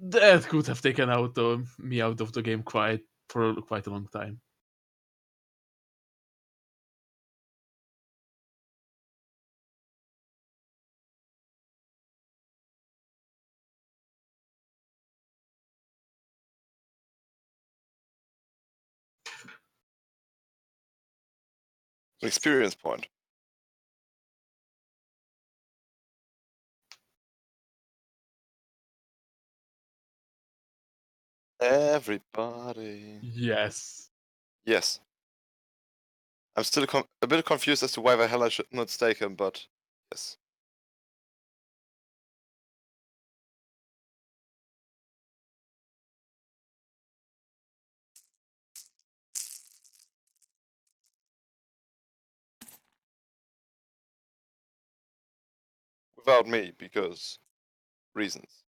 That could have taken out me out of the game for quite a long time. An experience point. Everybody. Yes. Yes. I'm still a bit confused as to why the hell I should not stake him, but yes. without me because reasons.